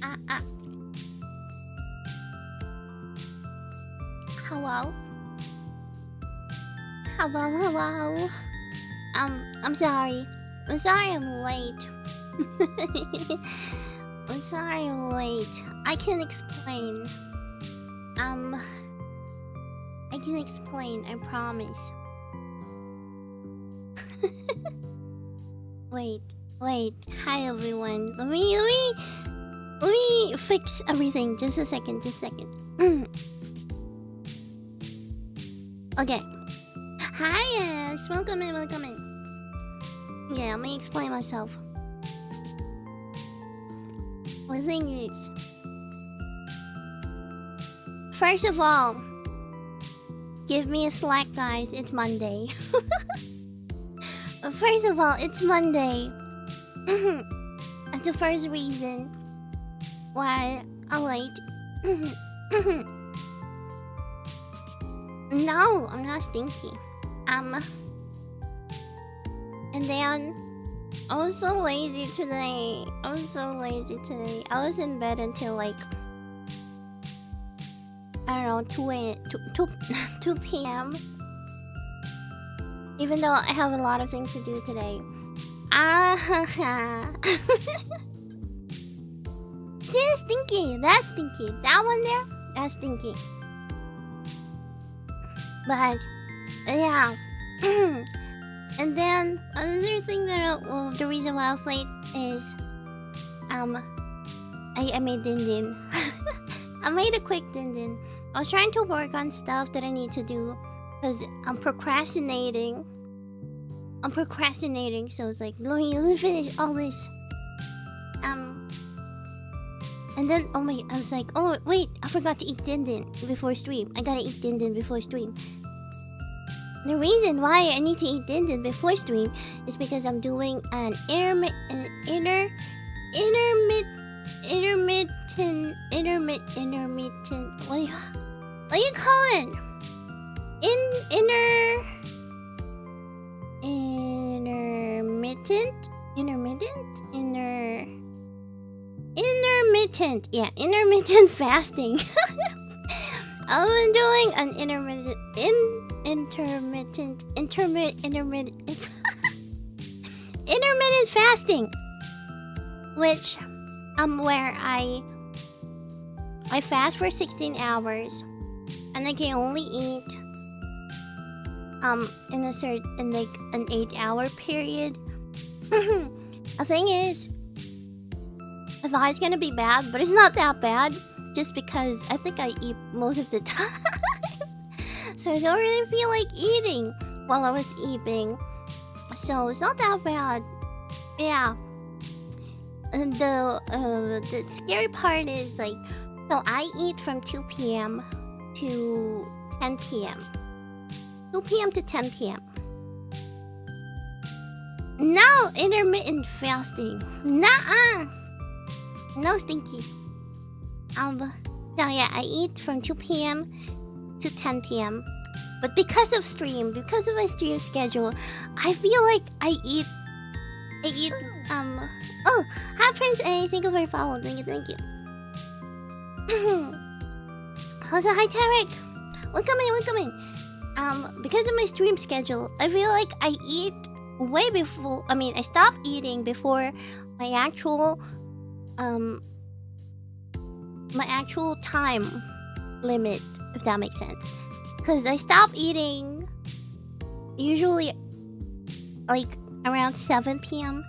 Uh, uh. Hello? Hello. I'm sorry. I'm sorry I'm late. I'm sorry I'm late. I can explain. I can explain, I promise. Wait. Hi everyone. Let me fix everything. Just a second. Okay. Hi, welcome in. Okay, let me explain myself. The thing is, first of all, give me a slack, guys. It's Monday. First of all, it's Monday. That's the first reason why I'm late. No, I'm not stinky. And then I was so lazy today. I was in bed until like, I don't know, 2 p.m. Even though I have a lot of things to do today. See, stinky. That's stinky. That one there, that's stinky. But yeah. And then another thing that the reason why I was late is I made din. I made a quick din. I was trying to work on stuff that I need to do because I'm procrastinating. So it's like, let me finish all this. And then I was like, oh wait, I forgot to eat din before stream. I gotta eat din before stream. The reason why I need to eat din before stream is because I'm doing an intermittent. What do you call it? Intermittent. Yeah, intermittent fasting. I've been doing an intermittent fasting, which where I fast for 16 hours and I can only eat in like an 8-hour period. The thing is, I thought it's gonna be bad, but it's not that bad. Just because I think I eat most of the time. So I don't really feel like eating while I was eating. So it's not that bad. Yeah. And the scary part is like, so I eat from 2 p.m. to 10 p.m. 2 p.m. to 10 p.m. No intermittent fasting. Nuh-uh. No stinky. So yeah, I eat from 2 p.m. to 10 p.m. But because of my stream schedule, I feel like I eat oh, hi Prince A, thank you for following. Thank you. Also, hi Tarek. Welcome in. Because of my stream schedule, I feel like I eat way before. I mean, I stop eating before my actual time limit, if that makes sense. Because I stop eating usually like around 7 p.m.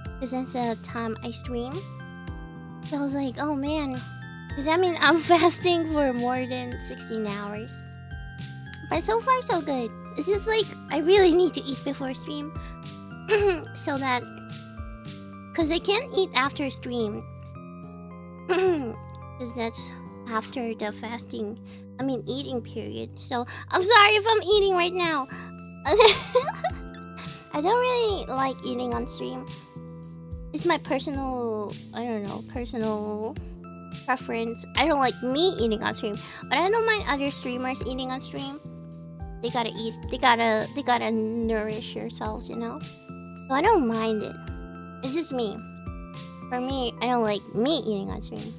because that's the time I stream. So I was like, oh man, does that mean I'm fasting for more than 16 hours? But so far so good. It's just like I really need to eat before stream. So that, because I can't eat after stream. Because that's after the eating period. So I'm sorry if I'm eating right now. I don't really like eating on stream. It's my personal preference. I don't like me eating on stream, but I don't mind other streamers eating on stream. They gotta eat. They gotta nourish yourselves, you know. So I don't mind it. It's just me. For me, I don't like meat eating on stream.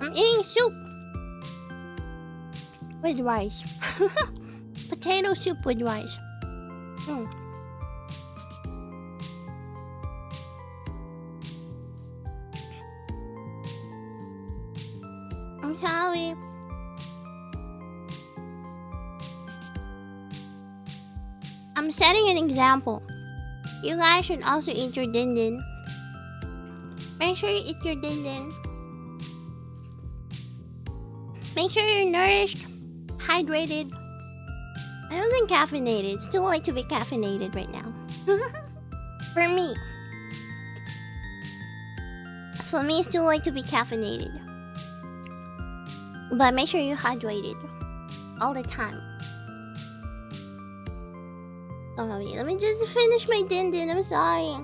I'm eating soup with rice. Potato soup with rice. I'm sorry. I'm setting an example. You guys should also eat your din din. Make sure you eat your din din. Make sure you're nourished, hydrated. I don't think caffeinated. Still like to be caffeinated right now. For me. For me, still like to be caffeinated. But make sure you're hydrated. All the time. Sorry, let me just finish my din din. I'm sorry.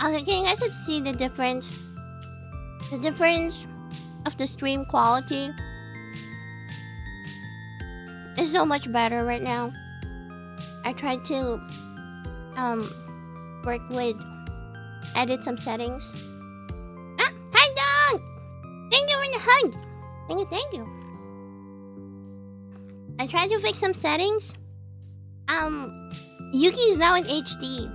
Okay, can you guys see the difference? The difference of the stream quality is so much better right now. I tried to work with edit some settings. Ah, hi Dong! Thank you for the hug! Thank you. I tried to fix some settings. Yuuki is now in HD.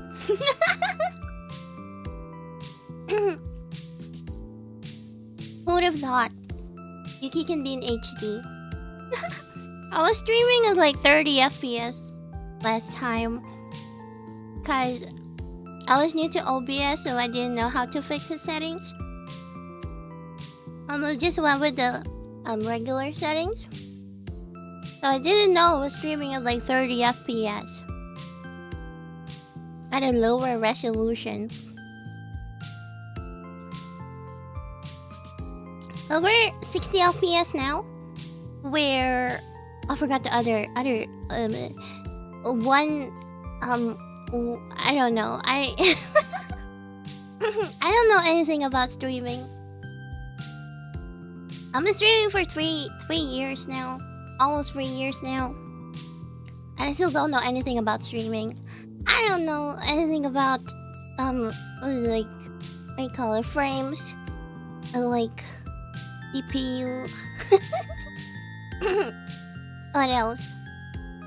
Who would have thought Yuuki can be in HD? I was streaming at like 30 FPS last time. Cause I was new to OBS, so I didn't know how to fix the settings. I just went with the regular settings. So I didn't know I was streaming at like 30 FPS. At a lower resolution. So we're 60 FPS now. Where I forgot the other one. I don't know. I don't know anything about streaming. I've been streaming for three years now, almost 3 years now. And I still don't know anything about streaming. I don't know anything about like what do you call it, frames, like CPU. What else?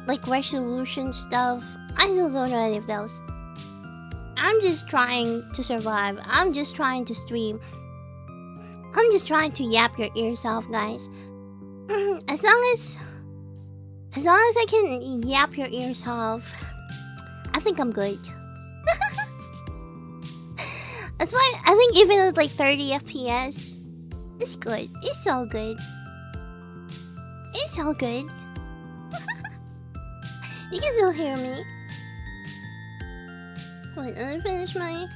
Like resolution stuff. I still don't know any of those. I'm just trying to survive. I'm just trying to stream. I'm just trying to yap your ears off, guys. As long as I can yap your ears off, I think I'm good. That's why I think even at like 30 FPS, it's good. It's so good. It's so good. You can still hear me. Wait, let me finish my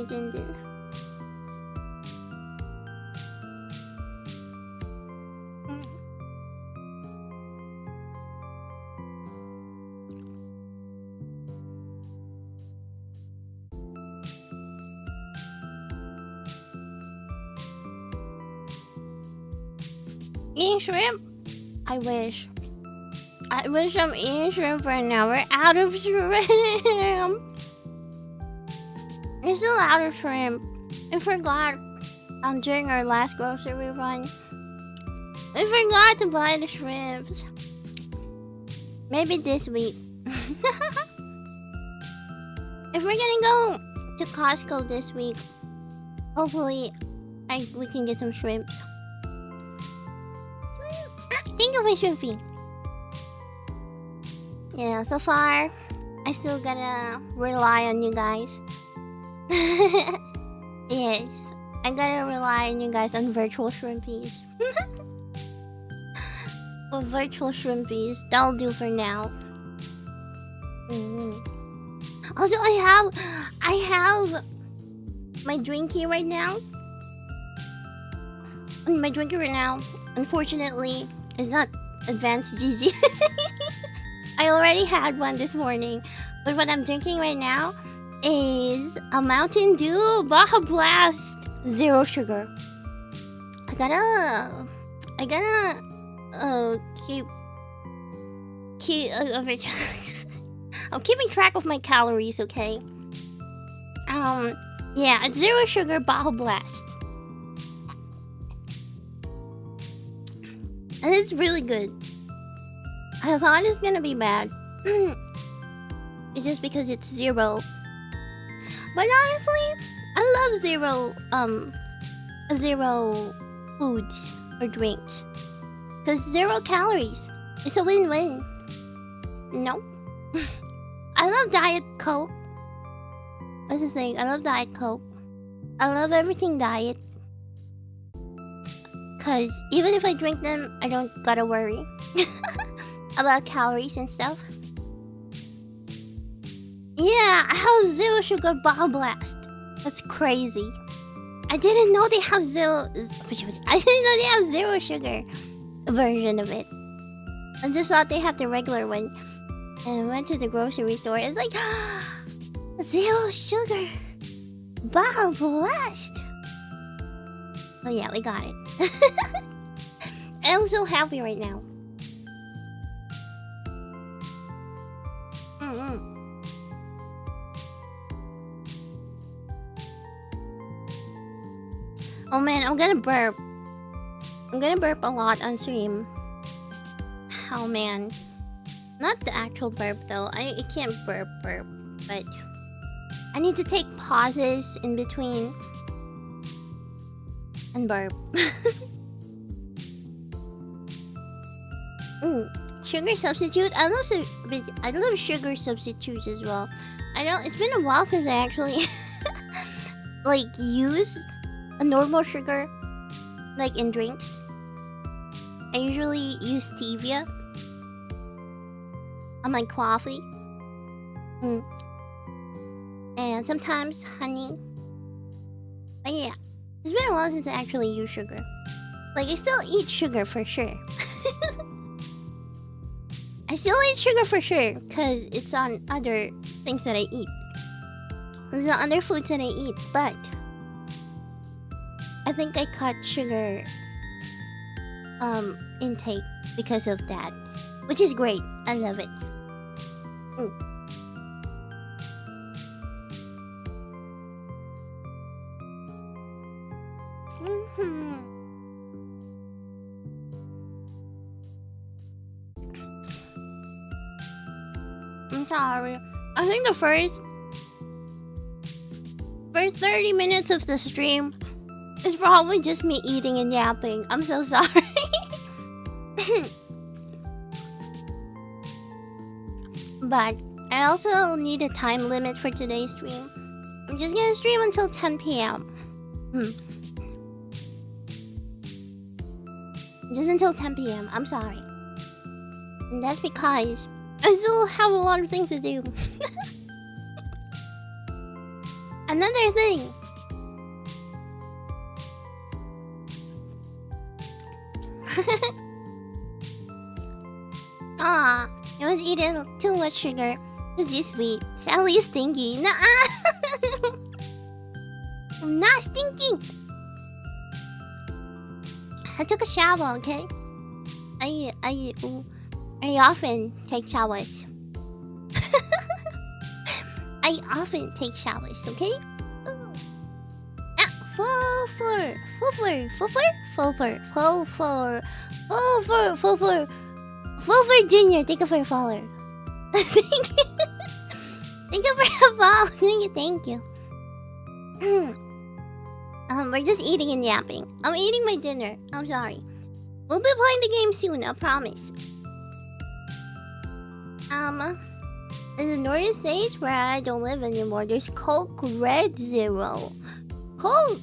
din din. Eating shrimp? I wish I'm eating shrimp right now. We're out of shrimp. We're still out of shrimp. I forgot. During our last grocery run, I forgot to buy the shrimps. Maybe this week. If we're gonna go to Costco this week, hopefully we can get some shrimps. Thank you for shrimping. Yeah, so far I still gotta rely on you guys. Yes, I gotta rely on you guys on virtual shrimpies. For virtual shrimpies, that'll do for now. Also, I have my drinky right now. My drinky right now, unfortunately, is not ADVANCEDgg. I already had one this morning, But what I'm drinking right now is a Mountain Dew Baja Blast Zero Sugar. I gotta keep I'm keeping track of my calories, okay? Yeah, it's Zero Sugar Baja Blast. And it's really good. I thought it's gonna be bad. It's just because it's zero. But honestly, I love zero foods or drinks. Cause 0 calories. It's a win-win. No. I love Diet Coke. That's the thing. I love Diet Coke. I love everything diet. Cause even if I drink them, I don't gotta worry about calories and stuff. Yeah, I have Zero Sugar Baja Blast. That's crazy. I didn't know they have zero. I didn't know they have Zero Sugar version of it. I just thought they had the regular one. And I went to the grocery store. It's like Zero Sugar Baja Blast. Oh yeah, we got it. I'm so happy right now. Oh man, I'm gonna burp. I'm gonna burp a lot on stream. Oh man. Not the actual burp though. I can't burp, but I need to take pauses in between and burp. Sugar substitute. I love sugar substitutes as well. I know it's been a while since I actually like use a normal sugar like in drinks. I usually use stevia on my coffee. And sometimes honey. But yeah, it's been a while since I actually use sugar. Like I still eat sugar for sure. I still eat sugar for sure, because it's on other things that I eat. It's on other foods that I eat, but I think I cut sugar intake because of that. Which is great. I love it. I'm sorry. I think the first 30 minutes of the stream is probably just me eating and yapping. I'm so sorry. But I also need a time limit for today's stream. I'm just gonna stream until 10 p.m. Just until 10 p.m. I'm sorry. And that's because I still have a lot of things to do. Another thing. Ah, I was eating too much sugar. It's this sweet. Sadly stinky. Nuh-uh. I'm not stinking. I took a shower, okay? I often take showers. I often take showers, okay? Fulfur Junior, thank you for a follower. Thank you. Thank you for a follow. Thank you. We're just eating and yapping. I'm eating my dinner. I'm sorry. We'll be playing the game soon, I promise. In the northern states where I don't live anymore, there's Coke Red Zero. Code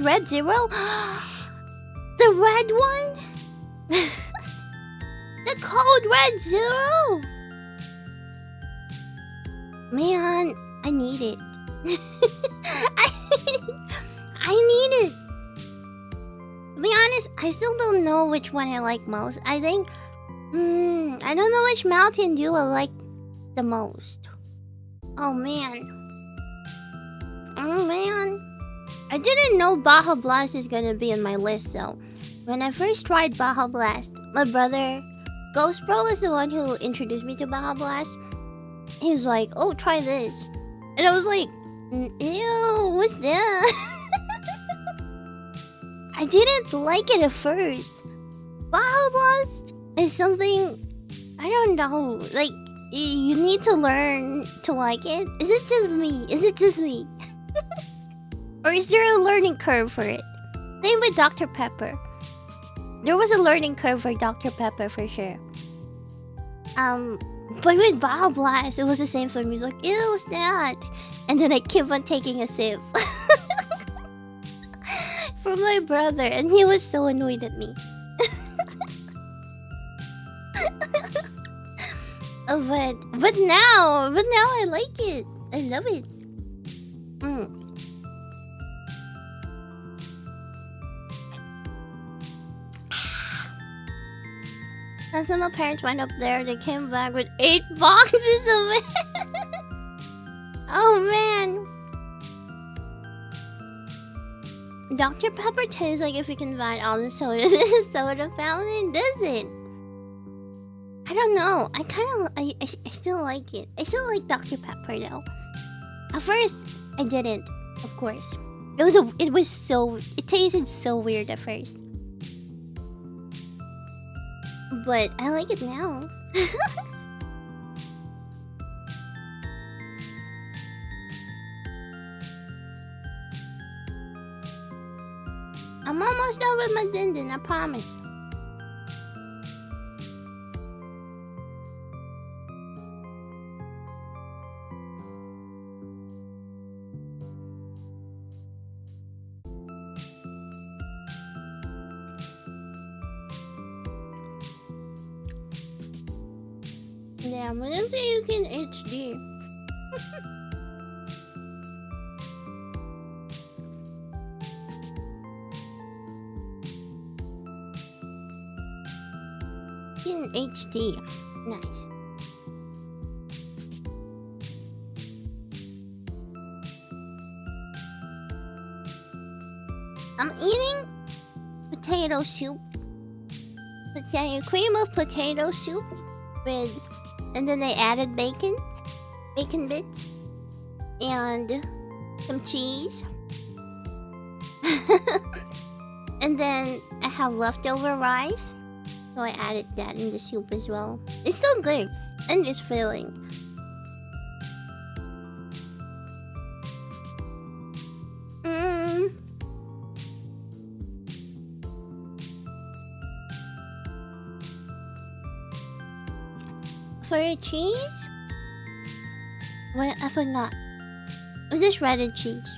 Red Zero? The red one? The Code Red Zero? Man, I need it. I need it. To be honest, I still don't know which one I like most. I think... I don't know which Mountain Dew I like the most. Oh man. Oh man. I didn't know Baja Blast is gonna be in my list though. When I first tried Baja Blast, my brother, Ghost Bro, was the one who introduced me to Baja Blast. He was like, oh, try this. And I was like, ew, what's that? I didn't like it at first. Baja Blast is something, I don't know, like, you need to learn to like it. Is it just me? Is it just me? Or is there a learning curve for it? Same with Dr. Pepper. There was a learning curve for Dr. Pepper for sure. But with Baja Blast, it was the same for me. It was like, ew, what's that? And then I kept on taking a sip. From my brother, and he was so annoyed at me. But now I like it. I love it. And so my parents went up there. They came back with 8 boxes of it. Oh man. Dr. Pepper tastes like if you combine all the sodas in a soda fountain, does it? I don't know. I still like it. I still like Dr. Pepper though. At first, I didn't, of course. It tasted so weird at first. But I like it now. I'm almost done with my din-din, I promise. Yeah, I'm gonna say you can HD. In HD. Nice. I'm eating potato soup. Cream of potato soup with, and then they added bacon bits, and some cheese. And then I have leftover rice. So I added that in the soup as well. It's still good. And it's filling. For a cheese? What? I forgot. Is this shredded cheese?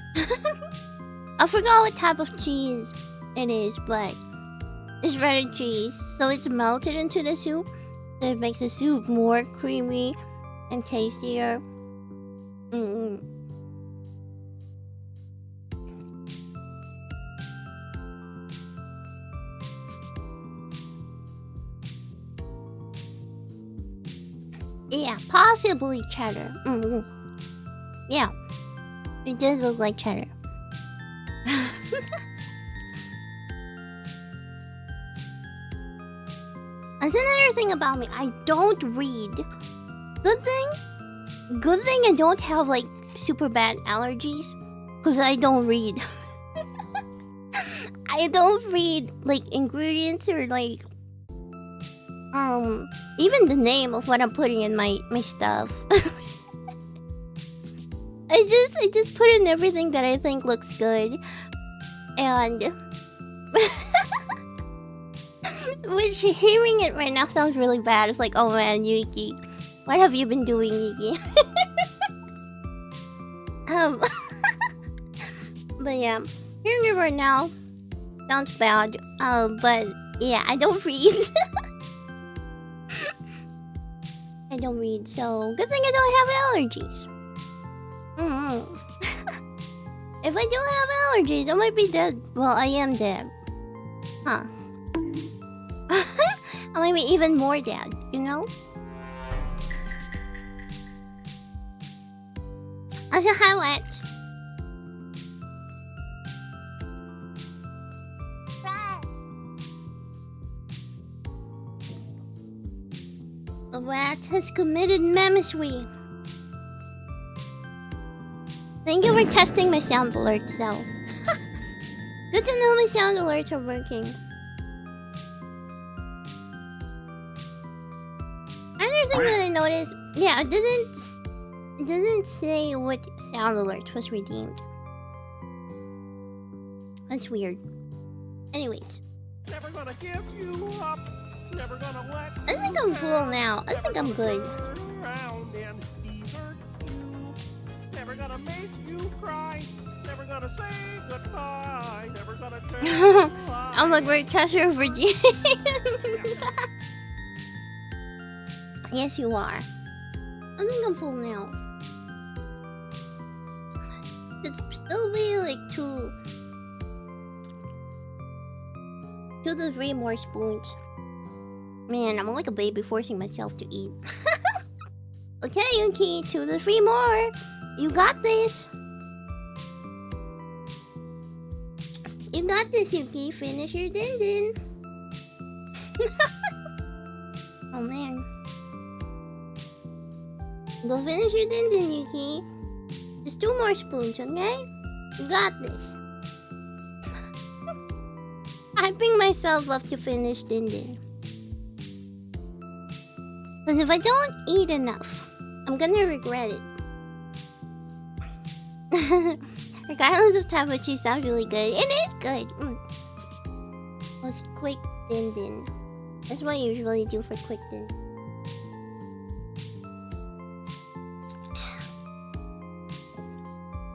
I forgot what type of cheese it is, but it's shredded cheese, so it's melted into the soup. So it makes the soup more creamy and tastier. Yeah, possibly cheddar. Yeah, it does look like cheddar. That's another thing about me. I don't read. Good thing I don't have like super bad allergies, because I don't read. I don't read like ingredients or like even the name of what I'm putting in my stuff. I just put in everything that I think looks good. And which, hearing it right now sounds really bad. It's like, oh man, Yuuki, what have you been doing, Yuuki? But yeah, hearing it right now sounds bad. But yeah, I don't read. I don't read, so good thing I don't have allergies. If I don't have allergies, I might be dead. Well, I am dead. Huh. I might be even more dead, you know? Also, hi, what? A rat has committed memory. Thank you for testing my sound alerts, though. Good to know my sound alerts are working. Another thing that I noticed, yeah, it doesn't say what sound alert was redeemed. That's weird. Anyways. Never gonna give you up. Never gonna let I think I'm full now. I think I'm good. Never gonna make you cry. Never gonna say goodbye. Never gonna tell I'm a great tester of Virginia. Yes, you are. I think I'm full now. It's still be like two to 3 more spoons. Man, I'm like a baby forcing myself to eat. Okay, Yuuki, 2 to 3 more. You got this. You got this, Yuuki. Finish your din. Oh man. Go finish your din, Yuuki. Just 2 more spoons, okay? You got this. Hyping myself up to finish din. Because if I don't eat enough, I'm gonna regret it. Regardless of type of cheese, sounds really good. It is good. Let's quick din. That's what I usually do for quick din.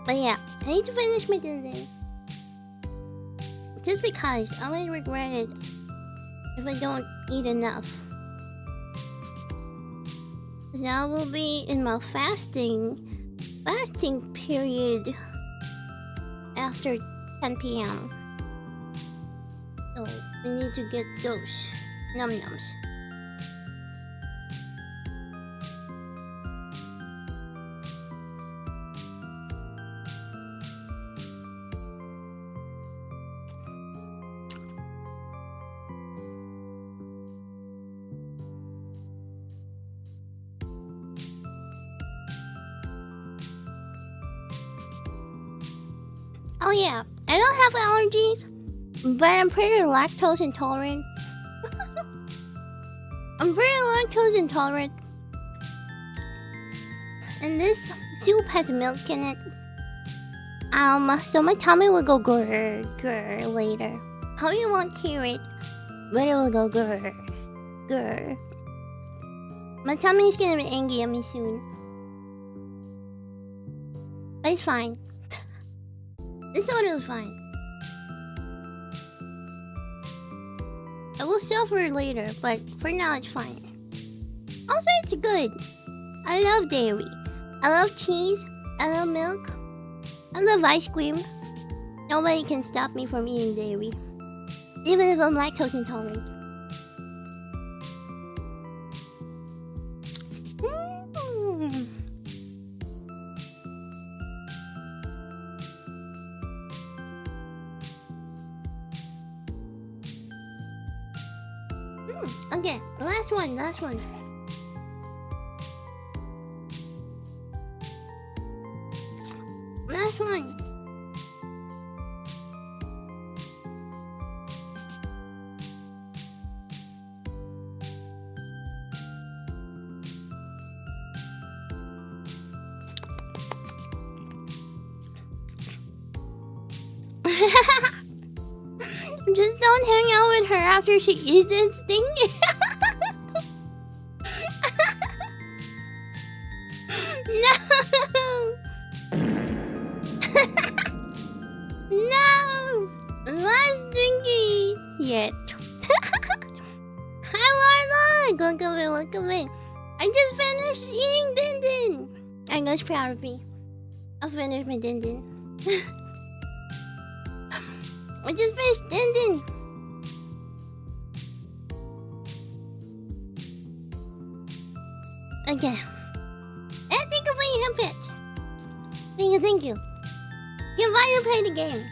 But yeah, I need to finish my din. Just because I might regret it if I don't eat enough. Now we'll be in my fasting period after 10 p.m. So we need to get those num-nums. Oh yeah, I don't have allergies, but I'm pretty lactose intolerant. And this soup has milk in it. So my tummy will go grr later. Probably won't hear it, but it will go grr. My tummy's gonna be angry at me soon. But it's fine. It's totally fine. I will suffer later, but for now it's fine. Also, it's good. I love dairy. I love cheese. I love milk. I love ice cream. Nobody can stop me from eating dairy. Even if I'm lactose intolerant. Okay, last one. Last one. Just don't hang out with her after she eats it stinky. No! No! Not stinky yet. Hi, Marla! Welcome in. I just finished eating din. Anga's proud of me. I finished my din. I just finished din. Okay. I think of what you have it. Thank you, thank you. You're invited to play the game.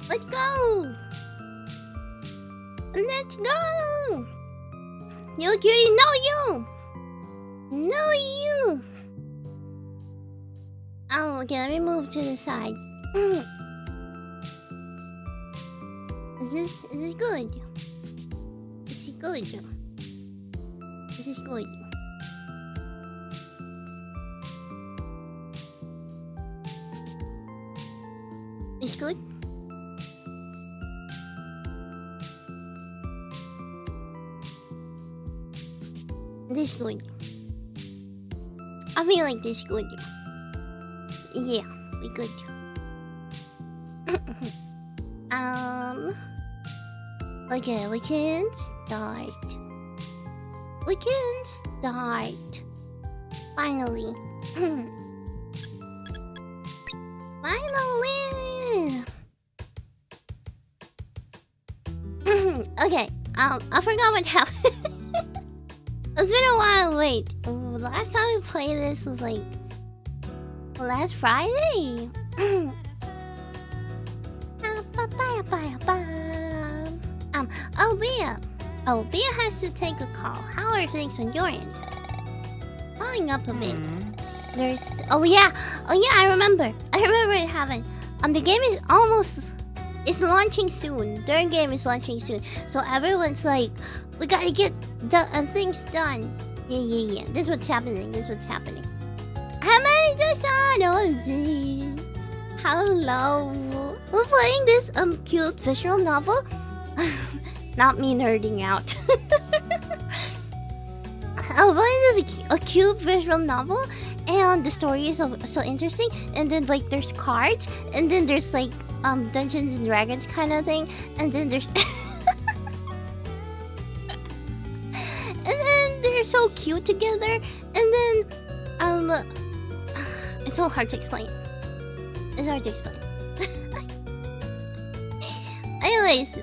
Let's go! Let's go! You cutie, no you! No you! Oh, okay, let me move to the side. Is this good? This is good. This is good. It's good? This good. I feel like this good. Yeah, we good. Okay, we can start. We can start. Finally. Finally. Okay, I forgot what happened. It's been a while. Wait, last time we played this was like last Friday. Oh, Bea. Oh, Bea has to take a call. How are things on your end? Following up a bit. There's... Oh, yeah, I remember it happened. The game is almost... It's launching soon. Their game is launching soon. So everyone's like, we gotta get things done. Yeah. This is what's happening. Hello. We're playing this cute visual novel. Not me nerding out. I'm playing this a cute visual novel, and the story is so interesting. And then like there's cards, and then there's like Dungeons and Dragons kind of thing, and then there's and then they're so cute together, and then it's so hard to explain. Anyways,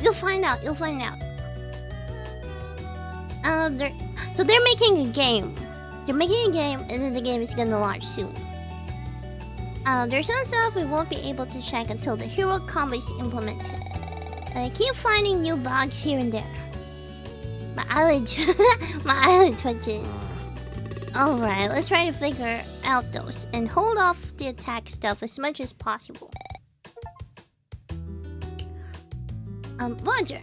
you'll find out. So they're making a game. and then the game is gonna launch soon. There's some stuff we won't be able to check until the hero combo is implemented. I keep finding new bugs here and there. My eyelid twitching. Alright, let's try to figure out those and hold off the attack stuff as much as possible. Roger.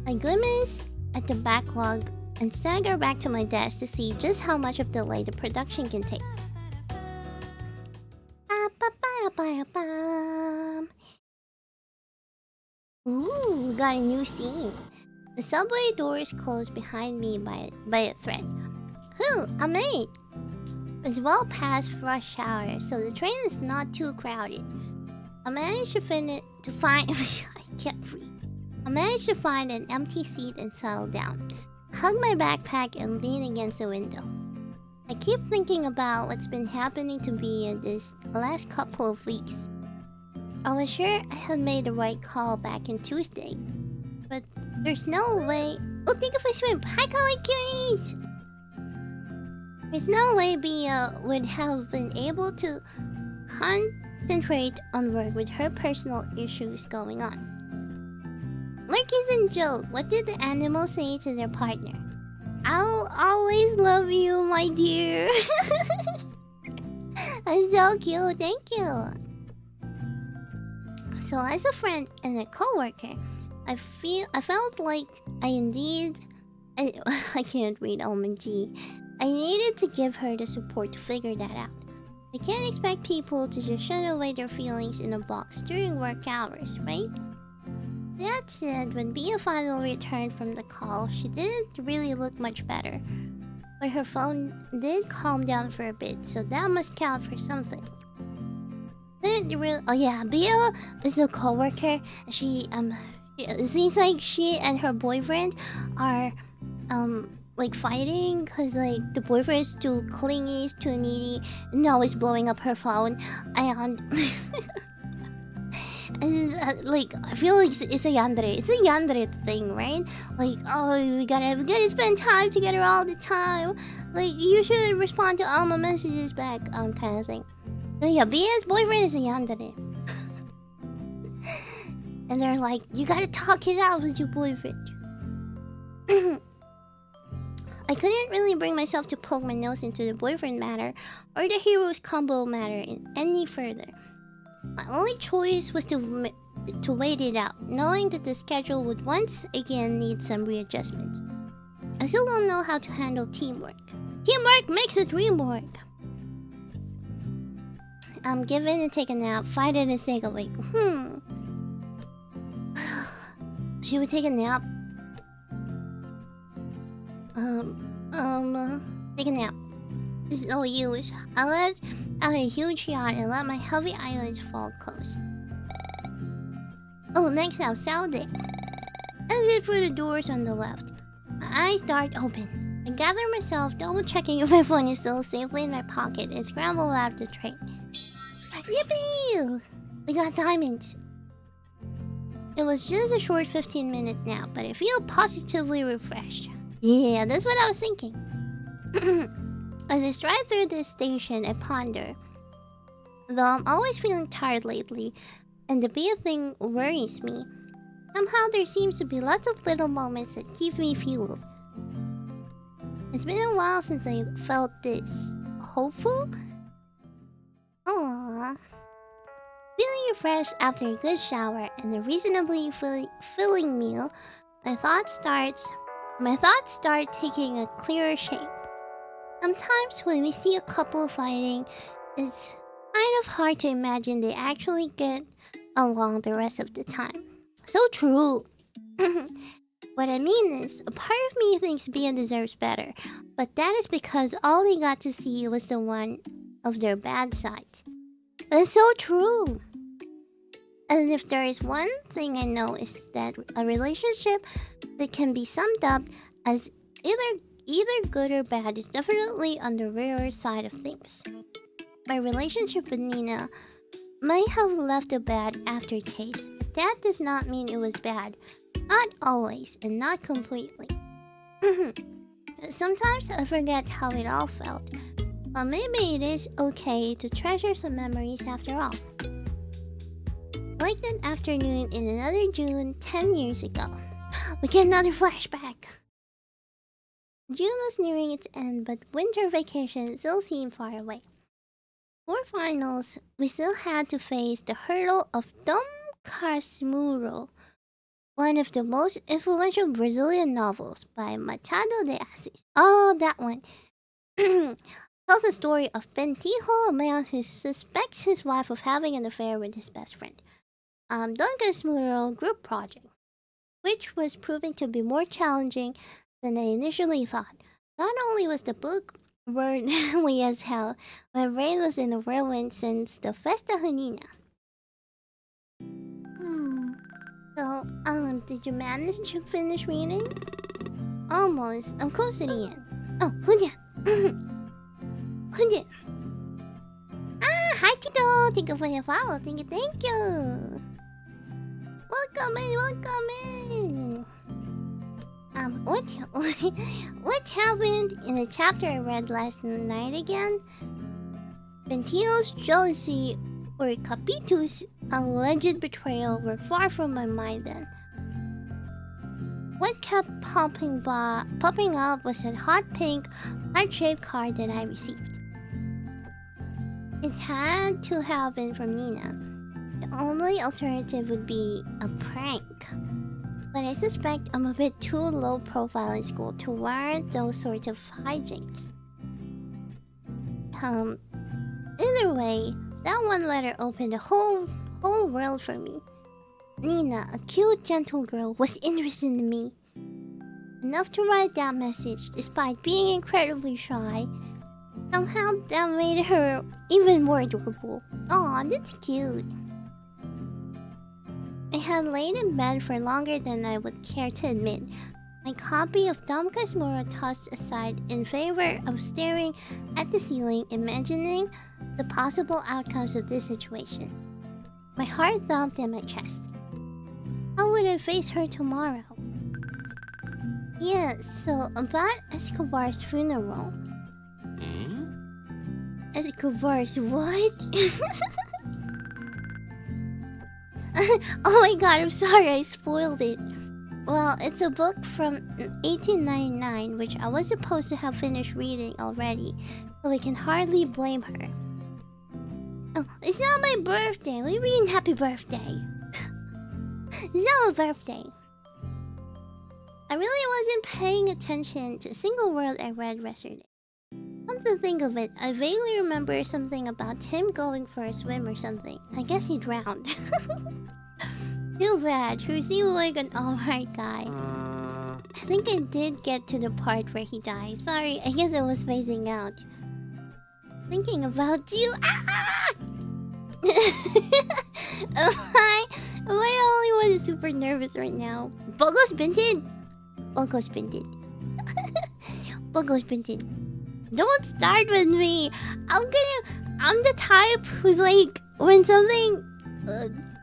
I grimace at the backlog and stagger back to my desk to see just how much of delay the production can take. Ooh, got a new scene. The subway doors closed behind me by a thread. I made. It's well past rush hour, so the train is not too crowded. I managed to find I can't breathe. I managed to find an empty seat and settle down. Hug my backpack and lean against the window. I keep thinking about what's been happening to me in this last couple of weeks. I was sure I had made the right call back in Tuesday, but there's no way. Oh, thank you for shrimp. Hi, kawaii cuties. There's no way Bea would have been able to concentrate on work with her personal issues going on. Like isn't joke. What did the animals say to their partner? I'll always love you, my dear. That's so cute. Thank you. So as a friend and a co-worker, I felt like I can't read OMG. I needed to give her the support to figure that out. I can't expect people to just shut away their feelings in a box during work hours, right? That said, when Bea finally returned from the call, she didn't really look much better. But her phone did calm down for a bit, so that must count for something. Oh yeah, Bea is a co-worker. It seems like she and her boyfriend are like fighting because like the boyfriend is too clingy, is too needy, and always blowing up her phone. And And like, I feel like it's a yandere. It's a yandere thing, right? Like, oh, we gotta spend time together all the time. Like, you should respond to all my messages back, kind of thing. So yeah, BS boyfriend is a yandere. And they're like, you gotta talk it out with your boyfriend. I couldn't really bring myself to poke my nose into the boyfriend matter or the heroes combo matter in any further. My only choice was to wait it out, knowing that the schedule would once again need some readjustment. I still don't know how to handle teamwork. Teamwork makes the dream work. Give in and take a nap, fight it and stay awake. She would take a nap. Take a nap. This is no use. I let out a huge yawn and let my heavy eyelids fall close. Oh, next up, Saturday. Exit through the doors on the left. My eyes dart open. I gather myself, double checking if my phone is still safely in my pocket, and scramble out of the train. Yippee! We got diamonds. It was just a short 15-minute nap, but I feel positively refreshed. Yeah, that's what I was thinking. As I stride through this station, I ponder. Though I'm always feeling tired lately, and the be a thing worries me, somehow there seems to be lots of little moments that keep me fueled. It's been a while since I felt this hopeful. Aww. Feeling refreshed after a good shower and a reasonably filling meal, my thoughts start taking a clearer shape. Sometimes when we see a couple fighting, it's kind of hard to imagine they actually get along the rest of the time. So true. What I mean is, a part of me thinks Bia deserves better, but that is because all they got to see was the one of their bad side. That's so true. And if there is one thing I know is that a relationship that can be summed up as either good or bad is definitely on the rarer side of things. My relationship with Nina might have left a bad aftertaste, but that does not mean it was bad. Not always, and not completely. Sometimes I forget how it all felt, but maybe it is okay to treasure some memories after all. Like that afternoon in another June 10 years ago. We get another flashback. June was nearing its end, but winter vacation still seemed far away. For finals, we still had to face the hurdle of Dom Casmurro, one of the most influential Brazilian novels by Machado de Assis. Oh, that one. Tells the story of Bentijo, a man who suspects his wife of having an affair with his best friend. Don Casmurro group project, which was proving to be more challenging than I initially thought. Not only was the book worldly as hell, my brain was in a whirlwind since the Festa Junina. So, did you manage to finish reading? Almost. I'm close to the end. Oh, Hunya. Hunya. Ah, hi Tito. Thank you for your follow. Thank you. Welcome in. What happened in the chapter I read last night again? Bentillo's jealousy or Capito's alleged betrayal were far from my mind then. What kept popping up was a hot pink, heart-shaped card that I received. It had to have been from Nina. The only alternative would be a prank. But I suspect I'm a bit too low profile in school to warrant those sorts of hijinks. Either way, that one letter opened a whole world for me. Nina, a cute, gentle girl, was interested in me. Enough to write that message despite being incredibly shy. Somehow that made her even more adorable. Aw, that's cute. I had lain in bed for longer than I would care to admit, my copy of Dom Casmurro tossed aside in favor of staring at the ceiling, imagining the possible outcomes of this situation. My heart thumped in my chest. How would I face her tomorrow? Yeah, so about Escobar's funeral. Escobar's what? Oh my god, I'm sorry, I spoiled it. Well, it's a book from 1899, which I was supposed to have finished reading already, so I can hardly blame her. Oh, it's not my birthday. We're reading happy birthday. It's not my birthday. I really wasn't paying attention to a single word I read yesterday. Come to think of it, I vaguely remember something about him going for a swim or something. I guess he drowned. Too bad. He seemed like an alright guy. I think I did get to the part where he died. Sorry, I guess I was phasing out. Thinking about you. Ah! Am I the only one who's super nervous right now? Bogo's Binted? Bogo's Binted. Bogo's Binted. Don't start with me. I'm the type who's like, when something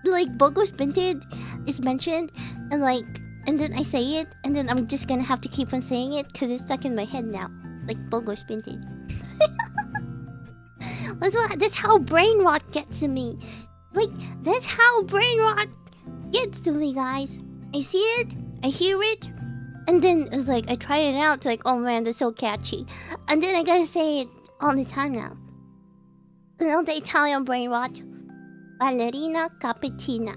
like Bogo's Binted is mentioned and then I say it and then I'm just gonna have to keep on saying it because it's stuck in my head now. Like Bogo's Binted. That's how brain rot gets to me. Like, that's how brain rot gets to me, guys. I see it, I hear it, and then it's like, I try it out, it's like, oh man, that's so catchy. And then I gotta say it all the time now. You know the Italian brain rot? Ballerina Capitina.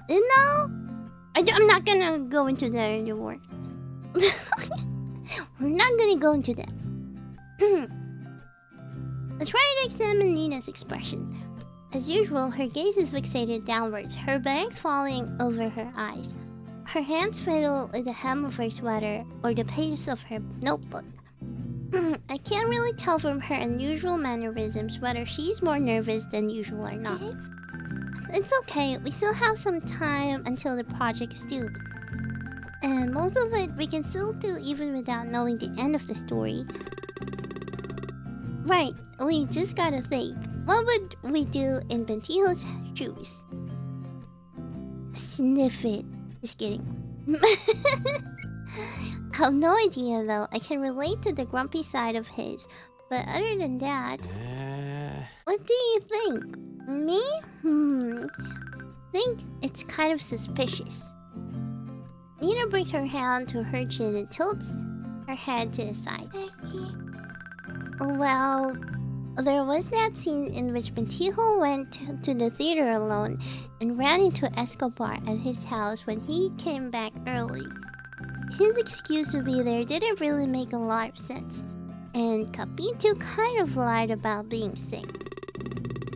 You know? I'm not gonna go into that anymore. We're not gonna go into that. Let's try to examine Nina's expression. As usual, her gaze is fixated downwards, her bangs falling over her eyes. Her hands fiddle with the hem of her sweater or the pages of her notebook. I can't really tell from her unusual mannerisms whether she's more nervous than usual or not. It's okay, we still have some time until the project is due. And most of it we can still do even without knowing the end of the story. Right, we just gotta think. What would we do in Ventijo's shoes? Sniff it. Just kidding. I have no idea though. I can relate to the grumpy side of his. But other than that... What do you think? Me? Think it's kind of suspicious. Nina brings her hand to her chin and tilts her head to the side. Well, there was that scene in which Ventijo went to the theater alone and ran into Escobar at his house when he came back early. His excuse to be there didn't really make a lot of sense, and Capito kind of lied about being sick.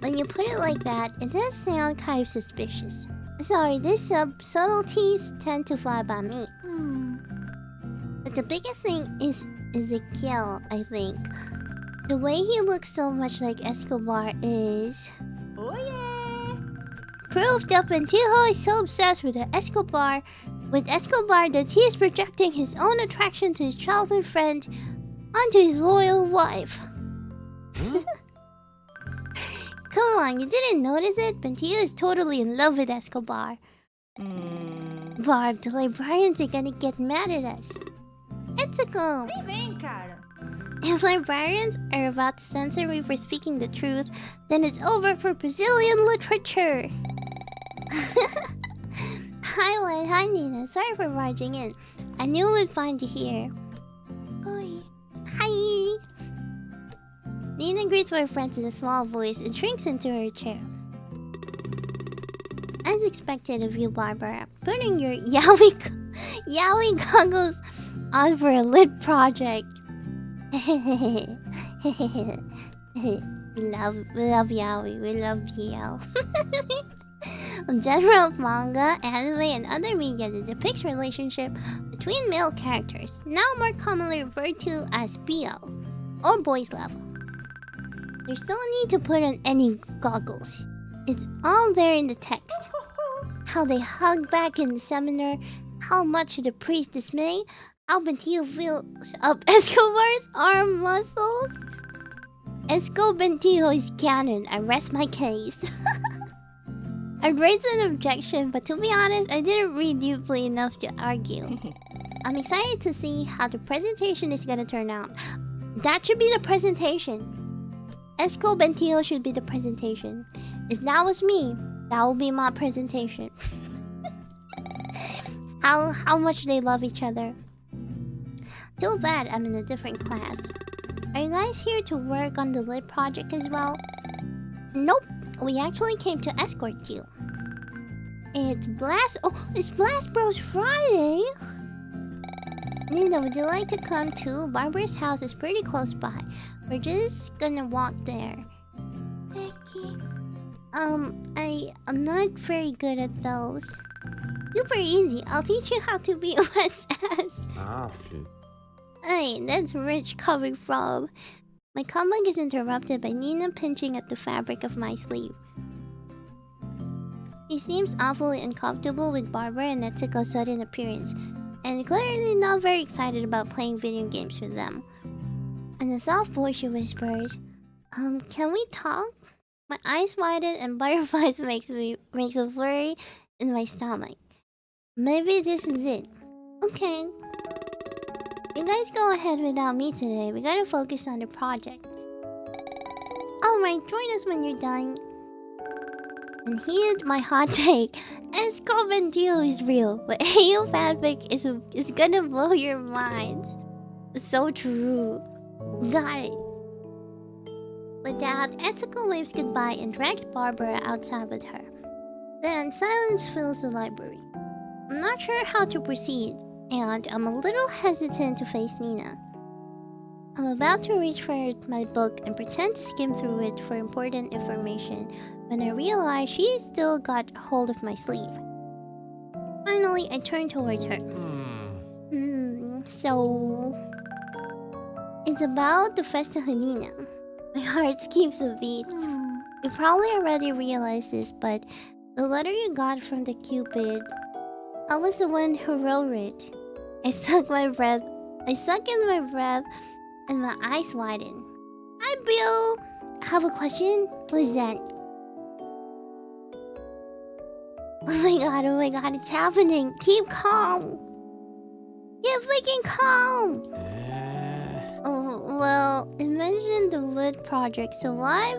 When you put it like that, it does sound kind of suspicious. Sorry, these subtleties tend to fly by me. But the biggest thing is Ezekiel, I think. The way he looks so much like Escobar is... Oh yeah! Proof that Ventijo is so obsessed with Escobar that he is projecting his own attraction to his childhood friend onto his loyal wife. Come on, you didn't notice it? Ventijo is totally in love with Escobar. Barb, the librarians are gonna get mad at us. It's a go. If librarians are about to censor me for speaking the truth, then it's over for Brazilian literature. Hi, White. Hi, Nina. Sorry for barging in. I knew we'd find you here. Oi. Hi. Nina greets her friends in a small voice and shrinks into her chair. As expected of you, Barbara, putting your yaoi goggles on for a lit project. We love yaoi. We love BL. Genre of manga, anime, and other media that depicts relationship between male characters, now more commonly referred to as BL, or boys love. There's no need to put on any goggles. It's all there in the text. How they hug back in the seminar, how much the priest dismay, how Ventijo feels up Escobar's arm muscles. Escobentillo is canon. I rest my case. I'd raise an objection, but to be honest, I didn't read deeply enough to argue. I'm excited to see how the presentation is gonna turn out. That should be the presentation. Escobentillo should be the presentation. If that was me, that would be my presentation. How much they love each other. Too bad I'm in a different class. Are you guys here to work on the lit project as well? Nope. We actually came to escort you. It's Blast Bros Friday! Nina, would you like to come too? Barbara's house is pretty close by. We're just gonna walk there. Becky. I'm not very good at those. Super easy. I'll teach you how to be wet's ass. Ah, shit. Hey, that's Rich coming from. My comeback is interrupted by Nina pinching at the fabric of my sleeve. He seems awfully uncomfortable with Barbara and Netsuko's sudden appearance, and clearly not very excited about playing video games with them. In a soft voice she whispers, can we talk? My eyes widen and butterflies makes a flurry in my stomach. Maybe this is it. Okay. You guys go ahead without me today. We gotta focus on the project. Alright, join us when you're done. And here's my hot take. Escobentillo is real, but AU fanfic is gonna blow your minds. It's so true. Got it. With that, Etsuko waves goodbye and drags Barbara outside with her. Then silence fills the library. I'm not sure how to proceed, and I'm a little hesitant to face Nina. I'm about to reach for my book and pretend to skim through it for important information when I realize she still got hold of my sleeve. Finally, I turn towards her. So... It's about the Festa Hanina. My heart skips a beat. You probably already realized this, but the letter you got from the Cupid, I was the one who wrote it. I suck in my breath and my eyes widen. Hi, Bill! I have a question. What is that? Oh my god, it's happening. Keep calm. Keep freaking calm. Oh, well, it mentioned the lit project, so I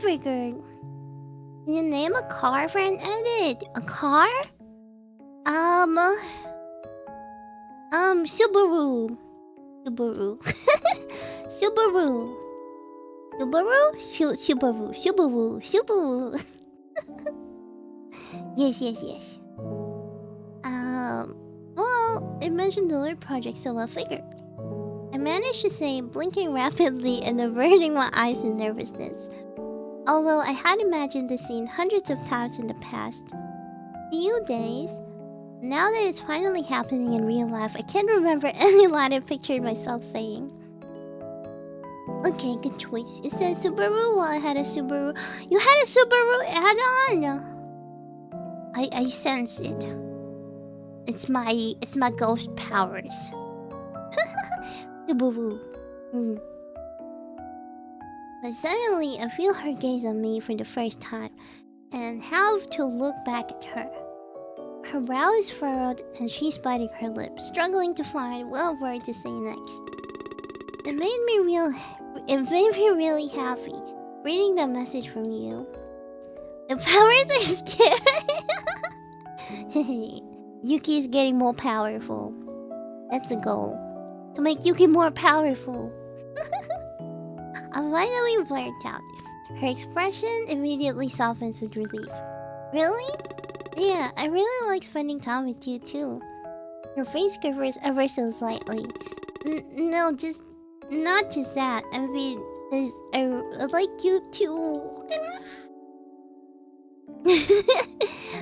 figured... Can you name a car for an edit? A car? Subaru. Subaru. Subaru. Subaru? Subaru. Yes. Well, it mentioned the lit project, so I figured. I managed to say, blinking rapidly and averting my eyes in nervousness. Although I had imagined the scene hundreds of times in the past few days, now that it's finally happening in real life, I can't remember any line I pictured myself saying. Okay, good choice. It says Subaru while I had a Subaru. You had a Subaru add-on! I sense it. It's my ghost powers. Subaru. But suddenly, I feel her gaze on me for the first time, and have to look back at her. Her brow is furrowed, and she's biting her lip, struggling to find what word to say next. It made me really happy, reading that message from you. The powers are scary! Yuki is getting more powerful. That's the goal. To make Yuki more powerful. I finally blurted out. Her expression immediately softens with relief. Really? Yeah, I really like spending time with you too. Your face quivers ever so slightly. No, not just that. I mean, I like you too.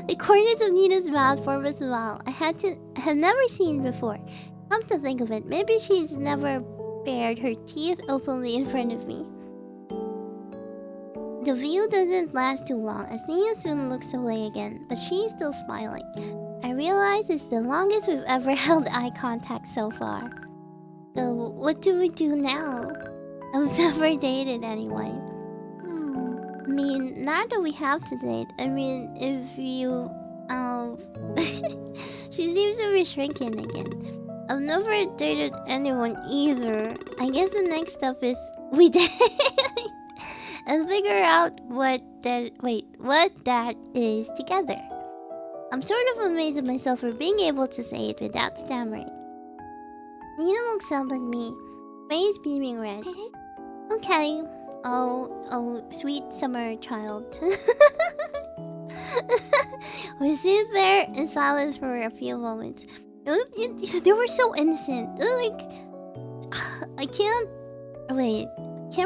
The corners of Nina's mouth form a smile I have never seen before. Come to think of it, maybe she's never bared her teeth openly in front of me. The view doesn't last too long as Nina soon looks away again, but she's still smiling. I realize it's the longest we've ever held eye contact so far. So what do we do now? I've never dated anyone. I mean, now that we have to date, I mean, if you she seems to be shrinking again. I've never dated anyone either. I guess the next step is we date and figure out what that is together. I'm sort of amazed at myself for being able to say it without stammering. You look something like me. Face beaming red. Okay. Oh, sweet summer child. We sit there in silence for a few moments. They were so innocent. Like, I can't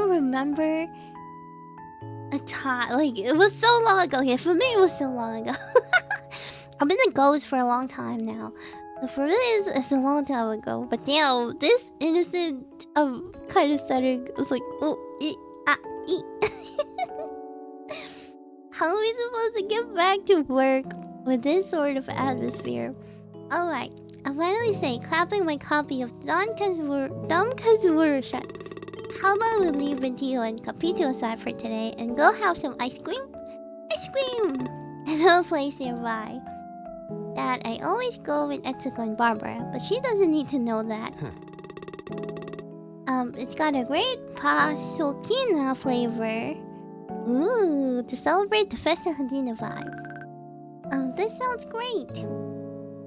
remember a time. Like, it was so long ago. Yeah, for me, it was so long ago. I've been a ghost for a long time now. So for me, it's a long time ago. But yeah, this innocent kind of setting was like, oh, how are we supposed to get back to work with this sort of atmosphere? Alright, I finally say, clapping my copy of Dumb Kazura shut. How about we leave Ventio and Capito aside for today and go have some ice cream? Ice cream! At a place nearby. Dad, I always go with Etsuko and Barbara, but she doesn't need to know that. It's got a great pasokina flavor. Ooh, to celebrate the Festa Hadina vibe. This sounds great.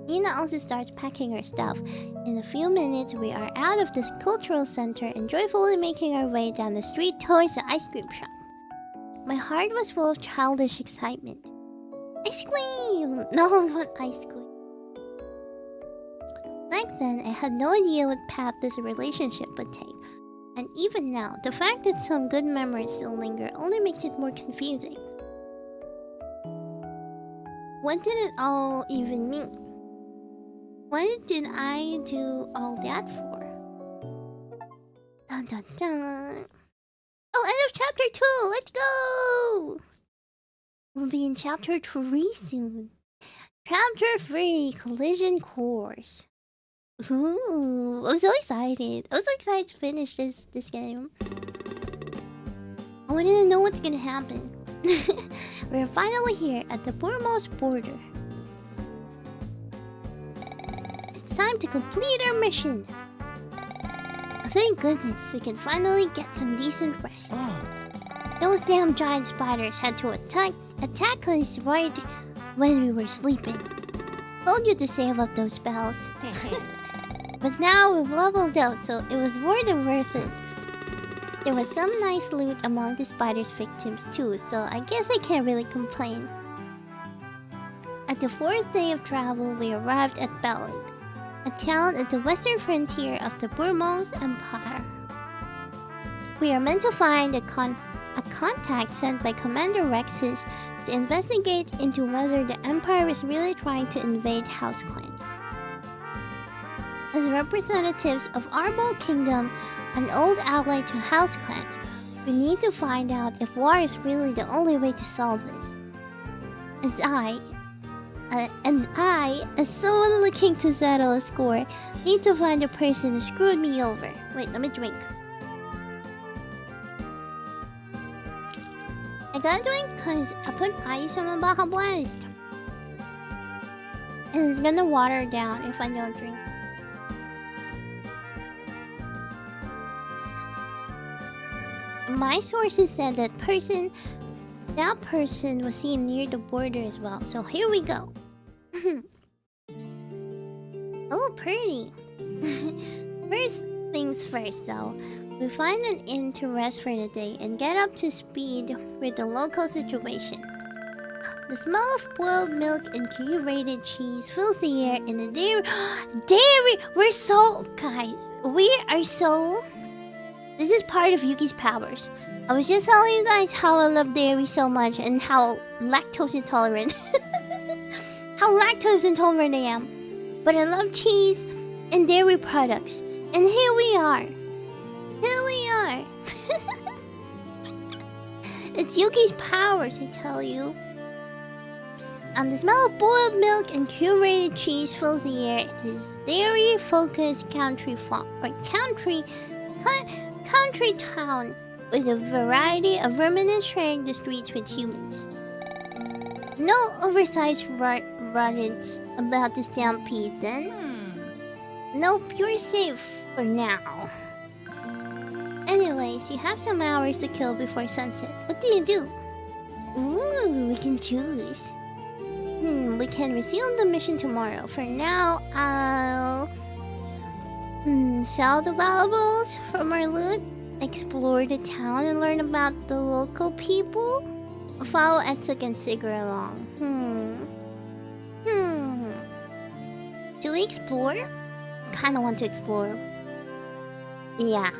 Nina also starts packing her stuff. In a few minutes, we are out of the cultural center and joyfully making our way down the street towards the ice cream shop. My heart was full of childish excitement. Ice cream! No, not ice cream. Back then, I had no idea what path this relationship would take. And even now, the fact that some good memories still linger only makes it more confusing. What did it all even mean? What did I do all that for? Dun dun dun. Oh, end of chapter 2! Let's go! We'll be in chapter 3 soon. Chapter 3, Collision Course. Ooh, I'm so excited. I'm so excited to finish this game. I want to know what's gonna happen. We're finally here at the Burmose border. It's time to complete our mission. Thank goodness we can finally get some decent rest. Those damn giant spiders had to attack us right when we were sleeping. Told you to save up those spells. But now we've leveled up, so it was more than worth it. There was some nice loot among the spider's victims too, so I guess I can't really complain. At the 4th day of travel, we arrived at Belig, a town at the western frontier of the Burmose Empire. We are meant to find a contact sent by Commander Rexus to investigate into whether the Empire is really trying to invade House Clan. As representatives of Arbol Kingdom, an old ally to House Clan, we need to find out if war is really the only way to solve this. As someone looking to settle a score, need to find the person who screwed me over. Wait, let me drink. I gotta drink because I put ice on my Baja Blast. And it's gonna water down if I don't drink. My sources said that person was seen near the border as well. So here we go. Oh, pretty. First things first though. We find an inn to rest for the day and get up to speed with the local situation. The smell of boiled milk and curated cheese fills the air in the dairy. We're so... Guys, we are so... This is part of Yuuki's powers. I was just telling you guys how I love dairy so much and how lactose intolerant. How lactose intolerant I am. But I love cheese and dairy products. And here we are. Here we are. It's Yuuki's powers, I tell you. The smell of boiled milk and curated cheese fills the air. It is dairy-focused country town with a variety of ruminants sharing the streets with humans. No oversized rodents about to stampede then. Nope, you're safe for now. Anyways, you have some hours to kill before sunset. What do? Ooh, we can choose. We can resume the mission tomorrow. For now, I'll sell the valuables from our loot, explore the town and learn about the local people, follow ENVtuber and Sigger along. Do we explore? Kinda want to explore. Yeah,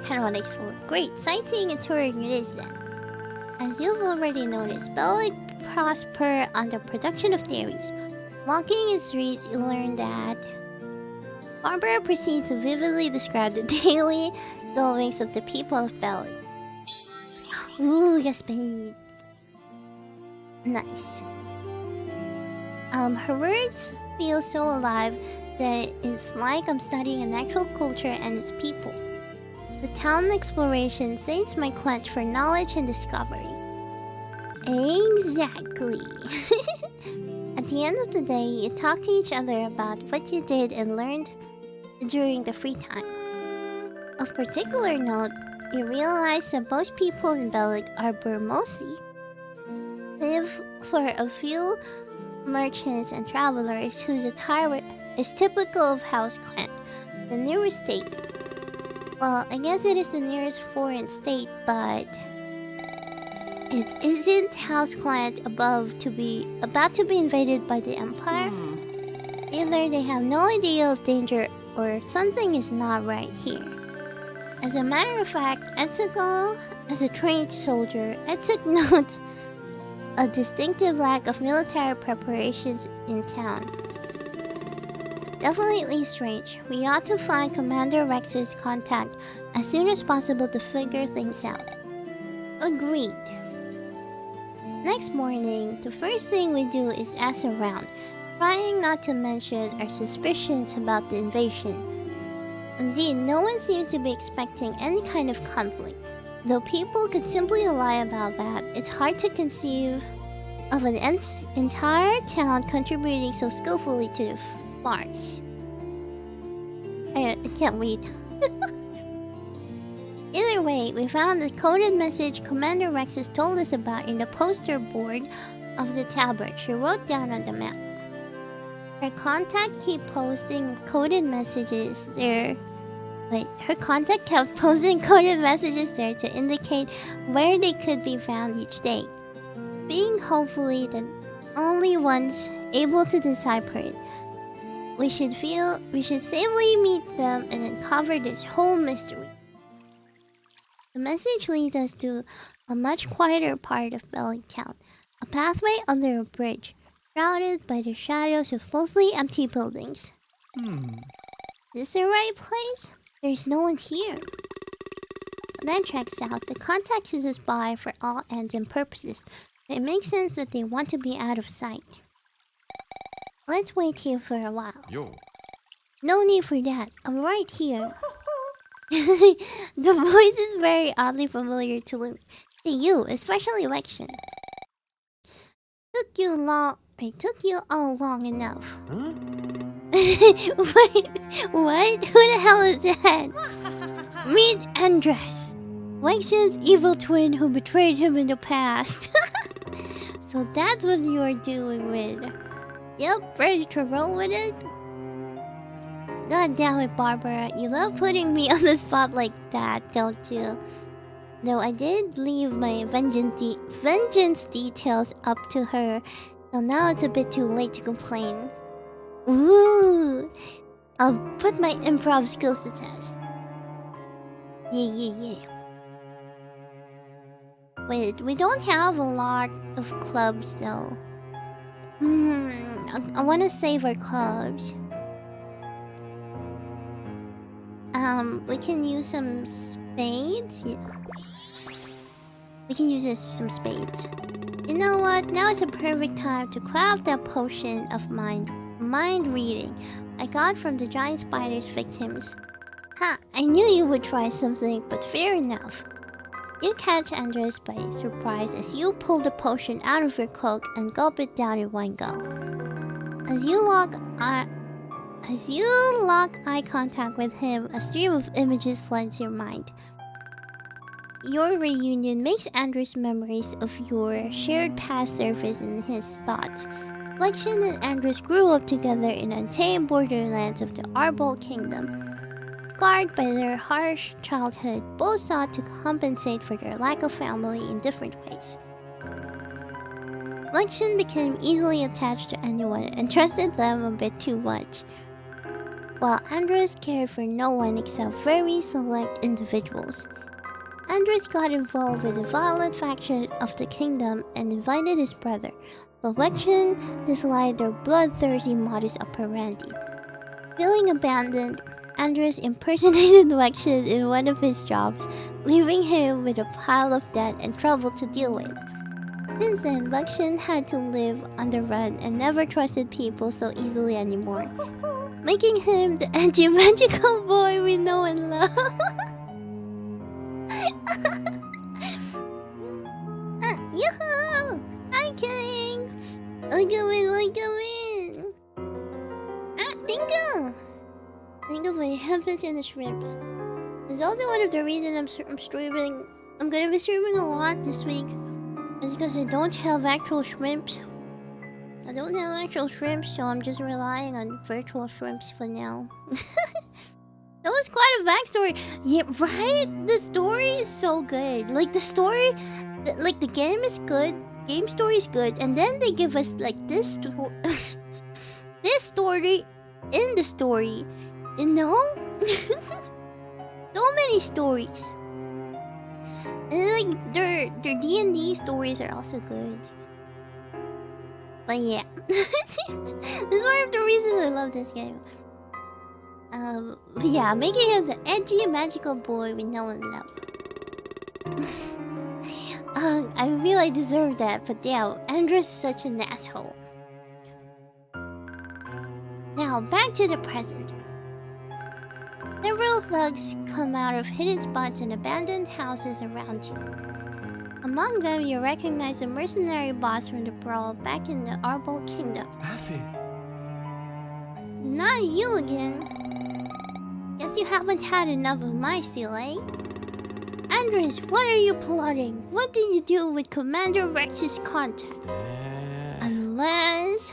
kinda want to explore. Great, sightseeing and touring it is then. As you've already noticed, Bellic prosper on the production of dairies. Walking its streets, you learn that Barbara proceeds to vividly describe the daily goings of the people of Bellic. Ooh, yes, babe. Nice. Her words feel so alive that it's like I'm studying an actual culture and its people. The town exploration saves my quest for knowledge and discovery. Exactly. At the end of the day, you talk to each other about what you did and learned during the free time. Of particular note, you realize that most people in Bellic are Burmosi. Save for a few merchants and travelers whose attire is typical of House Clan, the nearest state. Well, I guess it is the nearest foreign state, but it isn't House Clan about to be invaded by the Empire. Either they have no idea of danger or something is not right here. As a matter of fact, ENVtuber, as a trained soldier, ENVtuber notes a distinctive lack of military preparations in town. Definitely strange. We ought to find Commander Rex's contact as soon as possible to figure things out. Agreed. Next morning, the first thing we do is ask around, trying not to mention our suspicions about the invasion. Indeed, no one seems to be expecting any kind of conflict. Though people could simply lie about that, it's hard to conceive of an entire town contributing so skillfully to the farce. I can't read. Either way, we found the coded message Commander Rex has told us about in the poster board of the tavern she wrote down on the map. Her contact kept posting coded messages there. Her contact kept posting coded messages there to indicate where they could be found each day, being hopefully the only ones able to decipher it. We should safely meet them and uncover this whole mystery. The message leads us to a much quieter part of Bellic Town, a pathway under a bridge, shrouded by the shadows of mostly empty buildings. Is this the right place? There's no one here. That checks out. The contact is a spy for all ends and purposes. It makes sense that they want to be out of sight. Let's wait here for a while. Yo. No need for that. I'm right here. The voice is very oddly familiar to you, especially Lexion. Took you all long enough. Huh? Wait, what? Who the hell is that? Meet Andres, Lexion's evil twin who betrayed him in the past. So that's what you're doing with. Yep, ready to roll with it? God damn it, Barbara. You love putting me on the spot like that, don't you? Though I did leave my vengeance details up to her, so now it's a bit too late to complain. Ooh! I'll put my improv skills to test. Yeah. Wait, we don't have a lot of clubs though. I wanna save our clubs. We can use some spades. Yeah. We can use some spades. You know what? Now is a perfect time to craft that potion of mind reading I got from the giant spider's victims. Ha! I knew you would try something, but fair enough. You catch Andres by surprise as you pull the potion out of your cloak and gulp it down in one go. As you lock eye contact with him, a stream of images floods your mind. Your reunion makes Andres' memories of your shared past surface in his thoughts. Lexion and Andres grew up together in untamed borderlands of the Arbol Kingdom. Scarred by their harsh childhood, both sought to compensate for their lack of family in different ways. Lexion became easily attached to anyone and trusted them a bit too much, while Andres cared for no one except very select individuals. Andres got involved with the violent faction of the kingdom and invited his brother, but Lexion disliked their bloodthirsty modus operandi. Feeling abandoned, Andres impersonated Lexion in one of his jobs, leaving him with a pile of debt and trouble to deal with. Since then, Lexion had to live on the run and never trusted people so easily anymore, making him the edgy magical boy we know and love. Yoo-hoo! Hi, King! Welcome in! Thank you! Think of my heavens and the shrimp. It's also one of the reasons I'm streaming. I'm gonna be streaming a lot this week. It's because I don't have actual shrimps. I don't have actual shrimps, so I'm just relying on virtual shrimps for now. That was quite a backstory. Yeah, right? The story is so good. Like, the story... Like, the game is good. Game story is good. And then they give us, like, this... this story in the story. You know? So many stories. And like their D&D stories are also good. But yeah. This is one of the reasons I love this game. Yeah, making him the edgy magical boy we know and love. I feel I deserve that, but yeah, Andres is such an asshole. Now back to the present. Several thugs come out of hidden spots and abandoned houses around you. Among them, you recognize a mercenary boss from the brawl back in the Arbol Kingdom. Not you again. Guess you haven't had enough of my steel, eh? Andres, what are you plotting? What did you do with Commander Rex's contact? Unless...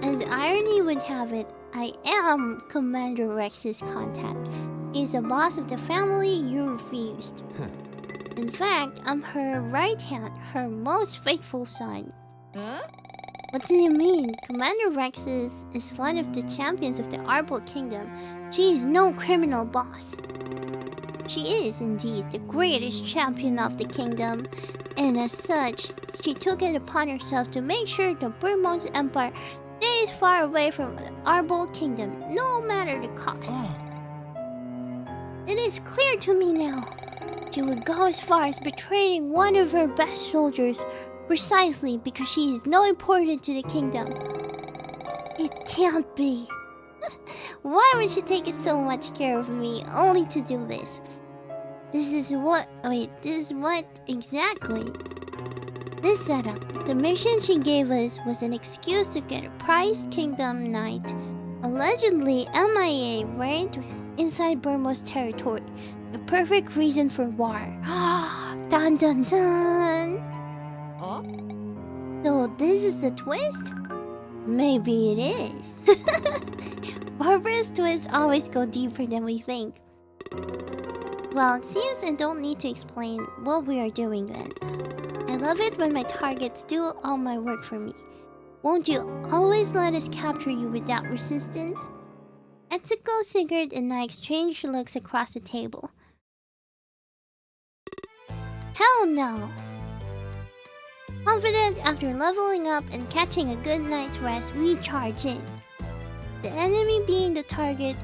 As irony would have it, I am Commander Rex's contact. He's the boss of the family you refused. In fact, I'm her right hand, her most faithful son. Huh? What do you mean? Commander Rex is one of the champions of the Arbol Kingdom. She is no criminal boss. She is indeed the greatest champion of the kingdom, and as such, she took it upon herself to make sure the Burmose Empire stays far away from the Arbol Kingdom, no matter the cost. It is clear to me now. She would go as far as betraying one of her best soldiers precisely because she is no important to the kingdom. It can't be. Why would she take so much care of me only to do this? This is what exactly? This setup. The mission she gave us was an excuse to get a prized kingdom knight, allegedly MIA right inside Burma's territory. The perfect reason for war. Dun dun dun! Huh? So this is the twist? Maybe it is. Barbara's twists always go deeper than we think. Well, it seems I don't need to explain what we are doing then. I love it when my targets do all my work for me. Won't you always let us capture you without resistance? Etsuko, Sigurd, and I exchanged looks across the table. Hell no! Confident after leveling up and catching a good night's rest, we charge in. The enemy being the target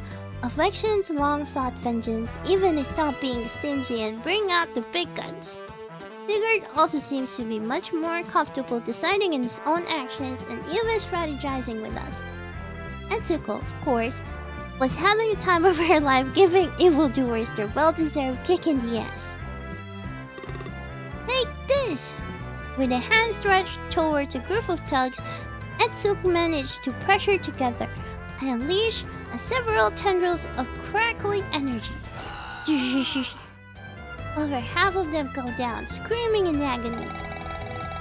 of Lection's long-sought vengeance, even if stop being stingy and bring out the big guns. Sigurd also seems to be much more comfortable deciding in his own actions and even strategizing with us. Etsuko, of course, was having the time of her life giving evildoers their well-deserved kick in the ass. Take this! With a hand stretched towards a group of thugs, Etsuko managed to pressure together and unleash several tendrils of crackling energy. Over half of them go down, screaming in agony.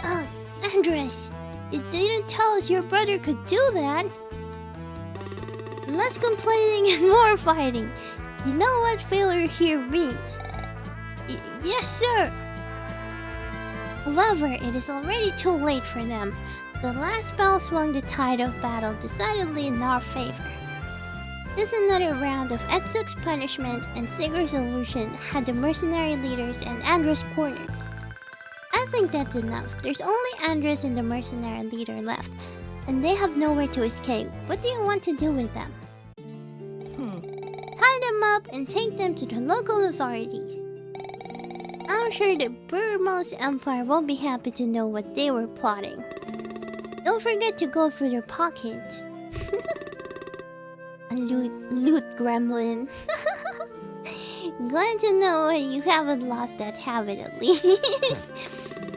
Oh, Andres, you didn't tell us your brother could do that. Less complaining and more fighting. You know what failure here means. Yes, sir. However, it is already too late for them. The last spell swung the tide of battle decidedly in our favor. Just another round of Etsuko's punishment and Sigurd's illusion had the mercenary leaders and Andres cornered. I think that's enough. There's only Andres and the mercenary leader left, and they have nowhere to escape. What do you want to do with them? Tie them up and take them to the local authorities. I'm sure the Burmose Empire won't be happy to know what they were plotting. Don't forget to go through their pockets. A loot gremlin. Glad to know you haven't lost that habit at least.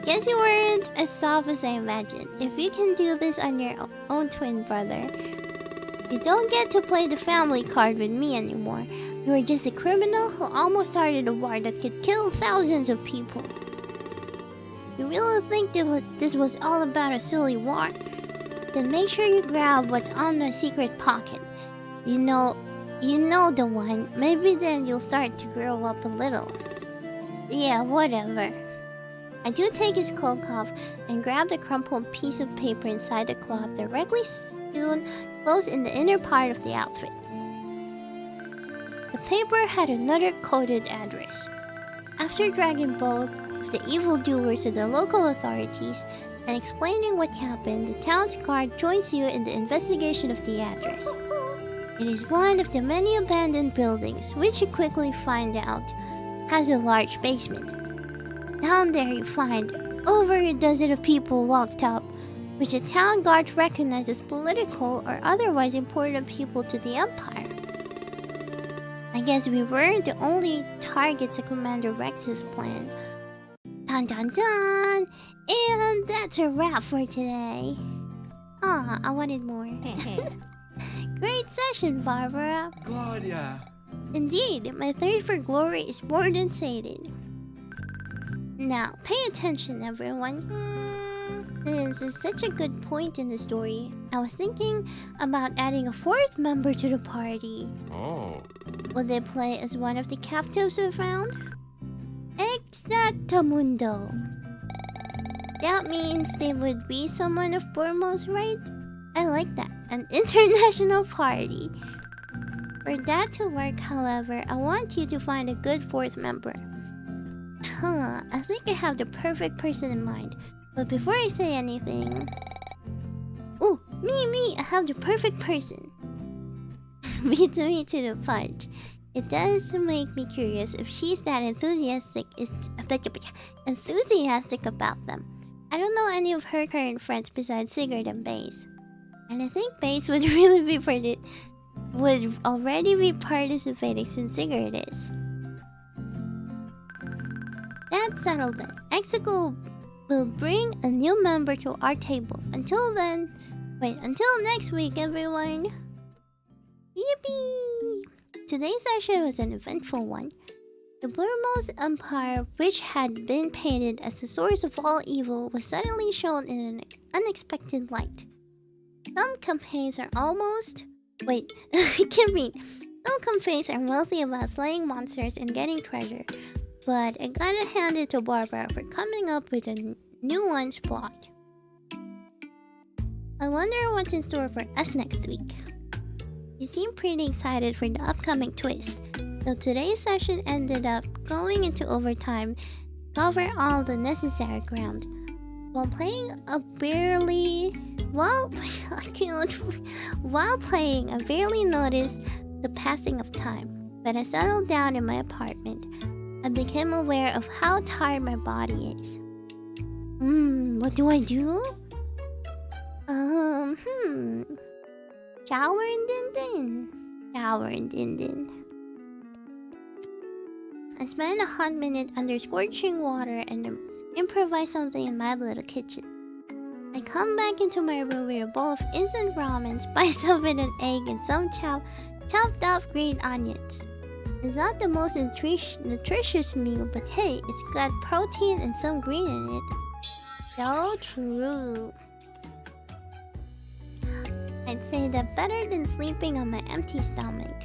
Guess you weren't as soft as I imagined. If you can do this on your own twin brother, you don't get to play the family card with me anymore. You are just a criminal who almost started a war that could kill thousands of people. You really think that this was all about a silly war? Then make sure you grab what's on the secret pocket. You know the one. Maybe then you'll start to grow up a little. Yeah, whatever. I do take his cloak off and grab the crumpled piece of paper inside the cloth directly sewn close in the inner part of the outfit. The paper had another coded address. After dragging both of the evildoers to the local authorities and explaining what happened, the town's guard joins you in the investigation of the address. It is one of the many abandoned buildings, which you quickly find out has a large basement. Down there you find over a dozen of people locked up, which the town guards recognize as political or otherwise important people to the Empire. I guess we weren't the only targets of Commander Rex's plan. Dun dun dun! And that's a wrap for today. Ah, I wanted more. Great session, Barbara. God, yeah. Indeed, my thirst for glory is more than sated. Now, pay attention, everyone. This is such a good point in the story. I was thinking about adding a fourth member to the party. Oh. Will they play as one of the captives we found? Exactamundo. That means they would be someone of Burmose, right? I like that. An international party. For that to work, however, I want you to find a good fourth member. I think I have the perfect person in mind. But before I say anything... Ooh, me! I have the perfect person. Beats me to the punch. It does make me curious if she's that enthusiastic about them. I don't know any of her current friends besides Sigurd and Base. And I think Base would would already be participating since Sigurd is. That's settled then. Exegol will bring a new member to our table. Until next week, everyone. Yippee! Today's session was an eventful one. The Burmose Empire, which had been painted as the source of all evil, was suddenly shown in an unexpected light. Some campaigns are some campaigns are mostly about slaying monsters and getting treasure, but I gotta hand it to Barbara for coming up with a new one's plot. I wonder what's in store for us next week. You seem pretty excited for the upcoming twist, though today's session ended up going into overtime to cover all the necessary ground. While playing, I barely noticed the passing of time. But I settled down in my apartment. I became aware of how tired my body is. What do I do? Shower and din. Shower and din. I spend a hot minute under scorching water and improvise something in my little kitchen. I come back into my room with a bowl of instant ramen, spice up with an egg and some chopped up green onions. It's not the most nutritious meal, but hey, it's got protein and some green in it. So true. I'd say that better than sleeping on my empty stomach.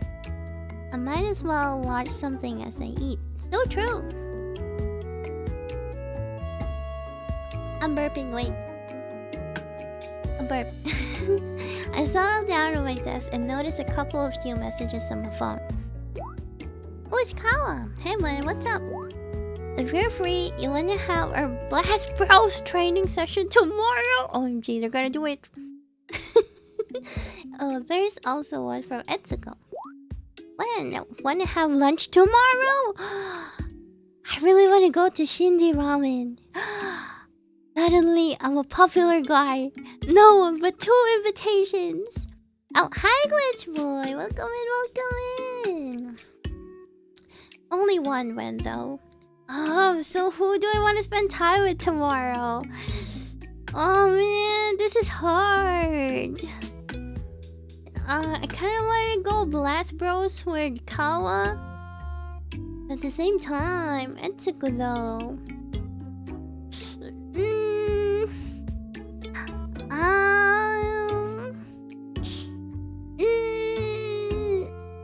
I might as well watch something as I eat. So true. I'm burping, wait. A burp. I settled down at my desk and noticed a couple of new messages on my phone. Oh, it's Kawa. Hey man, what's up? If you're free, you wanna have our Blast Bros training session tomorrow? OMG, they're gonna do it. Oh, there's also one from ENVtuber. When? Wanna have lunch tomorrow? I really wanna go to Shindy Ramen. Suddenly, I'm a popular guy. No one but 2 invitations. Oh, hi Glitch Boy. Welcome in. Only one went though. Oh, so who do I want to spend time with tomorrow? Oh man, this is hard. I kind of want to go Blast Bros with Kawa. At the same time, ENVtuber though.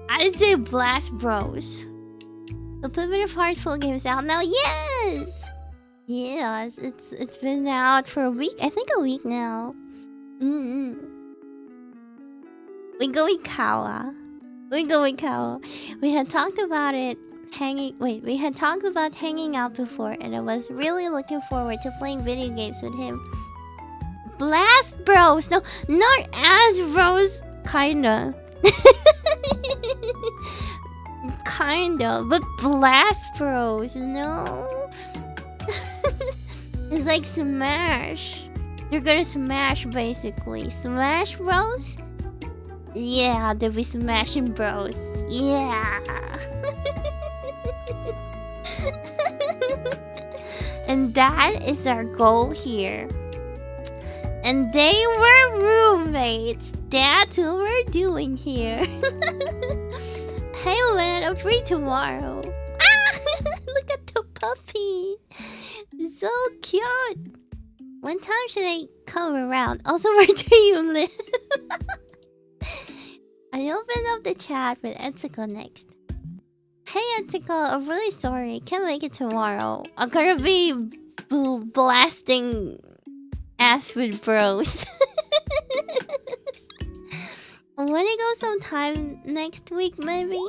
I'd say Blast Bros. The Primitive Heart full game is out now. Yes, it's been out for a week. I think a week now. We go with Kawa. We had talked about it we had talked about hanging out before, and I was really looking forward to playing video games with him. Blast Bros! No, not Ass Bros. Kinda. Kinda, but Blast Bros, no? It's like Smash. You're gonna smash basically. Smash Bros? Yeah, they'll be smashing bros. Yeah. And that is our goal here. And they were roommates. That's what we're doing here. Hey man, I'm free tomorrow. Look at the puppy. So cute. What time should I come around? Also, where do you live? I opened up the chat with ENVtuber next. Hey ENVtuber, I'm really sorry. Can't make it tomorrow. I'm gonna be blasting ass with bros. I wanna go sometime next week, maybe?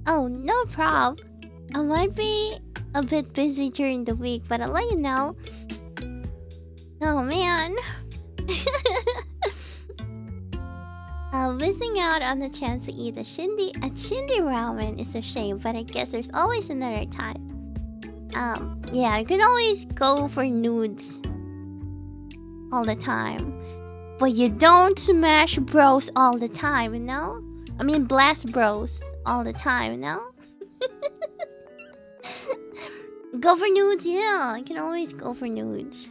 Oh, no prob. I might be a bit busy during the week, but I'll let you know. Oh man. Missing out on the chance to eat at Shindy Ramen is a shame, but I guess there's always another time. Yeah, you can always go for nudes all the time. But you don't smash bros all the time, you know? I mean blast bros all the time, you know? Go for nudes, yeah. You can always go for nudes.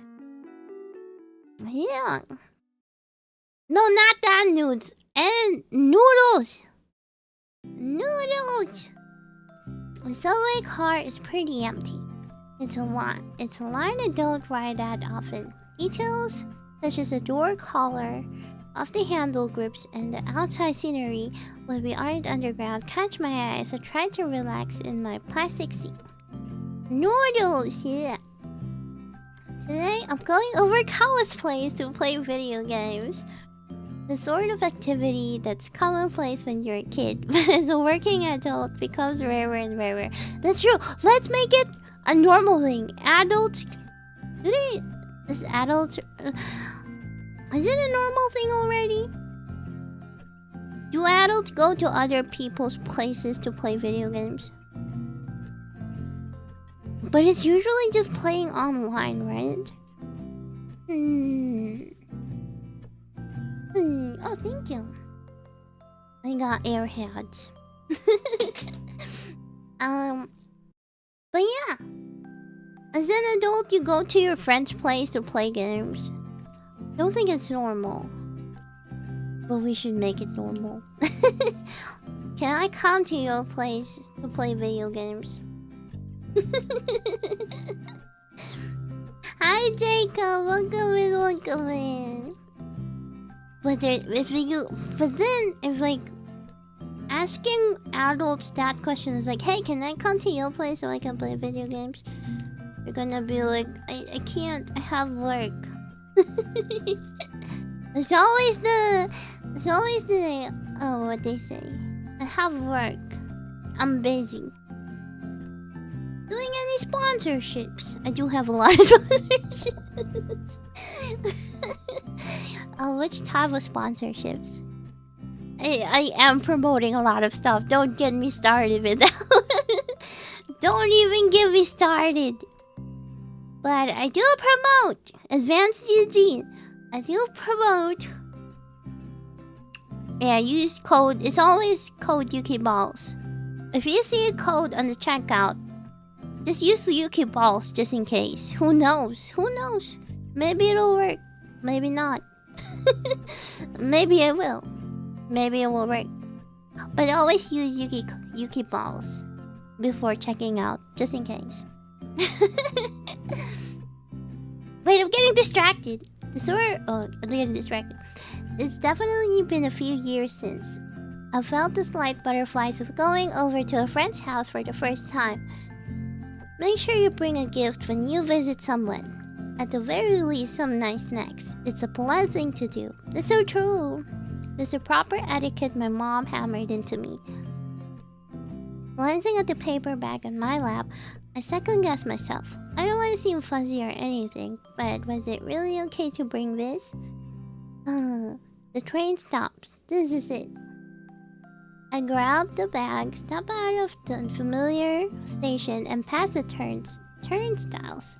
Yeah. No, not that nudes. And noodles. Noodles. The subway car is pretty empty. It's a line I don't ride that often. Details such as the door collar of the handle grips and the outside scenery when we aren't underground catch my eye as I try to relax in my plastic seat. Noodles, yeah. Today I'm going over Kawa's place to play video games. The sort of activity that's commonplace when you're a kid, but as a working adult becomes rarer and rarer. That's true. Let's make it a normal thing. Adults... Is adults... Is it a normal thing already? Do adults go to other people's places to play video games? But it's usually just playing online, right? Oh, thank you. I got airheads. But yeah. As an adult, you go to your friend's place to play games. Don't think it's normal. But we should make it normal. Can I come to your place to play video games? Hi Jacob, welcome in. But then if like asking adults that question is like, hey, can I come to your place so I can play video games? You're gonna be like, I can't, I have work. It's always the what they say. I have work. I'm busy. Doing any sponsorships? I do have a lot of sponsorships. Which type of sponsorships? I am promoting a lot of stuff. Don't get me started with that. Don't even get me started. But I do promote ADVANCEDgg. I do promote. Yeah, use code. It's always code Yuuki Balls. If you see a code on the checkout, just use Yuuki Balls just in case. Who knows? Who knows? Maybe it'll work. Maybe not. Maybe it will. Maybe it will work. But always use Yuuki Balls before checking out, just in case. Wait, I'm getting distracted. I'm getting distracted. It's definitely been a few years since I felt the slight butterflies of going over to a friend's house for the first time. Make sure you bring a gift when you visit someone. At the very least, some nice snacks. It's a polite thing to do. It's so true. There's a proper etiquette my mom hammered into me. Glancing at the paper bag on my lap, I second-guessed myself. I don't want to seem fuzzy or anything, but was it really okay to bring this? The train stops. This is it. I grab the bag, step out of the unfamiliar station, and pass the turnstiles.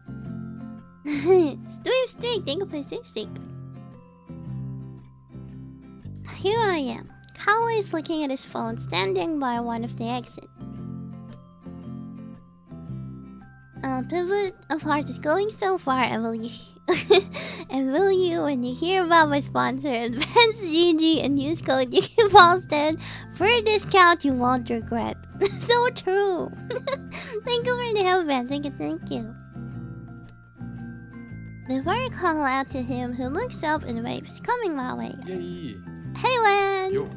Streak, thank you for streak. Here I am. Cowboy is looking at his phone, standing by one of the exits. Pivot of Hearts is going so far, and will you when you hear about my sponsor, ADVANCEDgg, and use code YuukiFalstead for a discount you won't regret. So true. Thank you for the help, man. Thank you. Before I call out to him, who looks up and waves, coming my way. Yay. Hey, Lan! Yo.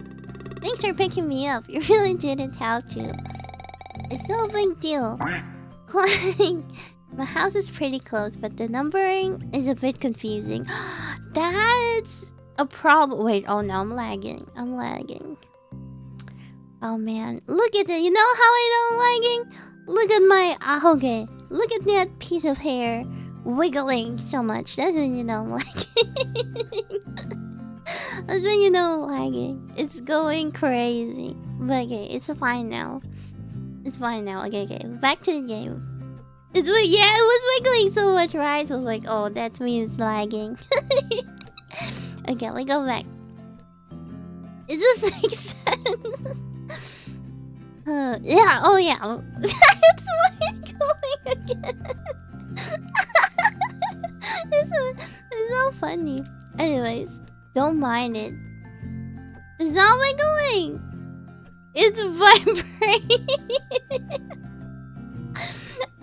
Thanks for picking me up. You really didn't have to. It's no big deal. My house is pretty close, but the numbering is a bit confusing. That's a problem. Wait, oh no, I'm lagging. Oh man, look at it. You know how I know I'm lagging? Look at my ahoge. Look at that piece of hair wiggling so much. That's when you know I'm lagging. That's when you know I'm lagging. It's going crazy. But okay, it's fine now. Okay. Back to the game. It was wiggling so much, right? So I was like, oh, that means lagging. Okay, we go back. It just makes sense. Yeah, oh yeah. It's wiggling again. It's so funny. Anyways, don't mind it. It's not wiggling. It's vibrating.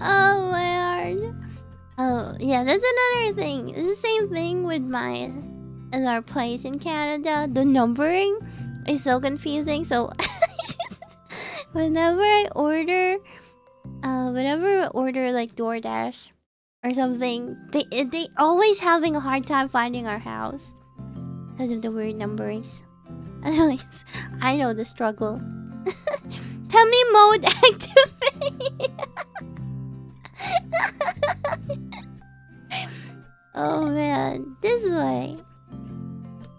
Oh my heart. Oh yeah, that's another thing. It's the same thing with our place in Canada. The numbering is so confusing. So whenever I order like DoorDash or something, they always having a hard time finding our house because of the weird numberings. Anyways, I know the struggle. Tell me mode activate. Oh man, this way.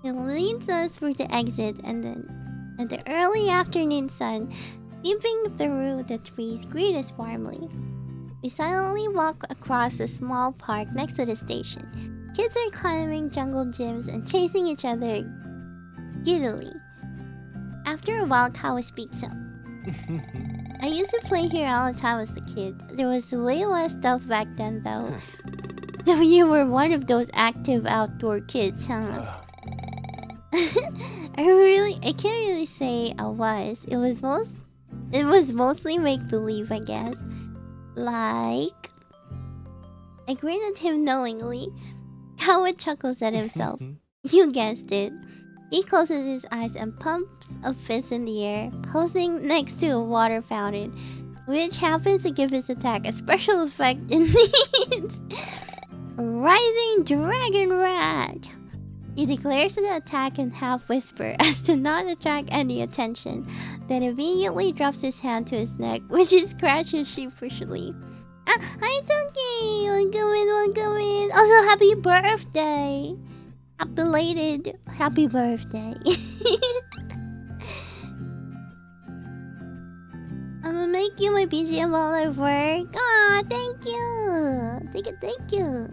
It leads us through the exit, and then in the early afternoon sun, peeping through the trees, greet us warmly. We silently walk across a small park next to the station. Kids are climbing jungle gyms and chasing each other giddily. After a while, Kawa speaks up. I used to play here all the time as a kid. There was way less stuff back then, though. So you were one of those active outdoor kids, huh? I can't really say I was. It was mostly make-believe, I guess. Like... I grinned at him knowingly. Kawa chuckles at himself. You guessed it. He closes his eyes and pumps a fist in the air, posing next to a water fountain, which happens to give his attack a special effect in needs. Rising Dragon Rat! He declares the attack in half-whisper as to not attract any attention, then immediately drops his hand to his neck, which he scratches sheepishly. Ah, hi Tuki! Welcome in! Also, happy birthday! Belated happy birthday. I'm gonna make you my BGM while I work. Aw, thank you! Thank you!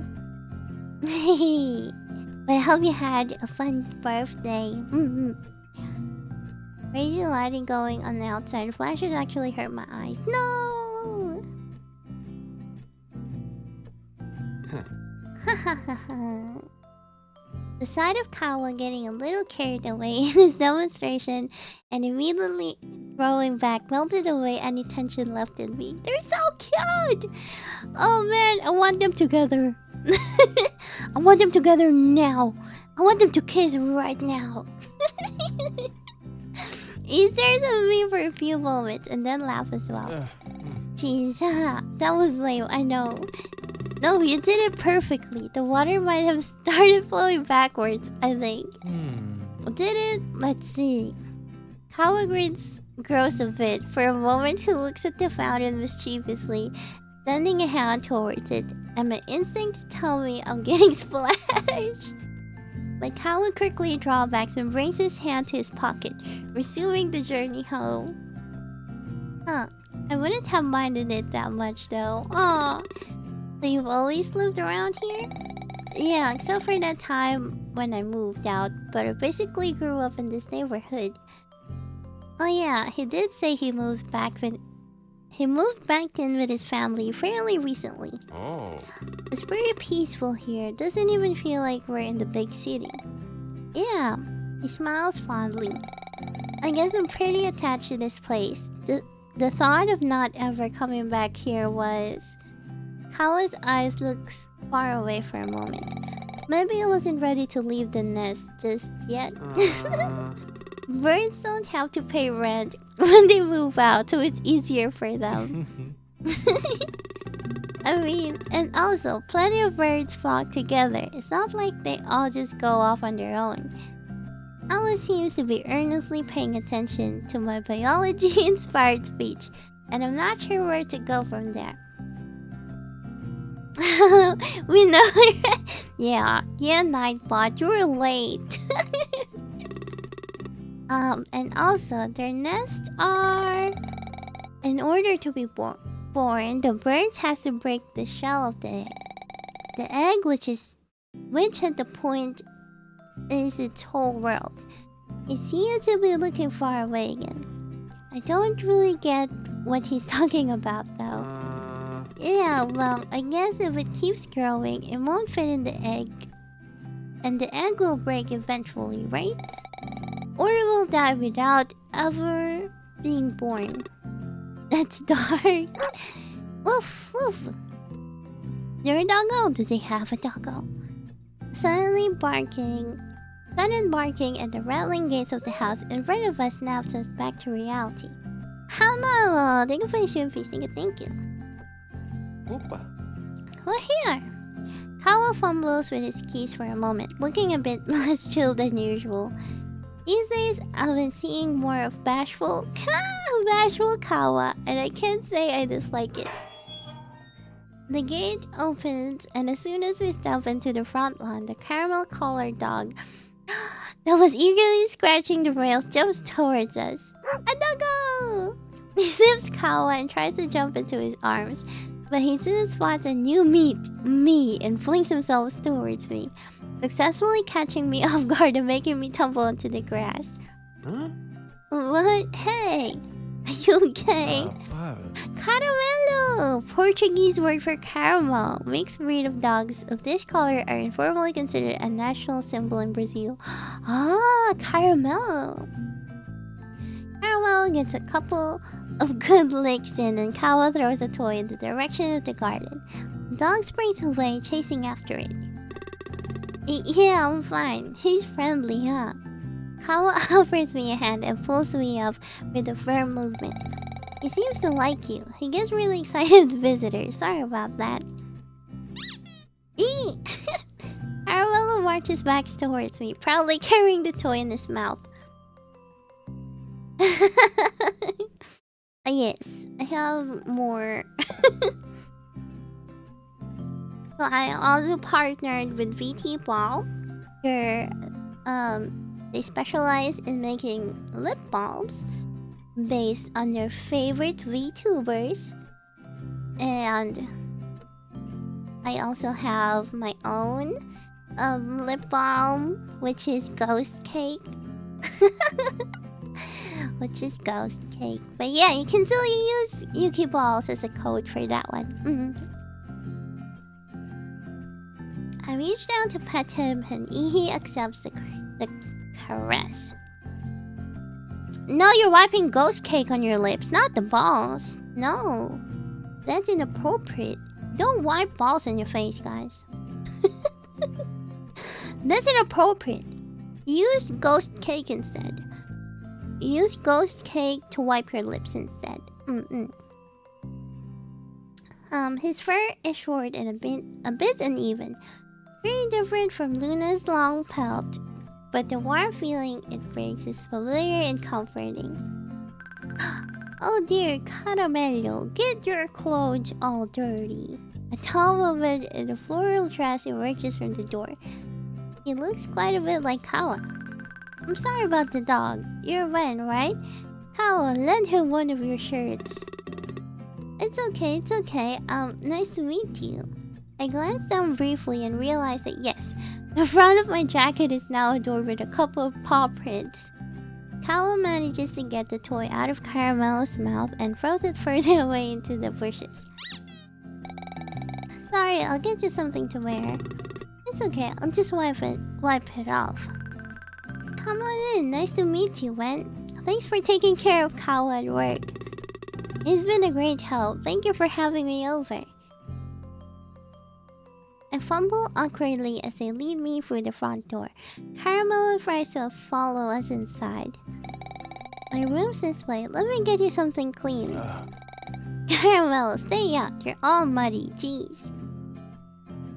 But I hope you had a fun birthday. Crazy lighting going on the outside. Flashes actually hurt my eyes. No! The sight of Kawa getting a little carried away in his demonstration and immediately throwing back melted away any tension left in me. They're so cute! Oh man, I want them together. I want them together now. I want them to kiss right now. He stares at me for a few moments and then laughs as well. Jeez, that was lame, I know. No, you did it perfectly. The water might have started flowing backwards, I think. Did it? Let's see. Kawa grows a bit. For a moment, he looks at the fountain mischievously, sending a hand towards it. And my instincts tell me I'm getting splashed. But Kawa quickly drawbacks and brings his hand to his pocket, resuming the journey home. I wouldn't have minded it that much though. Aww. So you've always lived around here? Yeah, except for that time when I moved out, but I basically grew up in this neighborhood. Oh yeah, he did say he moved back in with his family fairly recently. Oh. It's pretty peaceful here. Doesn't even feel like we're in the big city. Yeah, he smiles fondly. I guess I'm pretty attached to this place. The thought of not ever coming back here was... Kawa's eyes looks far away for a moment. Maybe I wasn't ready to leave the nest just yet. Birds don't have to pay rent when they move out, so it's easier for them. I mean, and also, plenty of birds flock together. It's not like they all just go off on their own. Kawa seems to be earnestly paying attention to my biology-inspired speech, and I'm not sure where to go from there. We know. Yeah, Nightbot, you were late. And also, their nests are... In order to be born, the birds has to break the shell of the egg. The egg, which at the point is its whole world. It seems to be looking far away again. I don't really get what he's talking about though. Yeah, well, I guess if it keeps growing, it won't fit in the egg. And the egg will break eventually, right? Or it will die without ever being born. That's dark. Woof, woof. Is there a doggo? Do they have a doggo? Sudden barking and the rattling gates of the house in front of us snaps us back to reality. Hello! Thank you for the piece. Thank you. Opa. We're here! Kawa fumbles with his keys for a moment, looking a bit less chill than usual. These days, I've been seeing more of bashful Kawa, and I can't say I dislike it. The gate opens, and as soon as we step into the front lawn, the caramel-colored dog that was eagerly scratching the rails jumps towards us. A doggo! He sniffs Kawa and tries to jump into his arms, But he soon spots a new me, and flings himself towards me, successfully catching me off guard and making me tumble into the grass. Huh? What? Hey! Are you okay? Caramelo! Portuguese word for caramel. Mixed breed of dogs of this color are informally considered a national symbol in Brazil. Ah, caramel! Caramel gets a couple of good licks in, and Kawa throws a toy in the direction of the garden. The dog springs away, chasing after it. Yeah, I'm fine. He's friendly, huh? Kawa offers me a hand and pulls me up with a firm movement. He seems to like you. He gets really excited with visitors. Sorry about that. Eee! Caramelo marches back towards me, proudly carrying the toy in his mouth. Yes, I have more. So I also partnered with Vtuber. They specialize in making lip balms based on their favorite VTubers. And I also have my own lip balm, which is Ghost Cake. Which is Ghost Cake. But yeah, you can still use Yuuki Balls as a code for that one. I reach down to pet him and he accepts the caress. No, you're wiping Ghost Cake on your lips, not the balls. No, that's inappropriate. Don't wipe balls on your face, guys. That's inappropriate. Use Ghost Cake instead. Use Ghost Cake to wipe your lips instead. His fur is short and a bit uneven. Very different from Luna's long pelt. But the warm feeling it brings is familiar and comforting. Oh dear, Caramelo, get your clothes all dirty. A tall woman in a floral dress emerges from the door. He looks quite a bit like Kawa. I'm sorry about the dog. You're Ren, right? Kawa, lend him one of your shirts. It's okay. Nice to meet you. I glanced down briefly and realized that yes, the front of my jacket is now adorned with a couple of paw prints. Kawa manages to get the toy out of Caramelo's mouth and throws it further away into the bushes. Sorry, I'll get you something to wear. It's okay, I'll just wipe it off. Come on in, nice to meet you, Wen. Thanks for taking care of Kawa at work. He's been a great help. Thank you for having me over. I fumble awkwardly as they lead me through the front door. Caramelo tries to follow us inside. My room's this way. Let me get you something clean. Caramelo, stay out. You're all muddy. Jeez.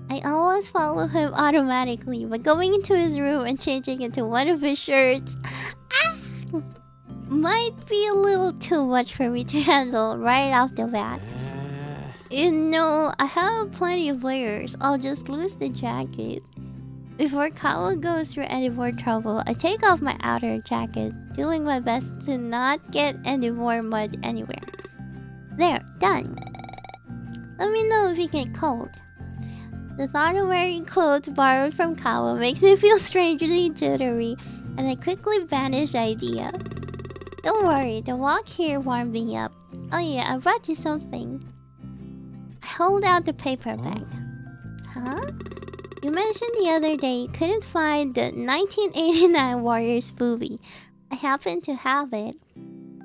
I always follow him automatically, but going into his room and changing into one of his shirts might be a little too much for me to handle right off the bat. You know, I have plenty of layers. I'll just lose the jacket. Before Kawa goes through any more trouble, I take off my outer jacket, doing my best to not get any more mud anywhere. There, done. Let me know if you get cold. The thought of wearing clothes borrowed from Kawa makes me feel strangely jittery, and I quickly banish the idea. Don't worry, the walk here warmed me up. Oh yeah, I brought you something. I hold out the paper bag. Huh? You mentioned the other day you couldn't find the 1989 Warriors movie. I happen to have it.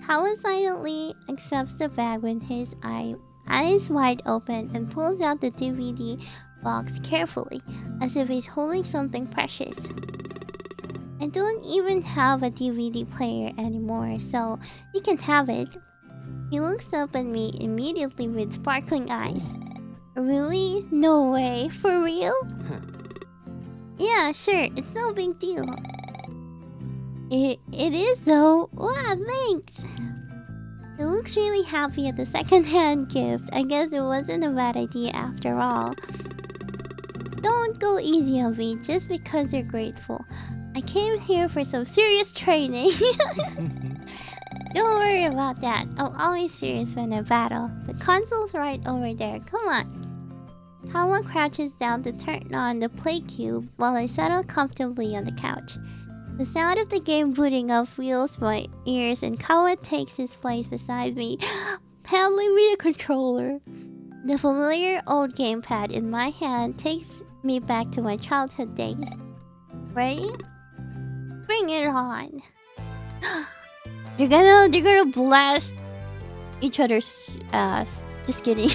Kawa silently accepts the bag with his eyes wide open and pulls out the DVD box carefully, as if he's holding something precious. I don't even have a DVD player anymore, so he can have it. He looks up at me immediately with sparkling eyes. Really? No way. For real? Yeah, sure. It's no big deal. It is though. Wow, thanks. He looks really happy at the second-hand gift. I guess it wasn't a bad idea after all. Don't go easy on me just because you're grateful. I came here for some serious training. Don't worry about that. I'm always serious when I battle. The console's right over there. Come on. Kawa crouches down to turn on the play cube while I settle comfortably on the couch. The sound of the game booting up fills my ears and Kawa takes his place beside me, handling me a controller. The familiar old gamepad in my hand takes me back to my childhood days. Ready? Bring it on. They're gonna blast each other's ass. Just kidding.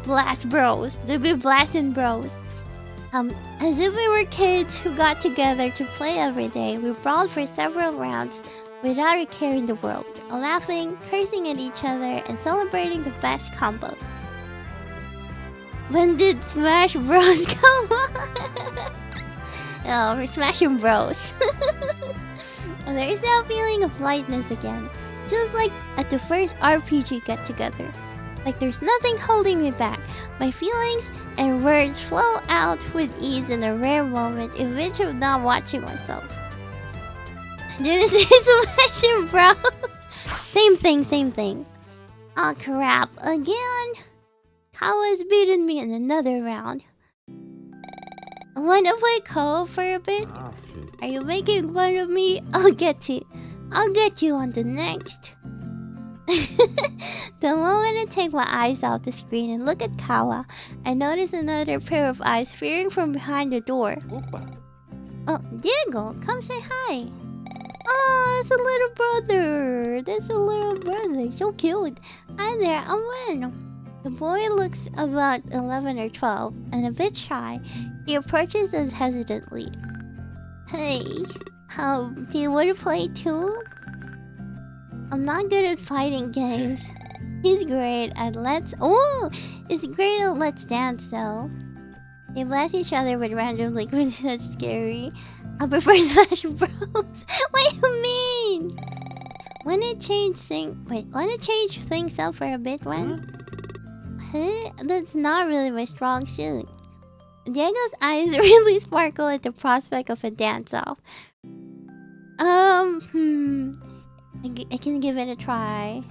Blast bros. They'll be blasting bros. As if we were kids who got together to play every day, we brawled for several rounds without a care in the world, laughing, cursing at each other, and celebrating the best combos. When did Smash Bros come on? Oh, we're smashing bros. And there's that feeling of lightness again, just like at the first RPG get-together. Like there's nothing holding me back. My feelings and words flow out with ease in a rare moment in which I'm not watching myself. Did it say smashing bros? Same thing. Oh crap, again? Kawa's beaten me in another round. Wanna play co for a bit? Are you making fun of me? I'll get you on the next. The moment I take my eyes off the screen and look at Kawa, I notice another pair of eyes peering from behind the door. Opa. Oh, Diego, come say hi. Oh, it's a little brother. That's a little brother. So cute. Hi there, I'm Wen. The boy looks about 11 or 12 and a bit shy. He approaches us hesitantly. Hey, do you want to play too? I'm not good at fighting games. He's great at He's great at Let's Dance though. They blast each other with random liquids, such scary. I prefer Smash Bros. What do you mean? Wanna change things up for a bit, Wen? Huh? That's not really my strong suit. Diego's eyes really sparkle at the prospect of a dance-off. I can give it a try.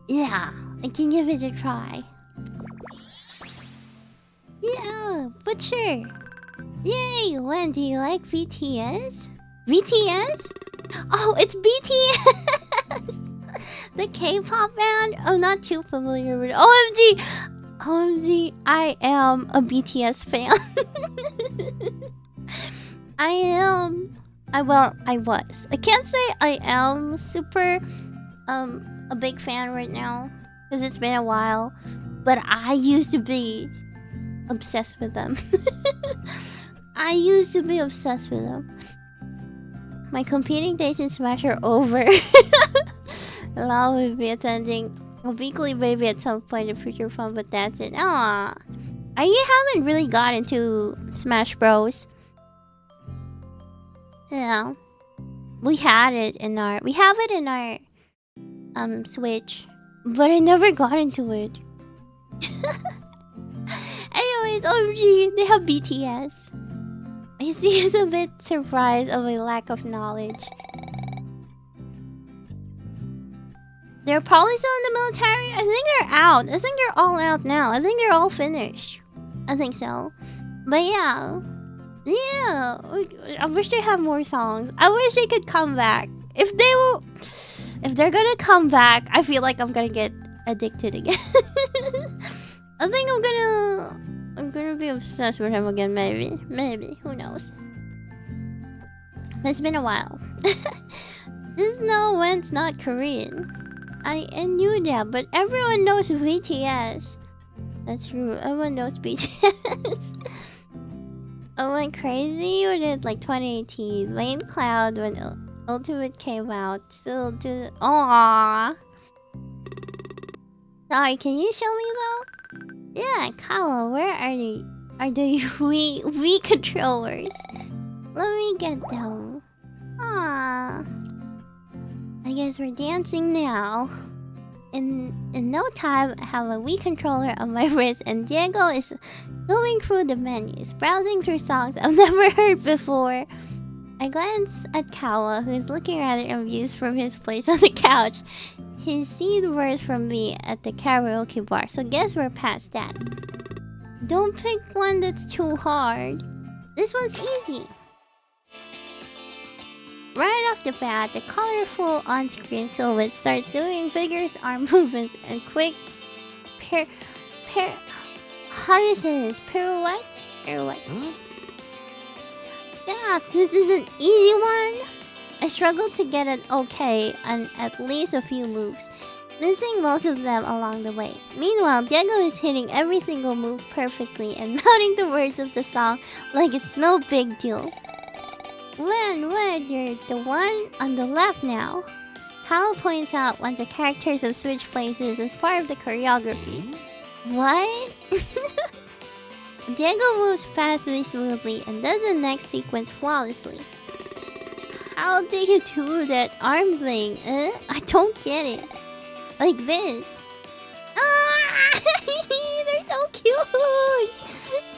Yeah, I can give it a try. Yeah, but sure. Yay, Wen, do you like BTS? BTS? Oh, it's BTS! The K-pop band? I'm not too familiar with it. OMG, I am a BTS fan. I was. I can't say I am super a big fan right now because it's been a while, but I used to be obsessed with them. My competing days in Smash are over. Lal will be attending a weekly baby at some point in future fun, but that's it. Aww. I haven't really got into Smash Bros. Yeah. We have it in our Switch, but I never got into it. Anyways, OMG, they have BTS. I seems a bit surprised of my lack of knowledge. They're probably still in the military. I think they're out. I think they're all out now. I think they're all finished. I think so. But yeah. Yeah. I wish they had more songs. I wish they could come back. If they're gonna come back, I feel like I'm gonna get addicted again. I think I'm gonna be obsessed with him again, maybe. Maybe. Who knows? It's been a while. Just know Wen's not Korean. I knew that, but everyone knows BTS. That's true. Everyone knows BTS. I went crazy with it like 2018. Main Cloud when Ultimate came out. Still do. Aww. Sorry, can you show me though? Yeah, Kawa, where are you? Are the Wii controllers? Let me get them. Aww. I guess we're dancing now. In no time, I have a Wii controller on my wrist and Diego is going through the menus, browsing through songs I've never heard before. I glance at Kawa, who is looking rather amused from his place on the couch. He's seen words from me at the karaoke bar, so guess we're past that. Don't pick one that's too hard. This one's easy. Right off the bat, the colorful on-screen silhouette starts doing vigorous arm movements and quick how do you say this? Pirouettes? Pirouettes. Yeah, this is an easy one. I struggled to get it okay on at least a few moves, missing most of them along the way. Meanwhile, Diego is hitting every single move perfectly and mouthing the words of the song like it's no big deal. When, you're the one on the left now. Hal points out once the characters have switched places as part of the choreography. What? Diego moves past me smoothly and does the next sequence flawlessly. How do you do that arm thing? I don't get it. Like this. Ah! They're so cute!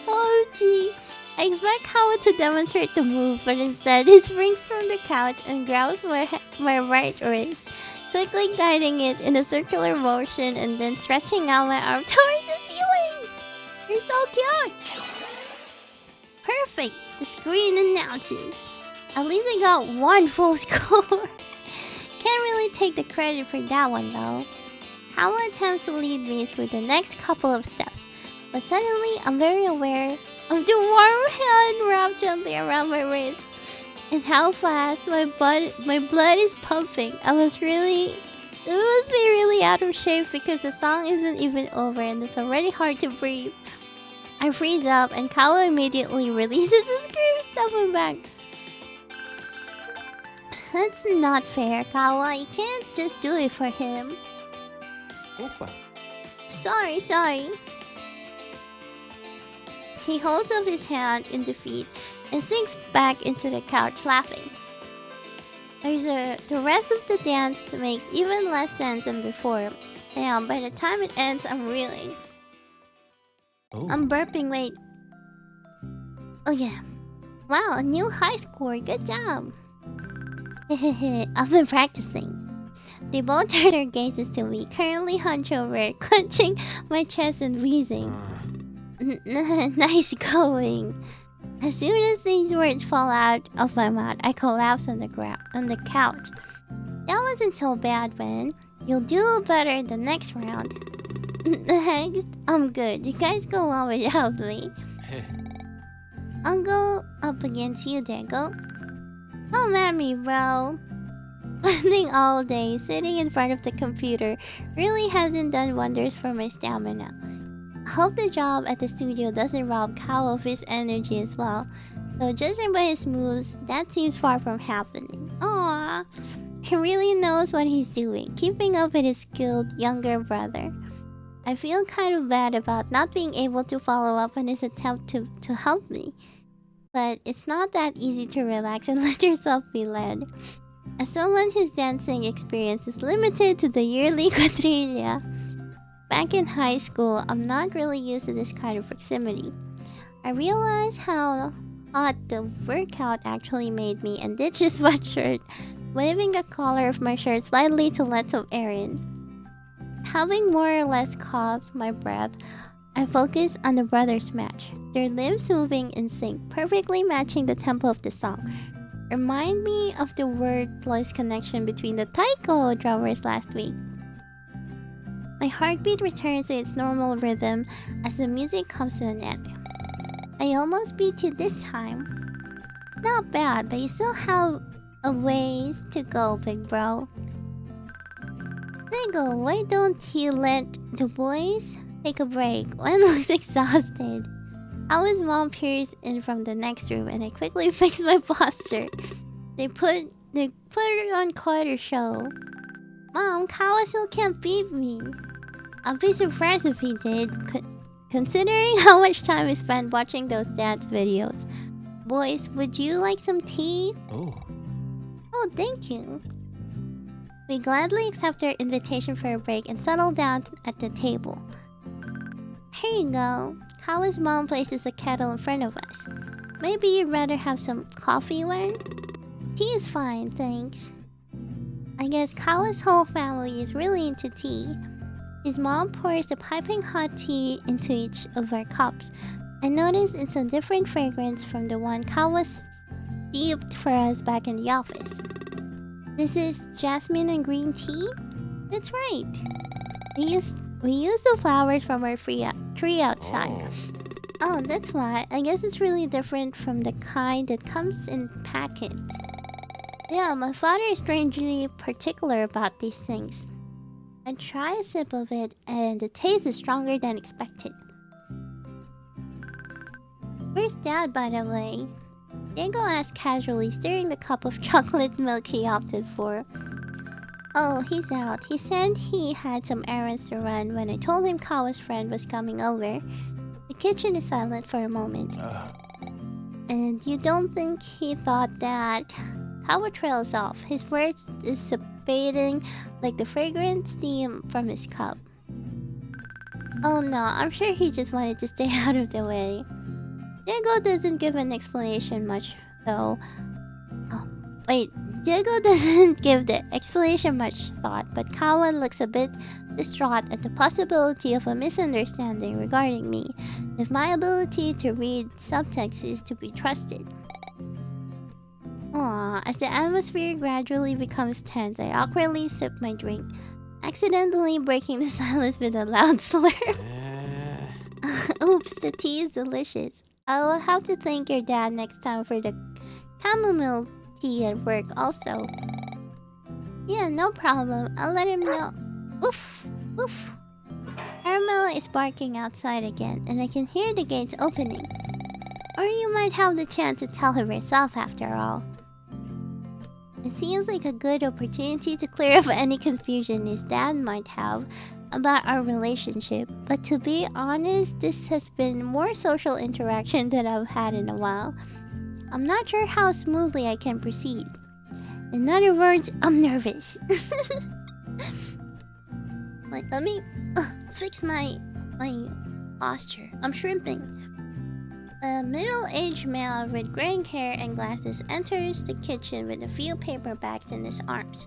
Oh gee. I expect Howard to demonstrate the move, but instead he springs from the couch and grabs my right wrist, quickly guiding it in a circular motion and then stretching out my arm towards the ceiling. You're so cute! Perfect, the screen announces. At least I got one full score. Can't really take the credit for that one though. Howard attempts to lead me through the next couple of steps, but suddenly I'm very aware of the warm hand wrapped gently around my wrist, and how fast my blood is pumping. It must be really out of shape because the song isn't even over and it's already hard to breathe. I freeze up and Kawa immediately releases the scream, stepping back. That's not fair, Kawa. You can't just do it for him. Opa. Sorry. He holds up his hand in defeat and sinks back into the couch laughing. The rest of the dance makes even less sense than before, and by the time it ends, I'm reeling. Oh. I'm burping, wait. Oh yeah. Wow, a new high score, good job. I've been practicing. They both turn their gazes to me, currently hunched over, clenching my chest and wheezing. Nice going. As soon as these words fall out of my mouth, I collapse on the couch. That wasn't so bad, Ben. You'll do better the next round. Next, I'm good. You guys go on without me. I'll go up against you, Diego. Come at me, bro. Spending all day sitting in front of the computer really hasn't done wonders for my stamina. I hope the job at the studio doesn't rob Kao of his energy as well. Though judging by his moves, that seems far from happening. Aww. He really knows what he's doing, keeping up with his skilled younger brother. I feel kind of bad about not being able to follow up on his attempt to help me. But it's not that easy to relax and let yourself be led. As someone whose dancing experience is limited to the yearly quadrilla, back in high school, I'm not really used to this kind of proximity. I realized how hot the workout actually made me and ditched a sweatshirt, waving the collar of my shirt slightly to let some air in. Having more or less caught my breath, I focus on the brothers' match. Their limbs moving in sync, perfectly matching the tempo of the song. Remind me of the wordless connection between the taiko drummers last week. My heartbeat returns to its normal rhythm as the music comes to an end. I almost beat you this time. Not bad, but you still have a ways to go, big bro. Diego, why don't you let the boys take a break? One looks exhausted. Howard's mom peers in from the next room and I quickly fix my posture. They put it on quite a show. Mom, Kawa still can't beat me. I'd be surprised if he did, considering how much time we spent watching those dance videos. Boys, would you like some tea? Oh. Oh, thank you. We gladly accept their invitation for a break and settle down at the table. Here you go. Kawa's mom places a kettle in front of us. Maybe you'd rather have some coffee, Wen? Tea is fine, thanks. I guess Kawa's whole family is really into tea. His mom pours the piping hot tea into each of our cups. I noticed it's a different fragrance from the one Kawa steeped for us back in the office. This is jasmine and green tea? That's right. We use the flowers from our tree outside. Oh, that's why. I guess it's really different from the kind that comes in packets. Yeah, my father is strangely particular about these things. I try a sip of it, and the taste is stronger than expected. Where's Dad, by the way? Diego asked casually, stirring the cup of chocolate milk he opted for. Oh, he's out. He said he had some errands to run when I told him Kawa's friend was coming over. The kitchen is silent for a moment. And you don't think he thought that... Kawa trails off, his words dissipating like the fragrant steam from his cup. Oh no, I'm sure he just wanted to stay out of the way. Diego doesn't give an explanation much, though. Oh, wait, Diego doesn't give the explanation much thought, but Kawa looks a bit distraught at the possibility of a misunderstanding regarding me, if my ability to read subtext is to be trusted. Aww, as the atmosphere gradually becomes tense, I awkwardly sip my drink, accidentally breaking the silence with a loud slurp. Oops, the tea is delicious. I will have to thank your dad next time for the chamomile tea at work also. Yeah, no problem. I'll let him know. Oof, oof. Caramel is barking outside again, and I can hear the gates opening. Or you might have the chance to tell her yourself after all. It seems like a good opportunity to clear up any confusion his dad might have about our relationship. But to be honest, this has been more social interaction than I've had in a while. I'm not sure how smoothly I can proceed. In other words, I'm nervous. Like, let me fix my posture. I'm shrimping. A middle-aged man with graying hair and glasses enters the kitchen with a few paper bags in his arms.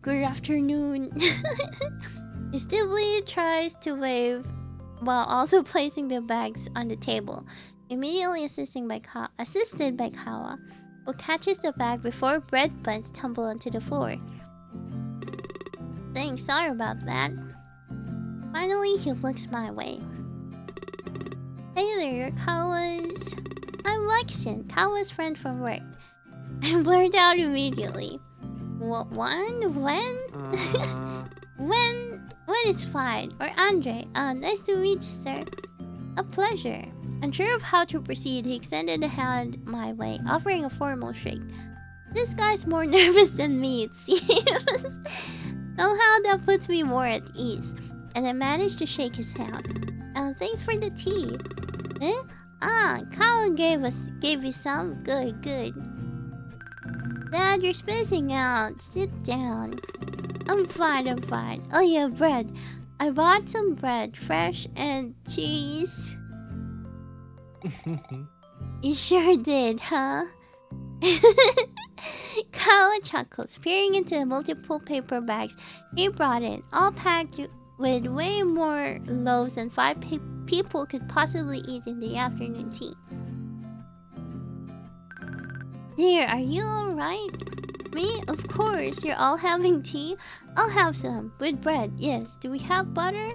Good afternoon. He stiffly tries to wave while also placing the bags on the table, immediately assisted by Kawa, who catches the bag before bread buns tumble onto the floor. Thanks, sorry about that. Finally, he looks my way. Hey there, Kawa's... I'm Lexin, Kawa's friend from work. I blurted out immediately. What? When? When is fine. Or Andre. Nice to meet you, sir. A pleasure. Unsure of how to proceed, he extended a hand my way, offering a formal shake. This guy's more nervous than me, it seems. Somehow that puts me more at ease, and I managed to shake his hand. Thanks for the tea. Kawa gave you some? Good. Dad, you're spacing out. Sit down. I'm fine. Oh yeah, bread. I bought some bread, fresh, and cheese. You sure did, huh? Kawa chuckles, peering into the multiple paper bags he brought in, all packed with way more loaves than 5 people could possibly eat in the afternoon tea. Dear, are you alright? Me? Of course. You're all having tea? I'll have some. With bread, yes. Do we have butter?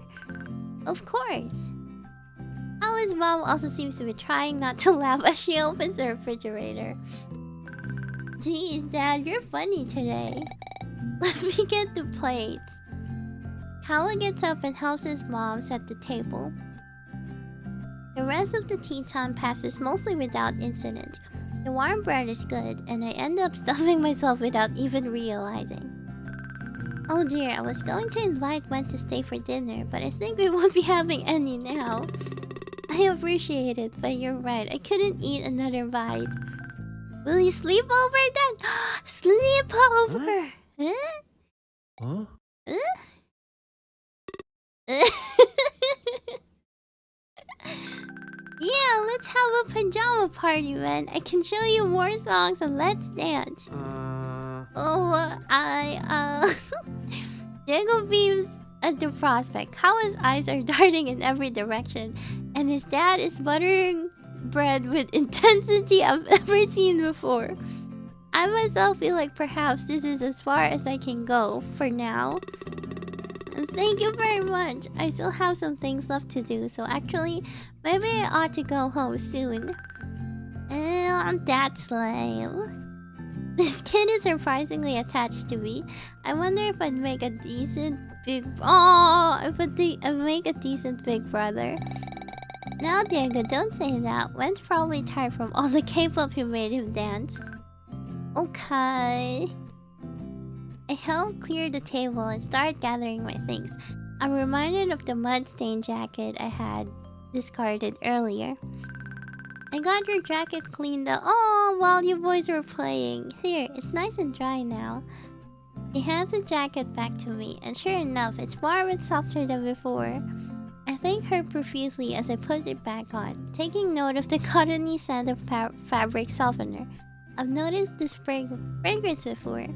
Of course. Kawa's mom also seems to be trying not to laugh as she opens the refrigerator. Jeez, Dad, you're funny today. Let me get the plates. Kawa gets up and helps his mom set the table. The rest of the tea time passes mostly without incident. The warm bread is good, and I end up stuffing myself without even realizing. Oh dear, I was going to invite Wen to stay for dinner, but I think we won't be having any now. I appreciate it, but you're right, I couldn't eat another bite. Will you sleep over then? Sleep over! Huh? Yeah, let's have a pajama party, man. I can show you more songs and let's dance. Diego beams at the prospect. How his eyes are darting in every direction, and his dad is buttering bread with intensity I've ever seen before. I myself feel like perhaps this is as far as I can go for now. And thank you very much. I still have some things left to do, so actually, maybe I ought to go home soon. I'm that slave. This kid is surprisingly attached to me. I wonder if I'd make a decent big... I'd make a decent big brother. Now, Diego, don't say that. Wen's probably tired from all the K-pop you made him dance. Okay. I helped clear the table and start gathering my things. I'm reminded of the mud-stained jacket I had discarded earlier. I got your jacket cleaned up. Oh, while you boys were playing. Here, it's nice and dry now. He hands the jacket back to me, and sure enough, it's warm and softer than before. I thank her profusely as I put it back on, taking note of the cottony scent of fabric softener. I've noticed this fragrance before.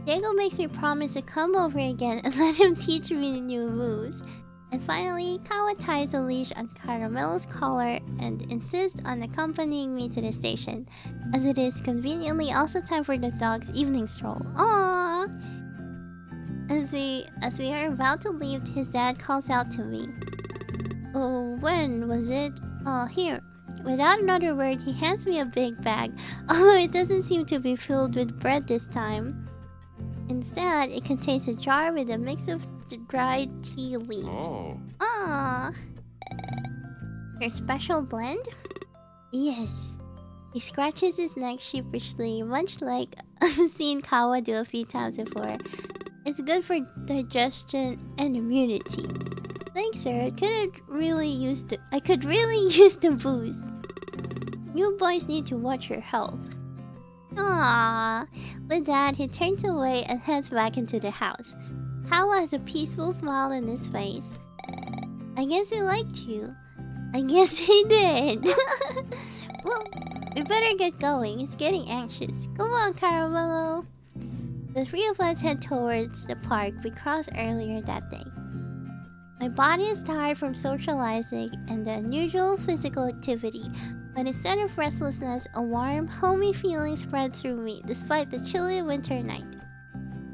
Diego makes me promise to come over again and let him teach me new moves. And finally, Kawa ties a leash on Caramelo's collar and insists on accompanying me to the station, as it is conveniently also time for the dog's evening stroll. Aww! As we are about to leave, his dad calls out to me. Oh, when was it? Oh, here. Without another word, he hands me a big bag, although it doesn't seem to be filled with bread this time. Instead, it contains a jar with a mix of dried tea leaves. Oh. Ah, your special blend? Yes. He scratches his neck sheepishly, much like I've seen Kawa do a few times before. It's good for digestion and immunity. Thanks, sir. I could really use the boost. You boys need to watch your health. Ah. With that, he turns away and heads back into the house. Kawa has a peaceful smile on his face. I guess he liked you. I guess he did. Well, we better get going. He's getting anxious. Come on, Caramello. The three of us head towards the park we crossed earlier that day. My body is tired from socializing and the unusual physical activity, but instead of restlessness, a warm, homey feeling spread through me despite the chilly winter night.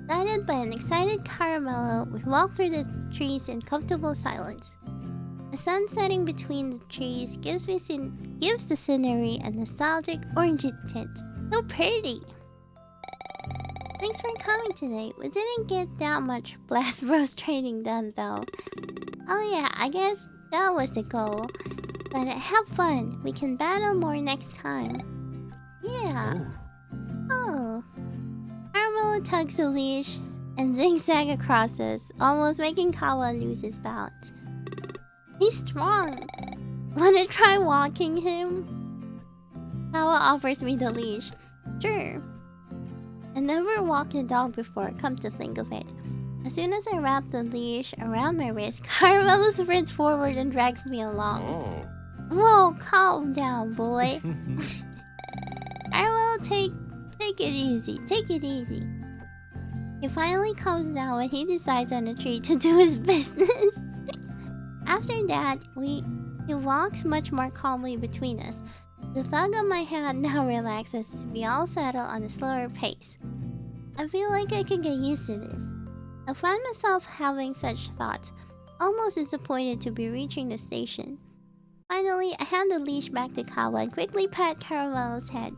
Guided by an excited Caramello, we walk through the trees in comfortable silence. The sun setting between the trees gives the scenery a nostalgic orangey tint. So pretty! Thanks for coming today. We didn't get that much Blast Bros training done though. Oh yeah, I guess that was the goal. But have fun. We can battle more next time. Yeah. Oh. Caramello tugs the leash and zigzag across us, almost making Kawa lose his balance. He's strong. Wanna try walking him? Kawa offers me the leash. Sure. I never walked a dog before, come to think of it. As soon as I wrap the leash around my wrist, Caramello sprints forward and drags me along. Oh. Whoa, calm down, boy. Caramello, take it easy. Take it easy. He finally calms down when he decides on a tree to do his business. After that, he walks much more calmly between us. The thug on my hand now relaxes. We all settle on a slower pace. I feel like I can get used to this. I find myself having such thoughts, almost disappointed to be reaching the station. Finally, I hand the leash back to Kawa and quickly pat Caramello's head.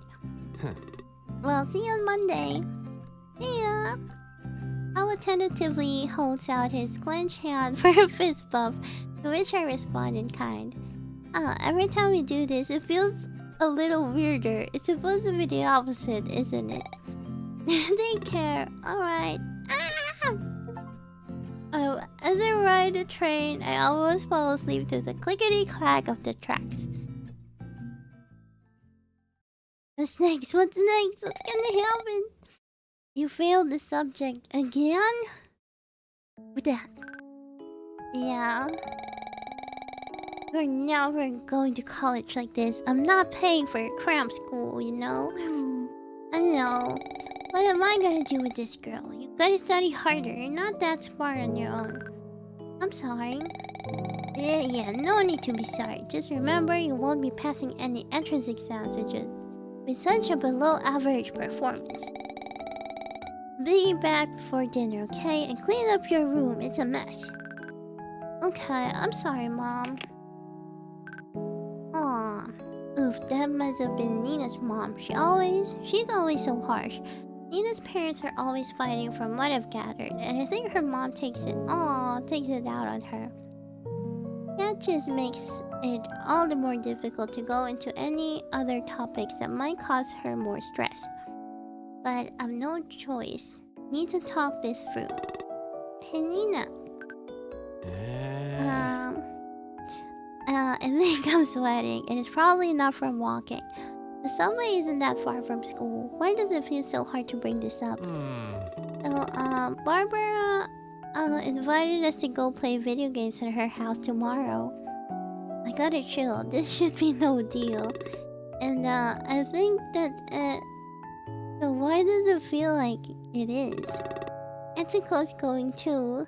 Well, see you on Monday. See ya. Kawa tentatively holds out his clenched hand for a fist bump, to which I respond in kind. Every time we do this, it feels a little weirder. It's supposed to be the opposite, isn't it? Take care. Alright. Oh, as I ride the train, I almost fall asleep to the clickety-clack of the tracks. What's next? What's next? What's gonna happen? You failed the subject again? What the... Yeah. You're never going to college like this. I'm not paying for your cram school, you know? I know. What am I gonna do with this girl? You gotta study harder. You're not that smart on your own. I'm sorry. Yeah, no need to be sorry. Just remember you won't be passing any entrance exams with such a below average performance. Be back before dinner, okay? And clean up your room. It's a mess. Okay, I'm sorry, Mom. Aw. Oof, that must have been Nina's mom. She's always so harsh. Nina's parents are always fighting from what I've gathered, and I think her mom takes it out on her. That just makes it all the more difficult to go into any other topics that might cause her more stress. But I've no choice. Need to talk this through. Hey Nina. I think I'm sweating, and it's probably not from walking. The subway isn't that far from school. Why does it feel so hard to bring this up? So, Barbara invited us to go play video games at her house tomorrow. I gotta chill. This should be no deal. And I think that so why does it feel like it is? Etsuko's going too.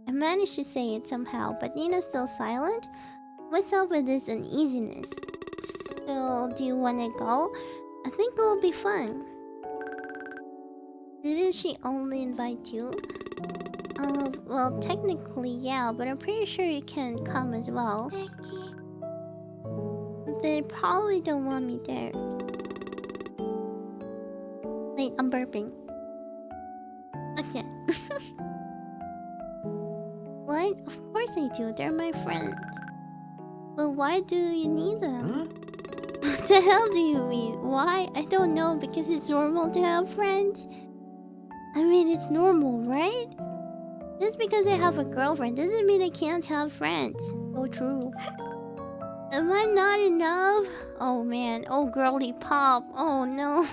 I managed to say it somehow, but Nina's still silent. What's up with this uneasiness? So, do you want to go? I think it'll be fun. Didn't she only invite you? Well, technically, yeah, but I'm pretty sure you can come as well. They probably don't want me there. Wait, I'm burping. Okay. What? Of course I do. They're my friends. But why do you need them? What the hell do you mean? Why? I don't know, because it's normal to have friends. I mean, it's normal, right? Just because I have a girlfriend doesn't mean I can't have friends. So true. Am I not enough? Oh man, oh girly pop. Oh no.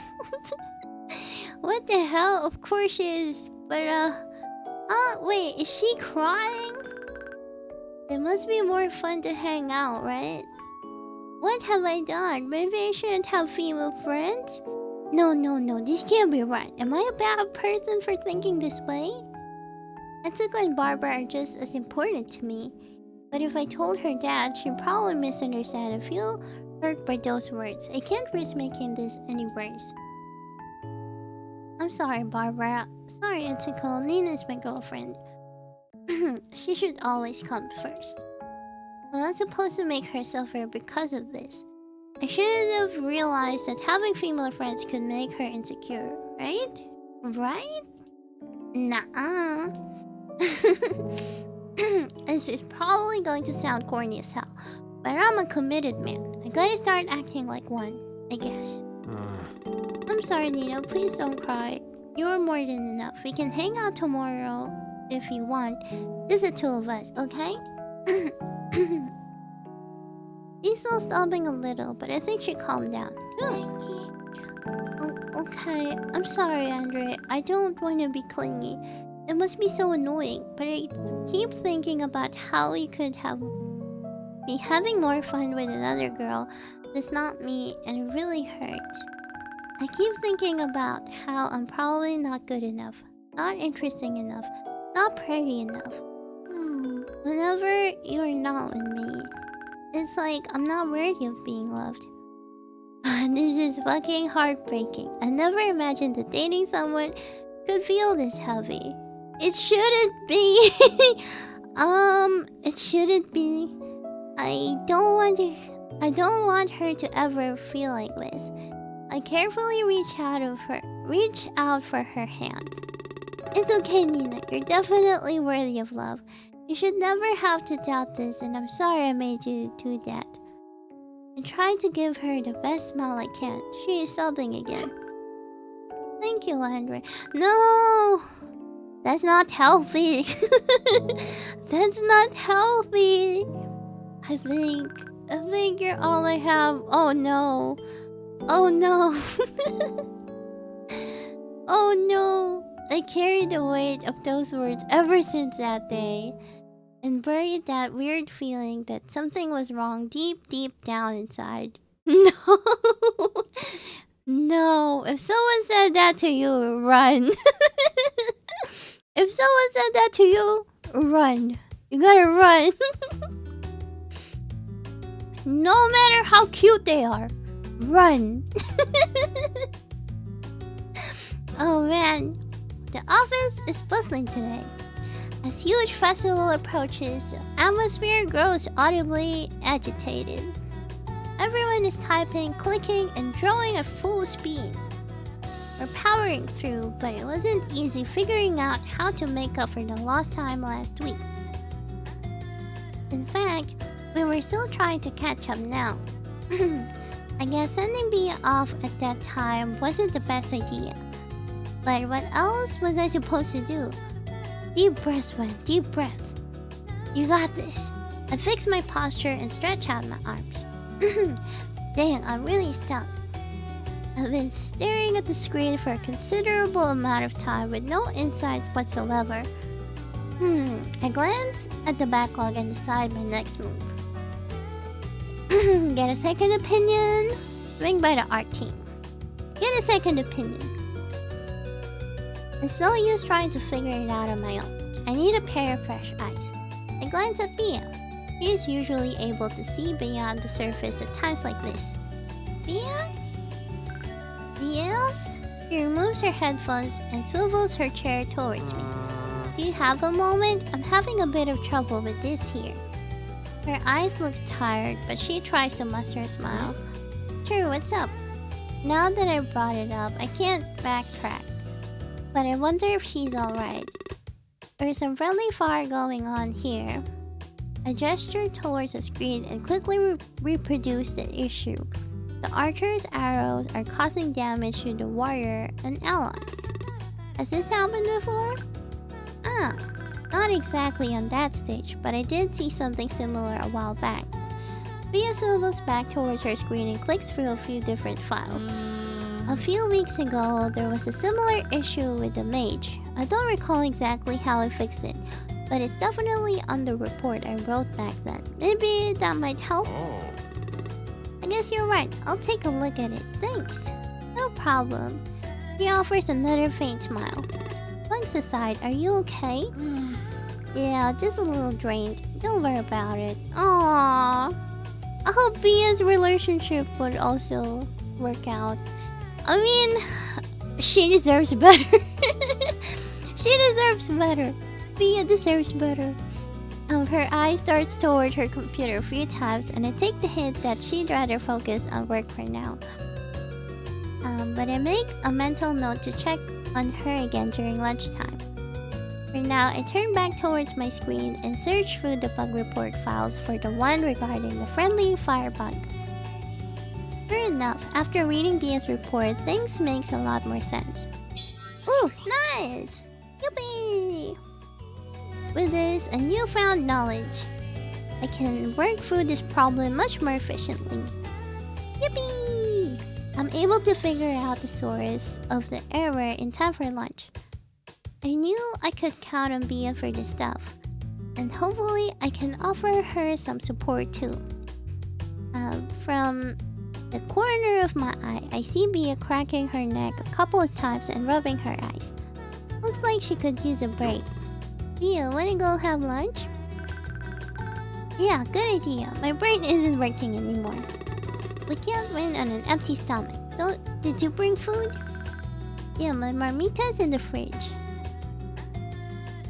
What the hell? Of course she is. But wait, is she crying? It must be more fun to hang out, right? What have I done? Maybe I shouldn't have female friends? No, this can't be right. Am I a bad person for thinking this way? Etsuko and Barbara are just as important to me. But if I told her dad, she'd probably misunderstand and feel hurt by those words. I can't risk making this any worse. I'm sorry, Barbara. Sorry, Etsuko. Nina's my girlfriend. She should always come first. I'm not supposed to make her suffer because of this. I should have realized that having female friends could make her insecure, right? Right? Nuh-uh. This is probably going to sound corny as hell, but I'm a committed man. I gotta start acting like one, I guess. I'm sorry, Nina. Please don't cry. You're more than enough. We can hang out tomorrow if you want. Just the two of us, okay? She's still sobbing a little, but I think she calmed down. Oh, okay. I'm sorry, Andre. I don't want to be clingy. It must be so annoying, but I keep thinking about how we could be having more fun with another girl that's not me, and it really hurts. I keep thinking about how I'm probably not good enough, not interesting enough, not pretty enough. Whenever you're not with me, it's like I'm not worthy of being loved. This is fucking heartbreaking. I never imagined that dating someone could feel this heavy. It shouldn't be. It shouldn't be. I don't want her to ever feel like this. I carefully reach out for her hand. It's okay, Nina. You're definitely worthy of love. You should never have to doubt this, and I'm sorry I made you do that. I tried to give her the best smile I can. She is sobbing again. Thank you, Andre. No! That's not healthy. That's not healthy. I think you're all I have. Oh no. Oh no. Oh no. I carried the weight of those words ever since that day. and buried that weird feeling that something was wrong deep, deep down inside. No. No. If someone said that to you, run. If someone said that to you, run. You gotta run. No matter how cute they are, run. Oh man, the office is bustling today. As huge festival approaches, the atmosphere grows audibly agitated. Everyone is typing, clicking, and drawing at full speed. We're powering through, but it wasn't easy figuring out how to make up for the lost time last week. In fact, we were still trying to catch up now. I guess sending Bea off at that time wasn't the best idea. But what else was I supposed to do? Deep breaths, Wen, deep breaths. You got this. I fix my posture and stretch out my arms. Dang, I'm really stuck. I've been staring at the screen for a considerable amount of time with no insights whatsoever. I glance at the backlog and decide my next move. Get a second opinion. Ring by the art team. Get a second opinion. It's no use trying to figure it out on my own. I need a pair of fresh eyes. I glance at Bea. She is usually able to see beyond the surface at times like this. Bea? Yes? She removes her headphones and swivels her chair towards me. Do you have a moment? I'm having a bit of trouble with this here. Her eyes look tired, but she tries to muster a smile. Sure, what's up? Now that I brought it up, I can't backtrack. But I wonder if she's alright. There's some friendly fire going on here. I gestured towards the screen and quickly reproduced the issue. The archer's arrows are causing damage to the warrior and ally. Has this happened before? Ah, not exactly on that stage, but I did see something similar a while back. Bea swivels back towards her screen and clicks through a few different files. A few weeks ago, there was a similar issue with the mage. I don't recall exactly how I fixed it, but it's definitely on the report I wrote back then. Maybe that might help? I guess you're right. I'll take a look at it. Thanks. No problem. He offers another faint smile. Blinks aside, are you okay? Yeah, just a little drained. Don't worry about it. Aww. I hope Bea's relationship would also work out. I mean, she deserves better. She deserves better. Bea deserves better. Her eye starts toward her computer a few times, and I take the hint that she'd rather focus on work for now. But I make a mental note to check on her again during lunchtime. For now, I turn back towards my screen and search through the bug report files for the one regarding the friendly fire bug. Sure enough, after reading Bea's report, things makes a lot more sense. Ooh, nice! Yuppie! With this and newfound knowledge, I can work through this problem much more efficiently. Yippee! I'm able to figure out the source of the error in time for lunch. I knew I could count on Bea for this stuff, and hopefully I can offer her some support too. From the corner of my eye, I see Bea cracking her neck a couple of times and rubbing her eyes. Looks like she could use a break. Bea, wanna go have lunch? Yeah, good idea. My brain isn't working anymore. We can't win on an empty stomach. Did you bring food? Yeah, my marmita's in the fridge.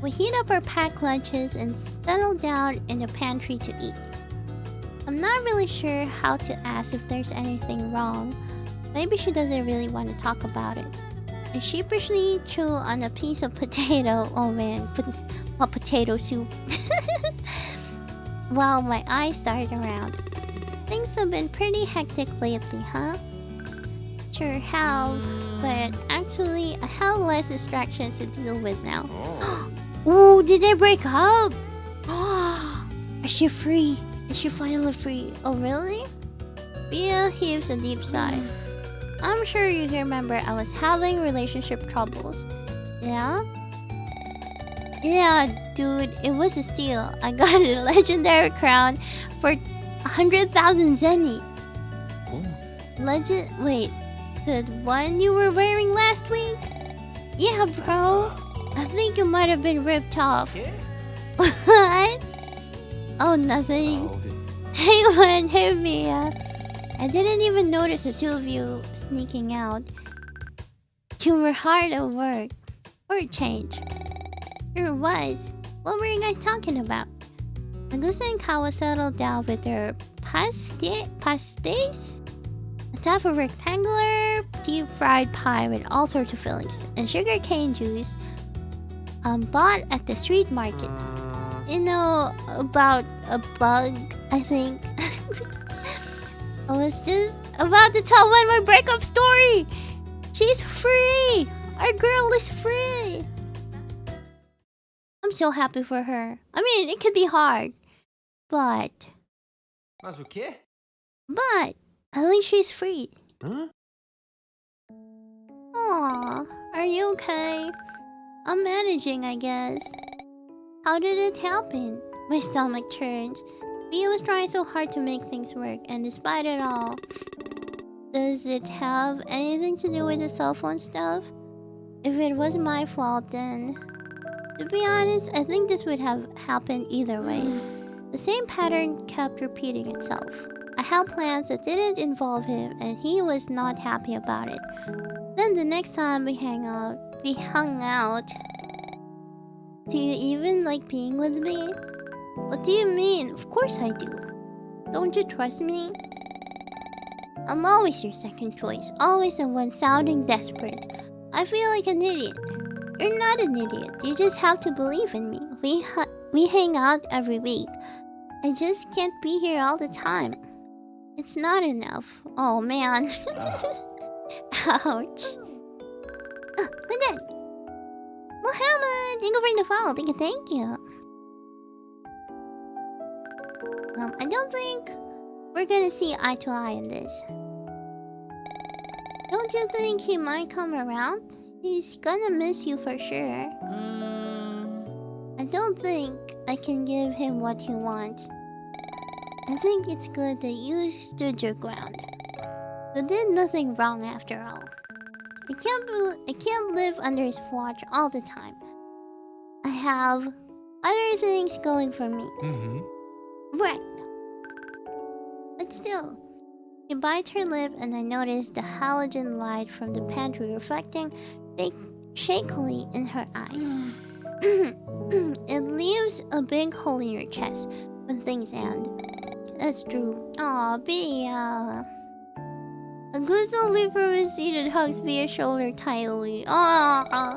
We heat up our packed lunches and settle down in the pantry to eat. I'm not really sure how to ask if there's anything wrong. Maybe she doesn't really want to talk about it. I sheepishly chew on a piece of potato. Oh man, potato soup. While my eyes dart around. Things have been pretty hectic lately, huh? Sure have, but actually I have less distractions to deal with now. Ooh, did they break up? Is she free? Is she finally free? Oh really? Bea heaves a deep sigh. I'm sure you remember I was having relationship troubles. Yeah? Yeah, dude, it was a steal. I got a legendary crown for 100,000 zenny. Oh. Wait, the one you were wearing last week? Yeah, bro. I think it might have been ripped off. Yeah. What? Oh, nothing. Hey, one, hey, Mia. I didn't even notice the two of you sneaking out. You were hard at work. For a change. Sure was. What were you guys talking about? Agusa and Kawa settled down with their pastes? A type of rectangular deep-fried pie with all sorts of fillings. And sugarcane juice bought at the street market. You know, about a bug, I think. I was just about to tell one my breakup story. She's free. Our girl is free. I'm so happy for her. I mean, it could be hard, but Mas o quê? at least she's free. Hã? Aw, are you okay? I'm managing, I guess. How did it happen? My stomach turns. Mia was trying so hard to make things work, and despite it all, does it have anything to do with the cell phone stuff? If it was my fault, then... To be honest, I think this would have happened either way. The same pattern kept repeating itself. I had plans that didn't involve him, and he was not happy about it. Then the next time we hung out. Do you even like being with me? What do you mean? Of course I do. Don't you trust me? I'm always your second choice. Always the one sounding desperate. I feel like an idiot. You're not an idiot. You just have to believe in me. We hang out every week. I just can't be here all the time. It's not enough. Oh man. Ouch. Good then. Muhammad, thank you for the follow. Thank you. I don't think we're gonna see eye to eye in this. Don't you think he might come around? He's gonna miss you for sure. I don't think I can give him what he wants. I think it's good that you stood your ground. You did nothing wrong after all. I can't live under his watch all the time. I have other things going for me. Right. But still, she bites her lip and I notice the halogen light from the pantry reflecting shakily in her eyes. It leaves a big hole in your chest when things end. That's true. Aw, Bea. A goose will leave from his seat and hugs Bea's shoulder tightly. Aw,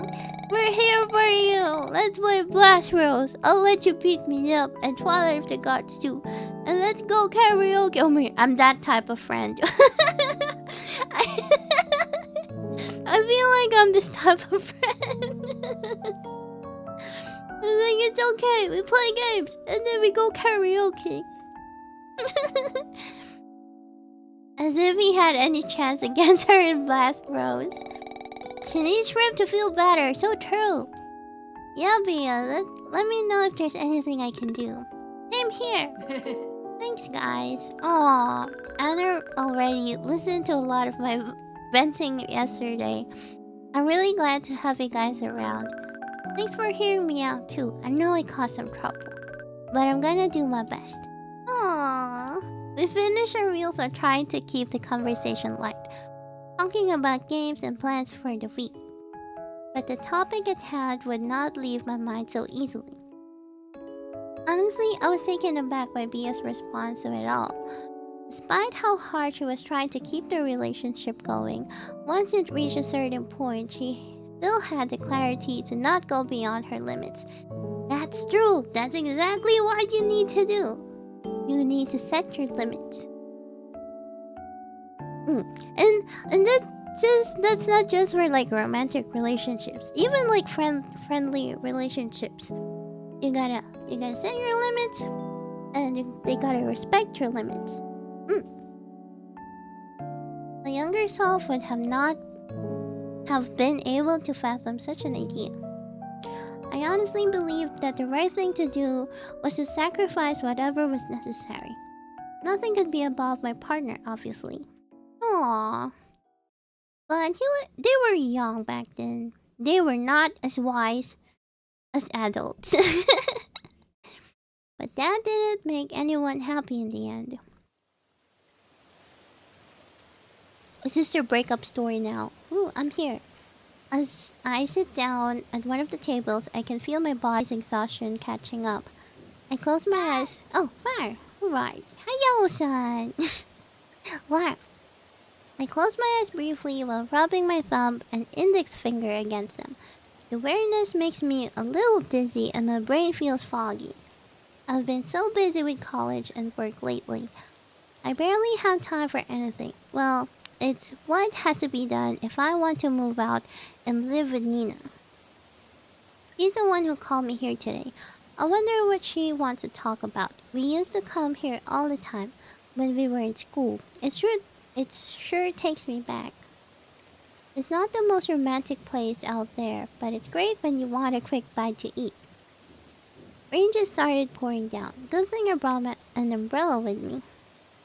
we're here for you. Let's play Blast Rose. I'll let you beat me up and Twilight of the Gods too. And let's go karaoke. Oh my, I'm that type of friend. I feel like I'm this type of friend. I think it's okay. We play games and then we go karaoke. As if he had any chance against her in Blast Bros. She needs shrimp to feel better. So true. Yeah, Bea. Let me know if there's anything I can do. Same here. Thanks, guys. Aw, Anna already listened to a lot of my venting yesterday. I'm really glad to have you guys around. Thanks for hearing me out too. I know I caused some trouble, but I'm gonna do my best. Aww. We finished our meals or trying to keep the conversation light, talking about games and plans for the week. But the topic at hand would not leave my mind so easily. Honestly, I was taken aback by Bea's response to it all. Despite how hard she was trying to keep the relationship going, once it reached a certain point, she still had the clarity to not go beyond her limits. That's true. That's exactly what you need to do. You need to set your limits. And that's not just for like romantic relationships. Even like friendly relationships. You gotta set your limits, and they gotta respect your limits. My younger self would have not have been able to fathom such an idea. I honestly believed that the right thing to do was to sacrifice whatever was necessary. Nothing could be above my partner, obviously. Aww. But they were young back then. They were not as wise as adults. But that didn't make anyone happy in the end. Is this your breakup story now? Ooh, I'm here. As I sit down at one of the tables, I can feel my body's exhaustion catching up. I close my eyes. Oh, Mar. Alright. Hayo-san. Wow. I close my eyes briefly while rubbing my thumb and index finger against them. The weariness makes me a little dizzy and my brain feels foggy. I've been so busy with college and work lately. I barely have time for anything. Well, it's what has to be done if I want to move out and live with Nina. She's the one who called me here today. I wonder what she wants to talk about. We used to come here all the time when we were in school. It sure takes me back. It's not the most romantic place out there, but it's great when you want a quick bite to eat. Rain just started pouring down. Good thing I brought an umbrella with me.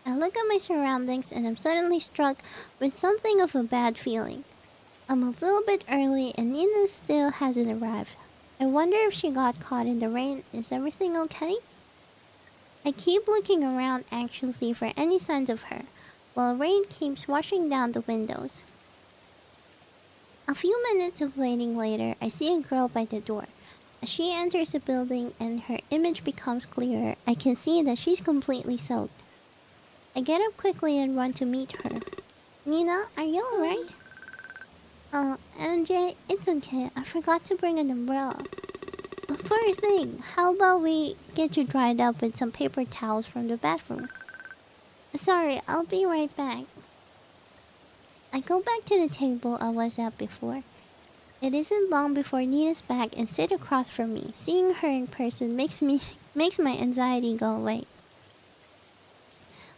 I look at my surroundings and I'm suddenly struck with something of a bad feeling. I'm a little bit early and Nina still hasn't arrived. I wonder if she got caught in the rain. Is everything okay? I keep looking around anxiously for any signs of her, while rain keeps washing down the windows. A few minutes of waiting later, I see a girl by the door. As she enters the building and her image becomes clearer, I can see that she's completely soaked. I get up quickly and run to meet her. Nina, are you alright? MJ, it's okay. I forgot to bring an umbrella. First thing, how about we get you dried up with some paper towels from the bathroom? Sorry, I'll be right back. I go back to the table I was at before. It isn't long before Nina's back and sit across from me. Seeing her in person makes my anxiety go away.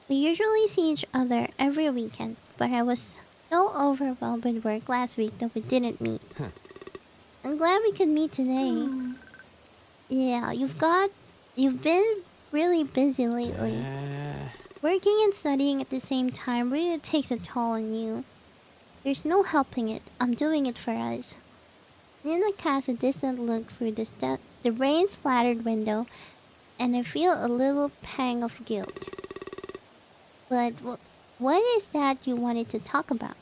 We usually see each other every weekend, but I was so overwhelmed with work last week that we didn't meet. I'm glad we could meet today. Yeah, you've been really busy lately. Working and studying at the same time really takes a toll on you. There's no helping it. I'm doing it for us. Nina casts a distant look through the rain-splattered window, and I feel a little pang of guilt. But what is that you wanted to talk about?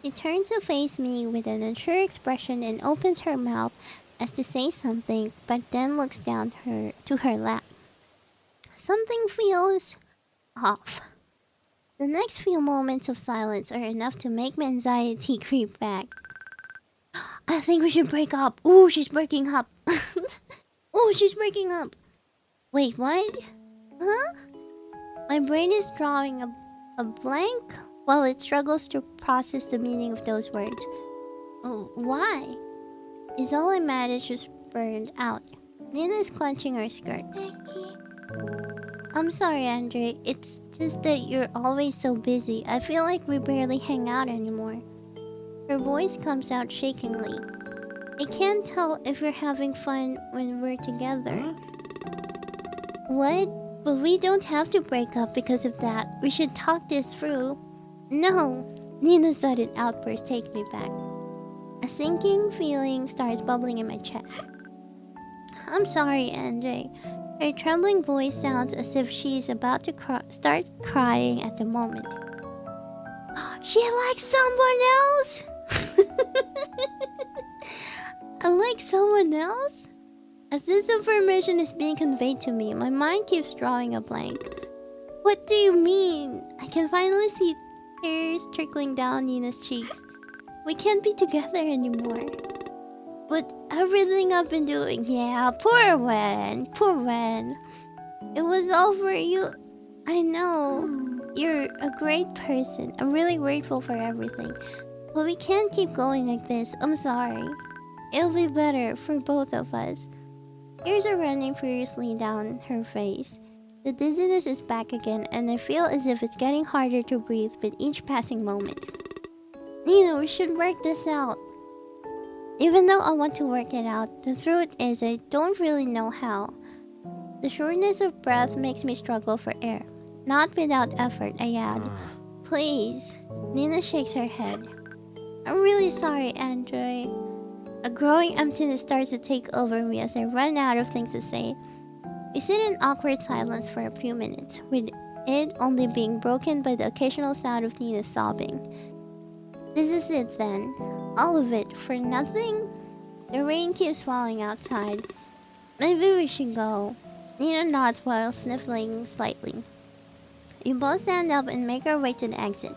She turns to face me with an unsure expression and opens her mouth as to say something, but then looks down to her lap. Something feels off. The next few moments of silence are enough to make my anxiety creep back. I think we should break up. Ooh, she's breaking up. Ooh, she's breaking up. Wait, what? Huh? My brain is drawing a blank while it struggles to process the meaning of those words. Oh, why? Is all I managed to spurt out. Nina is clenching her skirt. I'm sorry, Andre. It's just that you're always so busy. I feel like we barely hang out anymore. Her voice comes out shakingly. I can't tell if you're having fun when we're together. What? But we don't have to break up because of that. We should talk this through. No! Nina's sudden outburst takes me back. A sinking feeling starts bubbling in my chest. I'm sorry, Andre. Her trembling voice sounds as if she's about to start crying at the moment. She likes someone else? I like someone else? As this information is being conveyed to me, my mind keeps drawing a blank. What do you mean? I can finally see tears trickling down Nina's cheeks. We can't be together anymore. But everything I've been doing, yeah, poor Wen. It was all for you. I know. You're a great person. I'm really grateful for everything. But we can't keep going like this. I'm sorry. It'll be better for both of us. Tears are running furiously down her face. The dizziness is back again, and I feel as if it's getting harder to breathe with each passing moment. Nina, we should work this out. Even though I want to work it out, the truth is I don't really know how. The shortness of breath makes me struggle for air. Not without effort, I add. Please. Nina shakes her head. I'm really sorry, Andre. A growing emptiness starts to take over me as I run out of things to say. We sit in awkward silence for a few minutes, with it only being broken by the occasional sound of Nina sobbing. This is it then. All of it for nothing? The rain keeps falling outside. Maybe we should go. Nina nods while sniffling slightly. We both stand up and make our way to the exit.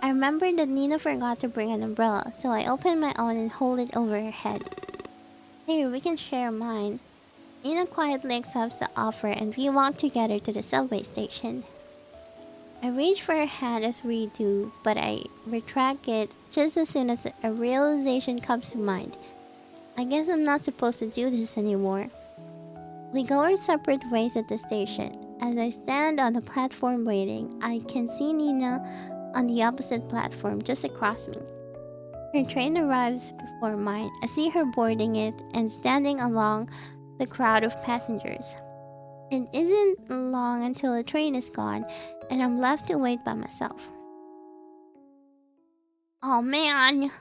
I remember that Nina forgot to bring an umbrella, so I open my own and hold it over her head. Here, we can share mine. Nina quietly accepts the offer and we walk together to the subway station. I reach for her hand as we do, but I retract it just as soon as a realization comes to mind. I guess I'm not supposed to do this anymore. We go our separate ways at the station. As I stand on the platform waiting, I can see Nina on the opposite platform just across me. Her train arrives before mine. I see her boarding it and standing along the crowd of passengers. It isn't long until the train is gone and I'm left to wait by myself. Oh man.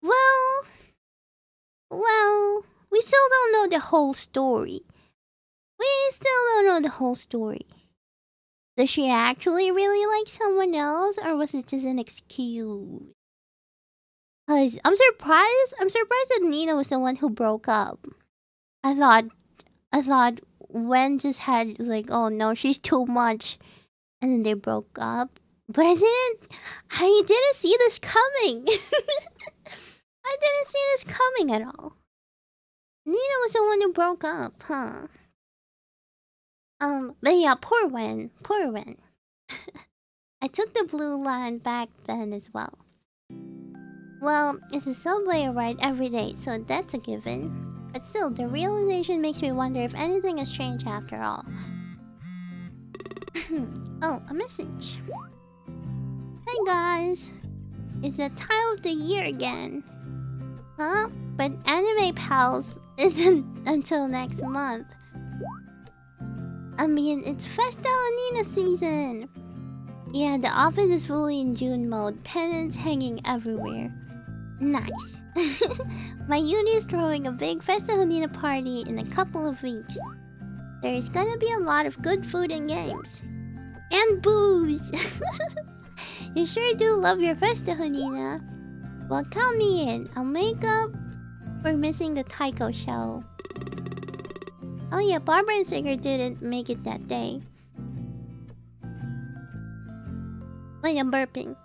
Well, we still don't know the whole story. Does she actually really like someone else, or was it just an excuse? Cause I'm surprised that Nina was the one who broke up. I thought Wen just had like, oh no, she's too much, and then they broke up. But I didn't see this coming. I didn't see this coming at all. Nina was the one who broke up, huh? But yeah, poor Wen. I took the blue line back then as well. Well, it's a subway ride every day, so that's a given. But still, the realization makes me wonder if anything has changed after all. Oh, a message. Hey guys! It's the time of the year again. Huh? But Anime Pals isn't until next month. I mean, it's Festa Anina season! Yeah, the office is fully in June mode. Pennants hanging everywhere. Nice. My uni is throwing a big Festa Anina party in a couple of weeks. There's gonna be a lot of good food and games. And booze! You sure do love your Festa Anina. Well, count me in. I'll make up for missing the Taiko show. Oh yeah, Barbara and Sigurd didn't make it that day. Wait, I'm burping.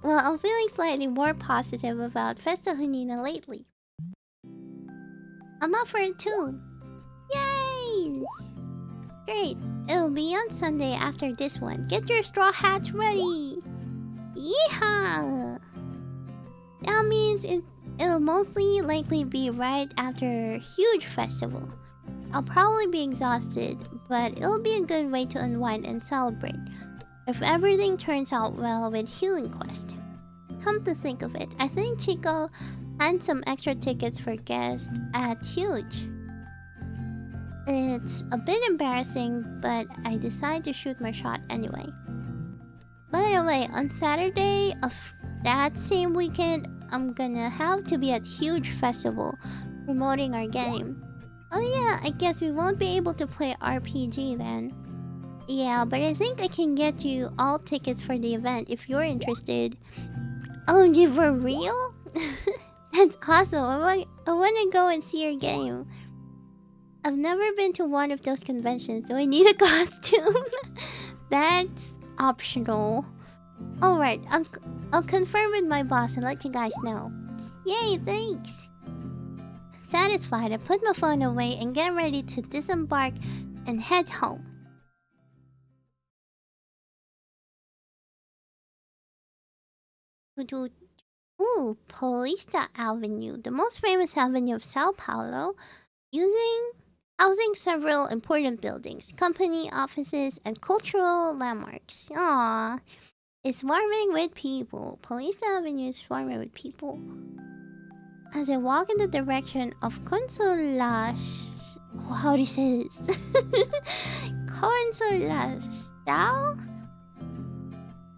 Well, I'm feeling slightly more positive about Festa Hanina lately. I'm up for it too. Yay! Great, it'll be on Sunday after this one. Get your straw hats ready! Yeehaw! That means it'll mostly likely be right after a huge festival. I'll probably be exhausted, but it'll be a good way to unwind and celebrate. If everything turns out well with Healing Quest. Come to think of it, I think Chico had some extra tickets for guests at Huge. It's a bit embarrassing, but I decided to shoot my shot anyway. By the way, on Saturday of that same weekend, I'm gonna have to be at Huge Festival promoting our game. Oh yeah, I guess we won't be able to play RPG then. Yeah, but I think I can get you all tickets for the event if you're interested. Oh, you for real? That's awesome. I wanna go and see your game. I've never been to one of those conventions, so I need a costume. That's optional. Alright, I'll confirm with my boss and let you guys know. Yay, thanks! Satisfied, I put my phone away and get ready to disembark and head home. Ooh, Paulista Avenue, the most famous avenue of Sao Paulo, housing several important buildings, company offices, and cultural landmarks. Aww, it's swarming with people. Paulista Avenue is swarming with people. as I walk in the direction of Consolas... How do you say this? Consolastao?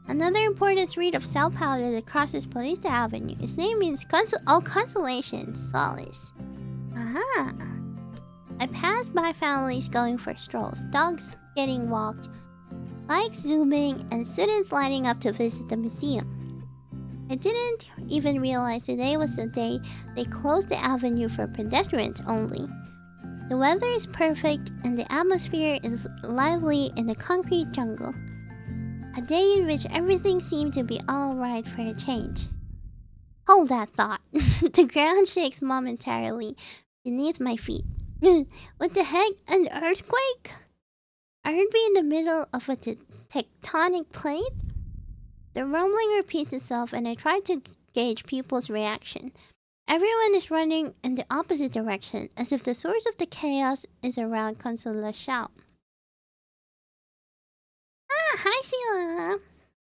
Another important street of Sao Paulo that crosses Polista Avenue. Its name means consolation, solace. Aha! I pass by families going for strolls, dogs getting walked, bikes zooming, and students lining up to visit the museum. I didn't even realize today was the day they closed the avenue for pedestrians only. The weather is perfect and the atmosphere is lively in the concrete jungle. A day in which everything seemed to be alright for a change. Hold that thought. The ground shakes momentarily beneath my feet. What the heck? An earthquake? Are we in the middle of a tectonic plate? The rumbling repeats itself and I try to gauge people's reaction. Everyone is running in the opposite direction, as if the source of the chaos is around Consolação. Ah, hi Sila!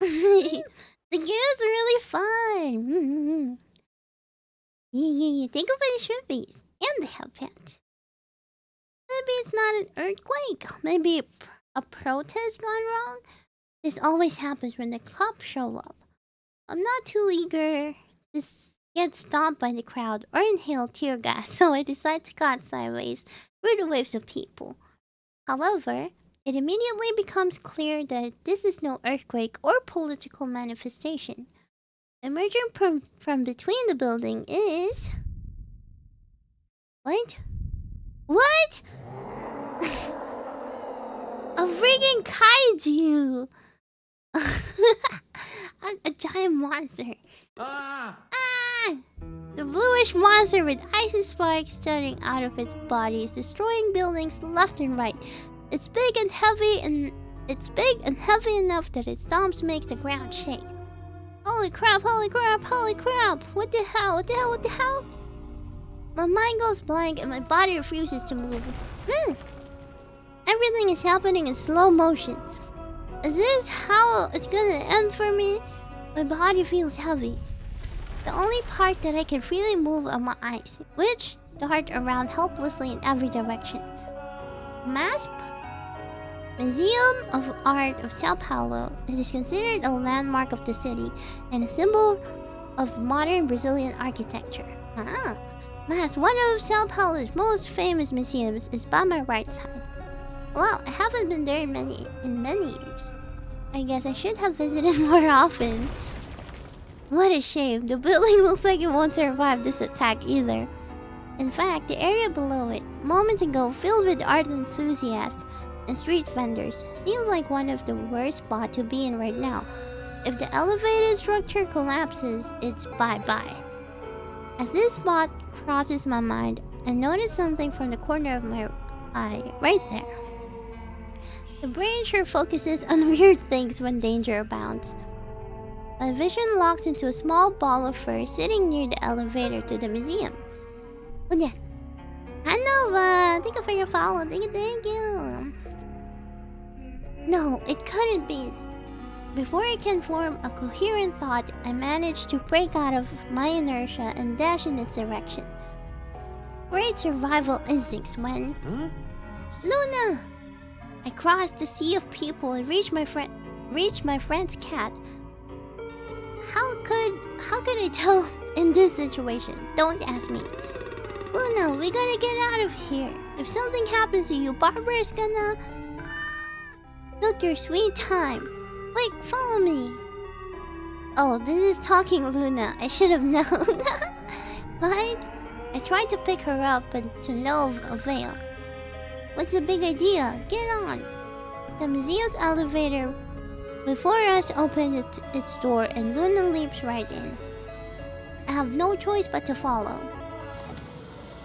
The game is really fun! Yeah. Think of the Yuubies. And they have pets. Maybe it's not an earthquake. Maybe a protest gone wrong. This always happens when the cops show up. I'm not too eager to get stomped by the crowd or inhale tear gas, so I decide to cut sideways through the waves of people. However, it immediately becomes clear that this is no earthquake or political manifestation. Emerging from between the building is... What? What? A freaking kaiju! a giant monster. Ah! The bluish monster with icy sparks jutting out of its body is destroying buildings left and right. It's big and heavy enough that its stomps makes the ground shake. Holy crap, holy crap, holy crap! What the hell, what the hell, what the hell? My mind goes blank and my body refuses to move. Everything is happening in slow motion. Is this how it's gonna end for me? My body feels heavy. The only part that I can freely move are my eyes, which dart around helplessly in every direction. MASP? Museum of Art of Sao Paulo. It is considered a landmark of the city and a symbol of modern Brazilian architecture. MASP, one of Sao Paulo's most famous museums, is by my right side. Well, I haven't been there in many years. I guess I should have visited more often. What a shame. The building looks like it won't survive this attack either. In fact, the area below it, moments ago filled with art enthusiasts and street vendors, seems like one of the worst spots to be in right now. If the elevated structure collapses, it's bye-bye. As this spot crosses my mind, I notice something from the corner of my eye, right there. The brain sure focuses on weird things when danger abounds. My vision locks into a small ball of fur sitting near the elevator to the museum. Oh yeah. Hanova! Thank you for your follow. Thank you. No, it couldn't be. Before I can form a coherent thought, I manage to break out of my inertia and dash in its direction. Great survival instincts when... Luna! I crossed the sea of people and reached my friend's cat. How could I tell in this situation? Don't ask me. Luna, we gotta get out of here. If something happens to you, Barbara is gonna... Took your sweet time. Wait, follow me. Oh, this is talking Luna. I should have known. But I tried to pick her up, but to no avail. What's the big idea? Get on. The museum's elevator before us opened its door and Luna leaps right in. I have no choice but to follow.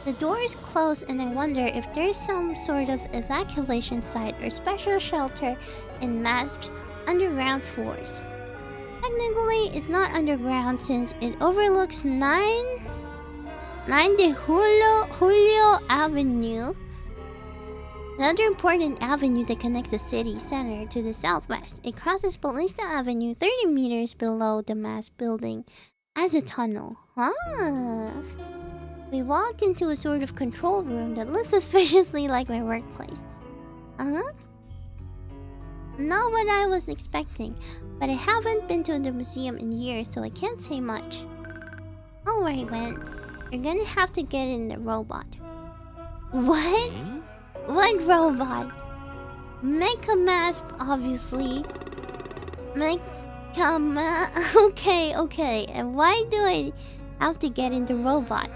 The door is closed and I wonder if there's some sort of evacuation site or special shelter in MASP's underground floors. Technically, it's not underground since it overlooks 9 de Julio Avenue, another important avenue that connects the city center to the southwest. It crosses Paulista Avenue 30 meters below the MASP building as a tunnel. We walked into a sort of control room that looks suspiciously like my workplace. Uh-huh. Not what I was expecting, but I haven't been to the museum in years, so I can't say much. Alright, Wen. You're gonna have to get in the robot. What? What robot? Mecha Mask, obviously. Okay. And why do I have to get in the robot?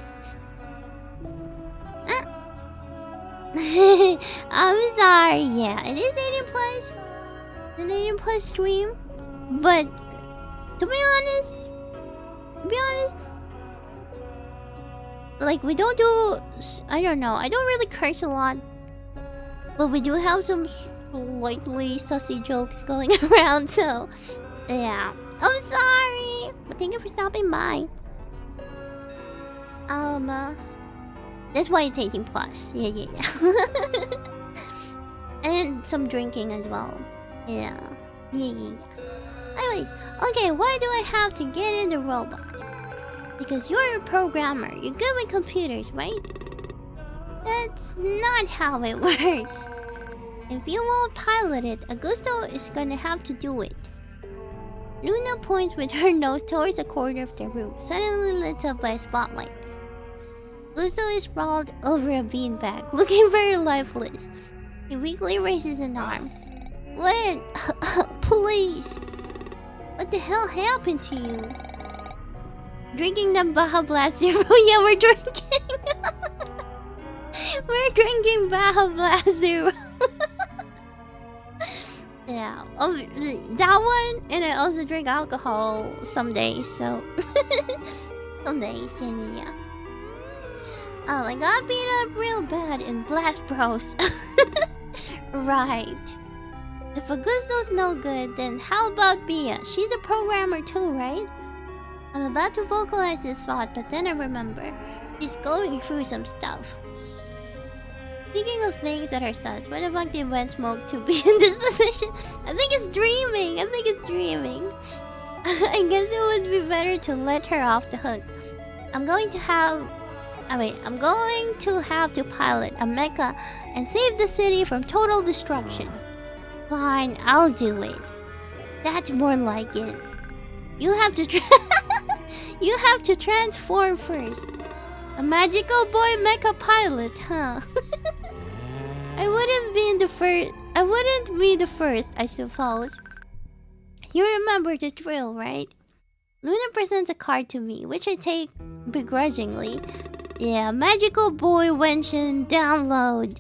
I'm sorry. Yeah, it is 18 plus. It's an 18 plus stream. But to be honest, like we don't do. I don't know. I don't really curse a lot, but we do have some slightly sussy jokes going around. So yeah, I'm sorry. But thank you for stopping by. That's why it's 18 plus. Yeah. And some drinking as well. Yeah. Anyways, okay, why do I have to get in the robot? Because you're a programmer. You're good with computers, right? That's not how it works. If you won't pilot it, Augusto is gonna have to do it. Luna points with her nose towards a corner of the room, suddenly lit up by a spotlight. Augusto is sprawled over a beanbag, looking very lifeless. He weakly raises an arm. Wait, please. What the hell happened to you? Drinking the Baja Blast Zero. Yeah, we're drinking. We're drinking Baja Blast Zero. Yeah, that one, and I also drink alcohol some days, so... some days, yeah. Oh, I got beat up real bad in Blast Bros. Right. If Augusto's no good, then how about Bia? She's a programmer too, right? I'm about to vocalize this thought, but then I remember. She's going through some stuff. Speaking of things that are sus, what the fuck did ENVtuber to be in this position? I think it's dreaming. I guess it would be better to let her off the hook. I'm going to have to pilot a mecha and save the city from total destruction. Fine, I'll do it. That's more like it. You have to you have to transform first. A magical boy mecha pilot, huh? I wouldn't be the first, I suppose. You remember the drill, right? Luna presents a card to me, which I take begrudgingly. Yeah, magical boy Wenshin download.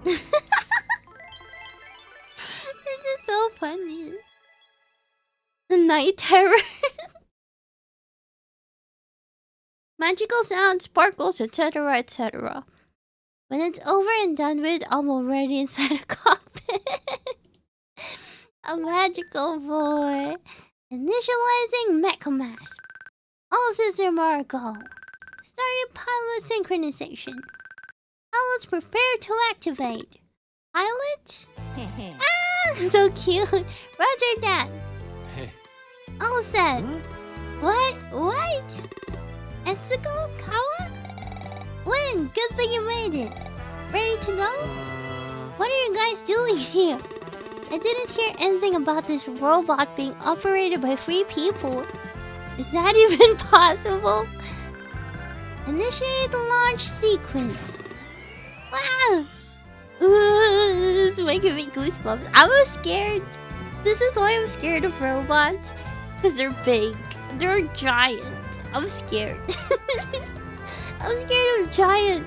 This is so funny. The night terror. Magical sound, sparkles, etc, etc. When it's over and done with, I'm already inside a cockpit. A magical boy. Initializing mecha mask. All system are go. Starting pilot synchronization. Pilots prepare to activate. Pilot? So cute. Roger that. All set. What? Etsuko? Kawa? When? Good thing you made it. Ready to go? What are you guys doing here? I didn't hear anything about this robot being operated by 3 people. Is that even possible? Initiate the launch sequence. Wow! It's making me goosebumps. I was scared. This is why I'm scared of robots. Because they're big. They're giant. I'm scared. I'm scared of giant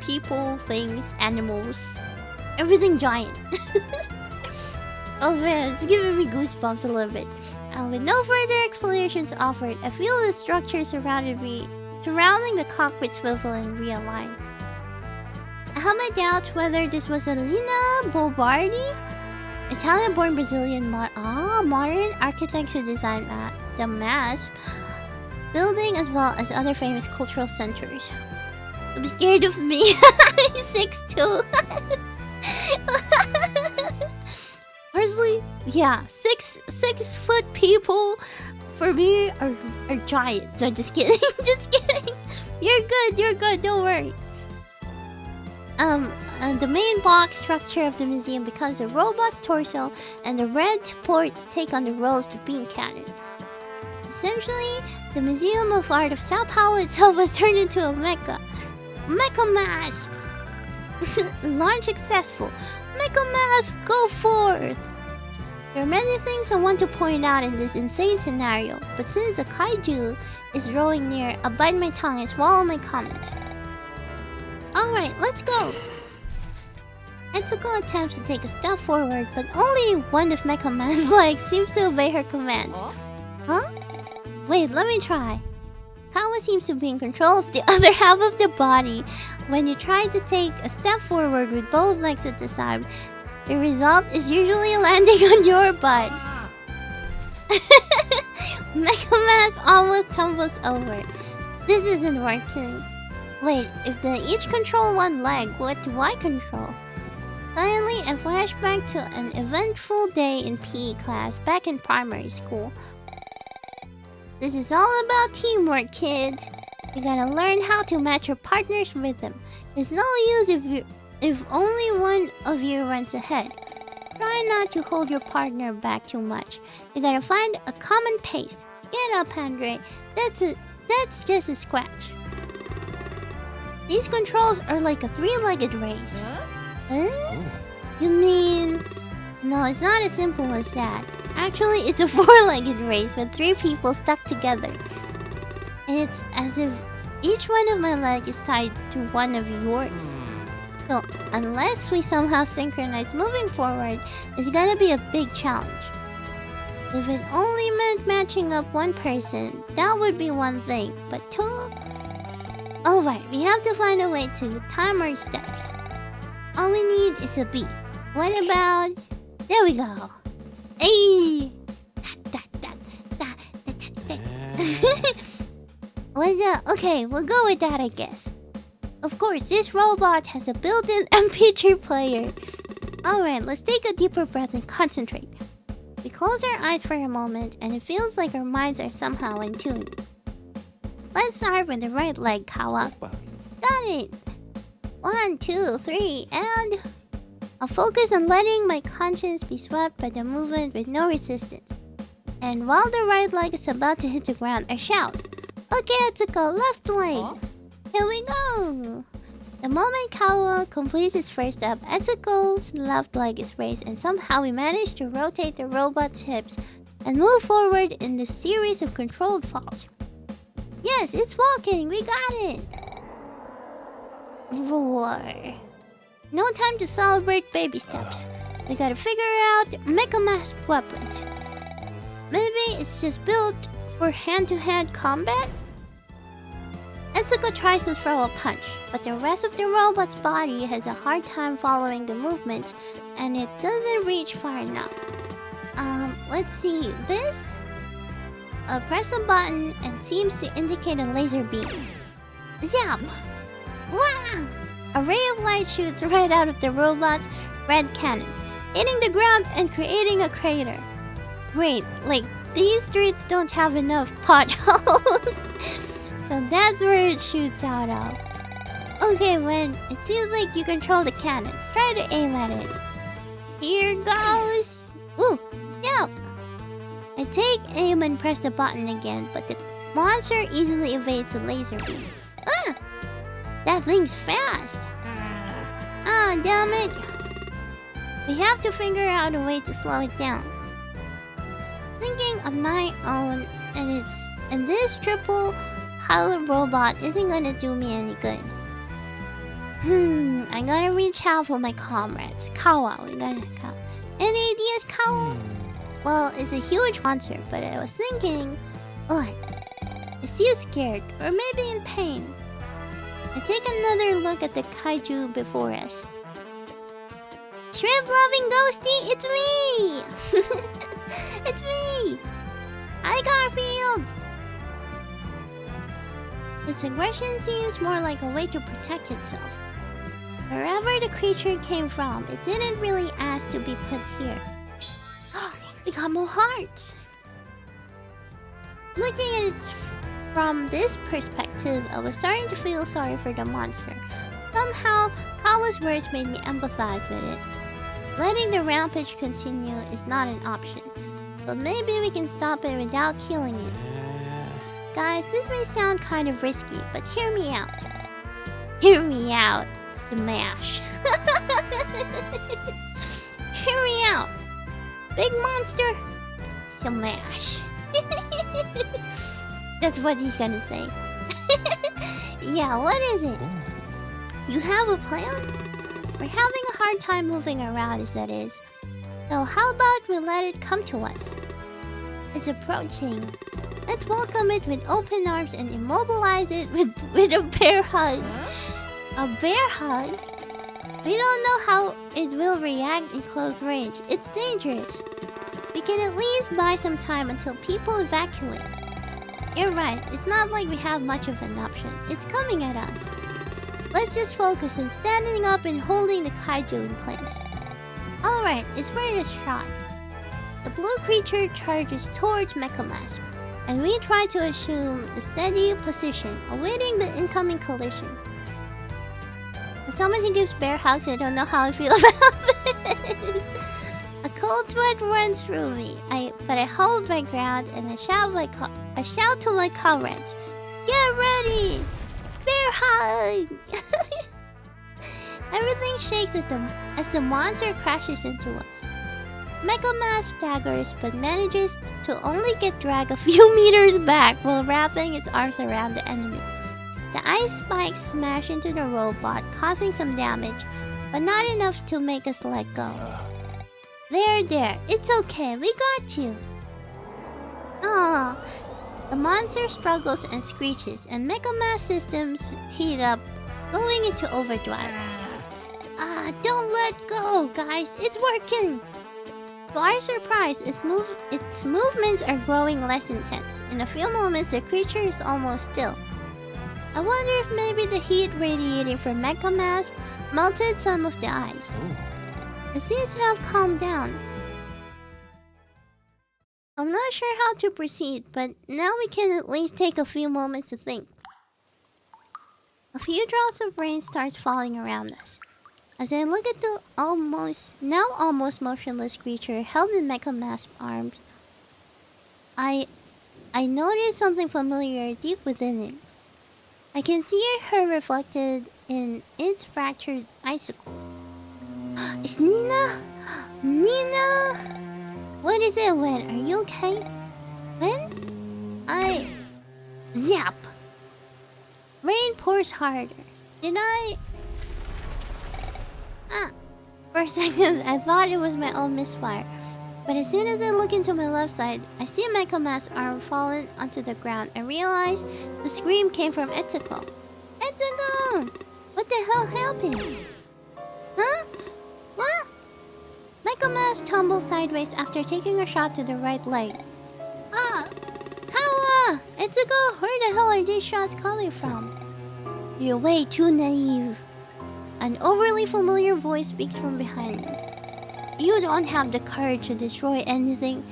people, things, animals. Everything giant. Oh man, it's giving me goosebumps a little bit. With no further explanations offered, I feel the structure surrounding the cockpit swivel and realign. I have my doubts whether this was Alina Bobardi? Italian-born Brazilian modern architects who designed the mask building as well as other famous cultural centers. I'm scared of me. 6'2". Personally, yeah, 6 foot people for me are giant. No, just kidding. Just kidding. You're good, don't worry. The main box structure of the museum becomes a robot's torso, and the red supports take on the role of the beam cannon. Essentially, the Museum of Art of Sao Paulo itself was turned into a mecha. Mecha mask! Launch successful. Mecha mask, go forth! There are many things I want to point out in this insane scenario, but since the kaiju is drawing near, I'll bite my tongue and swallow my comments. Alright, let's go! Etsuko attempts to take a step forward, but only one of Mecha Mask's legs seems to obey her commands. Huh? Wait, let me try. Kawa seems to be in control of the other half of the body. When you try to take a step forward with both legs at the side, the result is usually landing on your butt. Mecha Mask almost tumbles over. This isn't working. Wait, if they each control one leg, what do I control? Finally, a flashback to an eventful day in PE class back in primary school. This is all about teamwork, kids. You gotta learn how to match your partner's rhythm. It's no use if only one of you runs ahead. Try not to hold your partner back too much. You gotta find a common pace. Get up, Andre. That's just a scratch. These controls are like a three-legged race. Huh? You mean... No, it's not as simple as that. Actually, it's a four-legged race with three people stuck together. And it's as if each one of my legs is tied to one of yours. So, unless we somehow synchronize moving forward, it's gonna be a big challenge. If it only meant matching up one person, that would be one thing, but two... Alright, we have to find a way to time our steps. All we need is a beat. What about... There we go. Hey! Okay, we'll go with that, I guess. Of course, this robot has a built-in MP3 player. Alright, let's take a deeper breath and concentrate. We close our eyes for a moment, and it feels like our minds are somehow in tune. Let's start with the right leg, Kawa. Got it! 1, 2, 3, and... I'll focus on letting my conscience be swept by the movement with no resistance. And while the right leg is about to hit the ground, I shout, "Okay, Etsuko, left leg!" Here we go! The moment Kawa completes his first step, Etsuko's left leg is raised, and somehow we manage to rotate the robot's hips and move forward in this series of controlled falls. Yes, it's walking! We got it! Roar. No time to celebrate baby steps. We gotta figure out Mecha Mask weapons. Maybe it's just built for hand-to-hand combat? Etsuko tries to throw a punch, but the rest of the robot's body has a hard time following the movements, and it doesn't reach far enough. Let's see. This? Press a button and seems to indicate a laser beam. Zap! Wow! A ray of light shoots right out of the robot's red cannons, hitting the ground and creating a crater. Wait, like, these streets don't have enough potholes. So that's where it shoots out of. Okay, Wen, it seems like you control the cannons. Try to aim at it. Here goes! Ooh, yeah! I take aim and press the button again, but the monster easily evades the laser beam. Ah! That thing's fast! Ah, damn it! We have to figure out a way to slow it down. Thinking of my own, and this triple pilot robot isn't gonna do me any good. I gotta reach out for my comrades. Kawa, we gotta Kawa. Any ideas, Kawa? Well, it's a huge monster, but I was thinking... What? Is he scared? Or maybe in pain? I take another look at the kaiju before us. Shrimp-loving ghosty, it's me! It's me! Hi, Garfield! Its aggression seems more like a way to protect itself. Wherever the creature came from, it didn't really ask to be put here. We got more hearts! Looking at its From this perspective, I was starting to feel sorry for the monster. Somehow, Kawa's words made me empathize with it. Letting the rampage continue is not an option, but maybe we can stop it without killing it. Guys, this may sound kind of risky, but hear me out. Hear me out. Smash. Hear me out. Big monster. Smash. That's what he's gonna say. Yeah, what is it? You have a plan? We're having a hard time moving around as that is. So how about we let it come to us? It's approaching. Let's welcome it with open arms and immobilize it with a bear hug. A bear hug? We don't know how it will react in close range. It's dangerous. We can at least buy some time until people evacuate. You're right, it's not like we have much of an option. It's coming at us. Let's just focus on standing up and holding the kaiju in place. Alright, it's worth a shot. The blue creature charges towards Mechamas, and we try to assume a steady position, awaiting the incoming collision. As someone who gives bear hugs, I don't know how I feel about this. A cold sweat runs through me, but I hold my ground and I shout to my comrades, "Get ready! Bear hug!" Everything shakes as the monster crashes into us. Mechamas staggers but manages to only get dragged a few meters back while wrapping its arms around the enemy. The ice spikes smash into the robot, causing some damage, but not enough to make us let go. There, it's okay, we got you. Aww. The monster struggles and screeches, and Mechamas systems heat up, going into overdrive. Don't let go, guys, it's working! To our surprise, its movements are growing less intense. In a few moments, the creature is almost still. I wonder if maybe the heat radiating from Mechamas melted some of the ice. It seems to have calmed down. I'm not sure how to proceed, but now we can at least take a few moments to think. A few drops of rain starts falling around us. As I look at the almost motionless creature held in Mechamas' arms, I notice something familiar deep within it. I can see her reflected in its fractured icicles. It's Nina? Nina? What is it, Wen? Are you okay? Wen? Zap! Rain pours harder. Did I... For a second, I thought it was my own misfire. But as soon as I look into my left side, I see Mechamas' arm fallen onto the ground and realize the scream came from Etsuko. Etsuko! What the hell happened? Huh? What? Mechamas tumbles sideways after taking a shot to the right leg. Kawa! Etsuko, where the hell are these shots coming from? You're way too naive. An overly familiar voice speaks from behind me. You don't have the courage to destroy anything.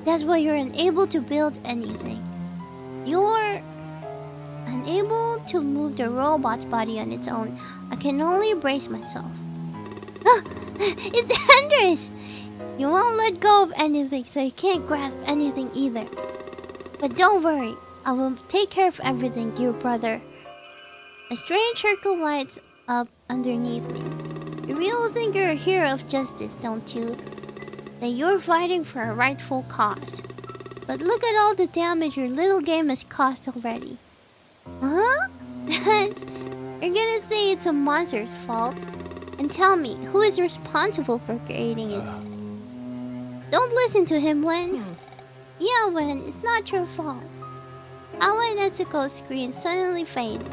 That's why you're unable to build anything. You're unable to move the robot's body on its own. I can only brace myself. It's Andres! You won't let go of anything, so you can't grasp anything either. But don't worry, I will take care of everything, dear brother. A strange circle lights up underneath me. You really think you're a hero of justice, don't you? That you're fighting for a rightful cause. But look at all the damage your little game has caused already. Huh? You're gonna say it's a monster's fault? And tell me, who is responsible for creating it? Don't listen to him, Wen. Yeah, Wen, it's not your fault. Kawa and Etsuko's screens suddenly fade.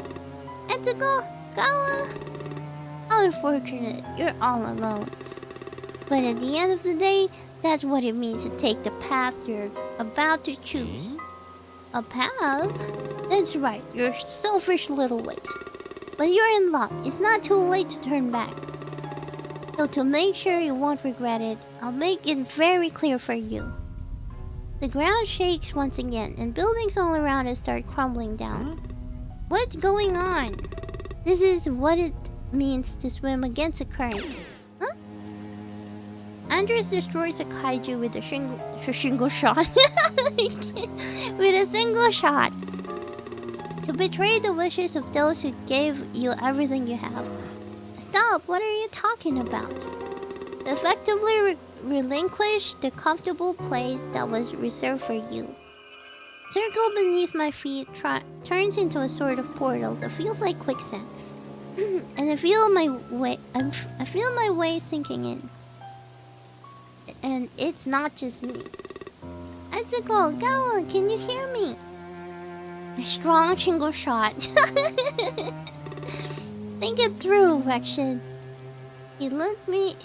Etsuko? Kawa? How unfortunate, you're all alone. But at the end of the day, that's what it means to take the path you're about to choose. A path? That's right, you're a selfish little wit. But you're in luck, it's not too late to turn back. So to make sure you won't regret it, I'll make it very clear for you. The ground shakes once again, and buildings all around us start crumbling down. What's going on? This is what it means to swim against a current. Huh? Andres destroys a kaiju with a single shot. With a single shot. To betray the wishes of those who gave you everything you have. Stop, what are you talking about? Effectively relinquish the comfortable place that was reserved for you. Circle beneath my feet turns into a sort of portal that feels like quicksand. And I feel my way sinking in. And it's not just me. Etsuko, Gala, can you hear me? A strong single shot. Think it through, Vection. He looks me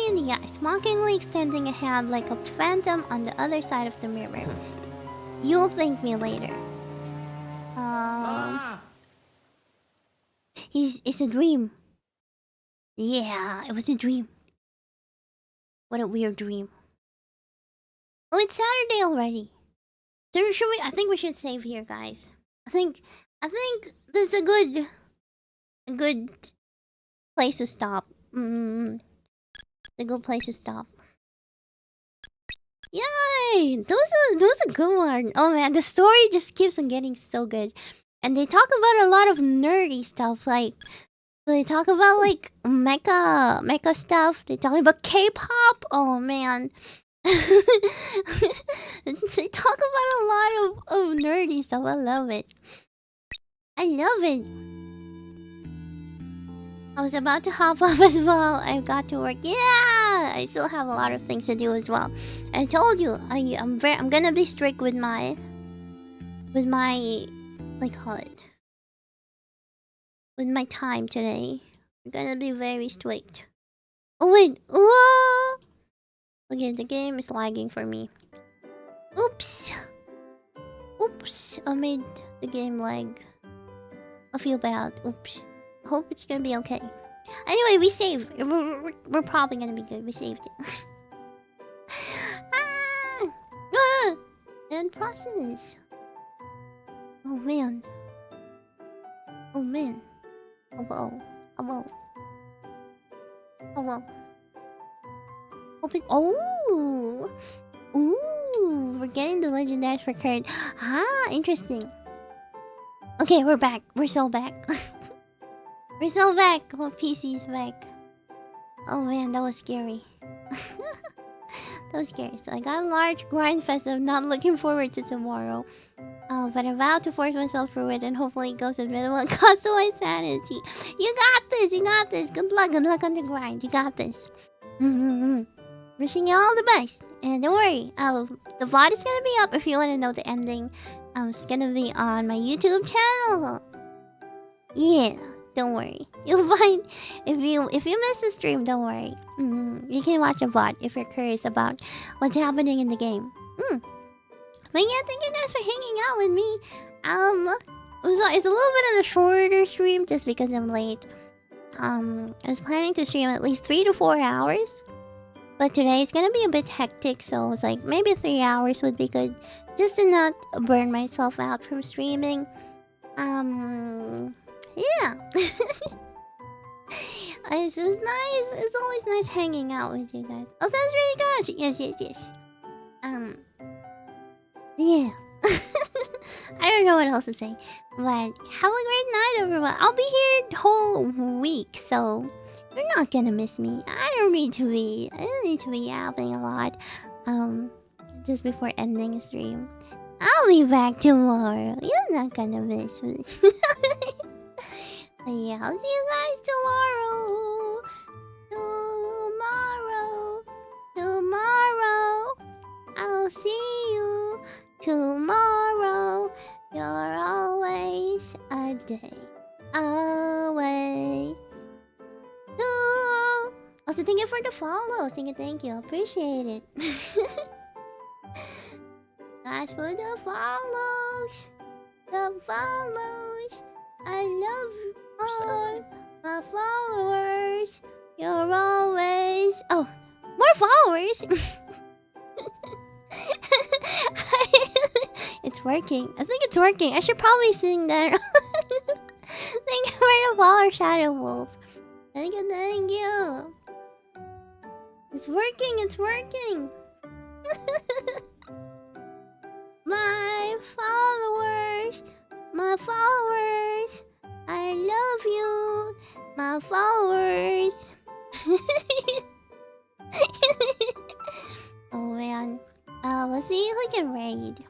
in the eyes, mockingly extending a hand like a phantom on the other side of the mirror. You'll thank me later. It's a dream. Yeah, it was a dream. What a weird dream. Oh, it's Saturday already. So should we? I think we should save here, guys. I think this is a good place to stop. A good place to stop. Yay! Those a good one. Oh man, the story just keeps on getting so good. And they talk about a lot of nerdy stuff, like they talk about like mecha stuff. They talk about K-pop. Oh man. They talk about a lot of nerdy stuff. I love it. I love it. I was about to hop off as well. I got to work. Yeah, I still have a lot of things to do as well. I told you, I'm gonna be strict with my with my time today. I'm gonna be very strict. Oh wait, whoa! Okay, the game is lagging for me. Oops, I made the game lag. I feel bad. Oops. Hope it's gonna be okay. Anyway, we saved. We're probably gonna be good. We saved it. And process. Oh man. Oh man. Oh whoa. Oh whoa. Oh whoa. Open. Oh. Ooh. We're getting the legendary for current. Ah, interesting. Okay, we're back. We're so back. We're so back. Oh, PC's back. Oh man, that was scary. That was scary. So I got a large grind fest. I'm not looking forward to tomorrow. But I vow to force myself through it, and hopefully it goes with minimal cost to my sanity. You got this. You got this. Good luck on the grind. You got this. Wishing you all the best. And don't worry. The VOD is gonna be up if you want to know the ending. It's gonna be on my YouTube channel. Yeah. Don't worry. You'll find if you miss the stream, don't worry. You can watch a VOD if you're curious about what's happening in the game. But yeah, thank you guys for hanging out with me. It's a little bit of a shorter stream just because I'm late. I was planning to stream at least 3 to 4 hours, but today it's gonna be a bit hectic, so it's like maybe 3 hours would be good, just to not burn myself out from streaming. Yeah. It was nice. It's always nice hanging out with you guys. Oh, that's really good. Yes. Yeah. I don't know what else to say. But have a great night, everyone. I'll be here the whole week, so you're not gonna miss me. I don't need to be yapping a lot. Just before ending the stream. I'll be back tomorrow. You're not gonna miss me. Yeah, I'll see you guys tomorrow. Tomorrow. I'll see you tomorrow. You're always a day away. Also, thank you for the follow. Thank you. Appreciate it. Guys, for the follows. I love all my followers. You're always... Oh, more followers? it's working. I think it's working. I should probably sing that. Thank you for the follow, Shadow Wolf. Thank you, thank you. It's working, it's working. My followers, I love you, my followers. Oh man, let's see who can raid.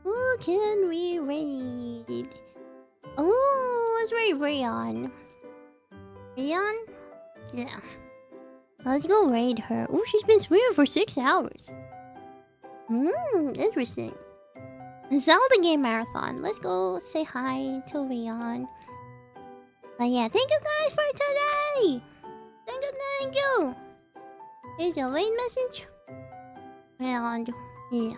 Who can we raid? Oh, let's raid Rayon. Rayon? Yeah. Let's go raid her. Oh, she's been streaming for 6 hours. Interesting. Zelda game marathon. Let's go say hi to Rayon. But yeah, thank you guys for today. Thank you. Here's a raid message. And yeah.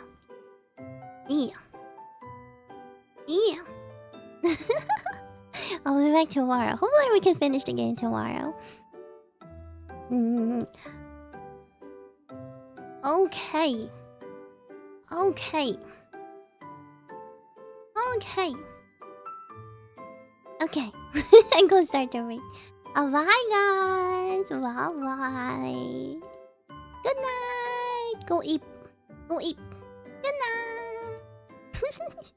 I'll be back tomorrow. Hopefully we can finish the game tomorrow. Okay. I'm gonna start the raid. Bye guys. Bye. Good night. Go eat. Good night.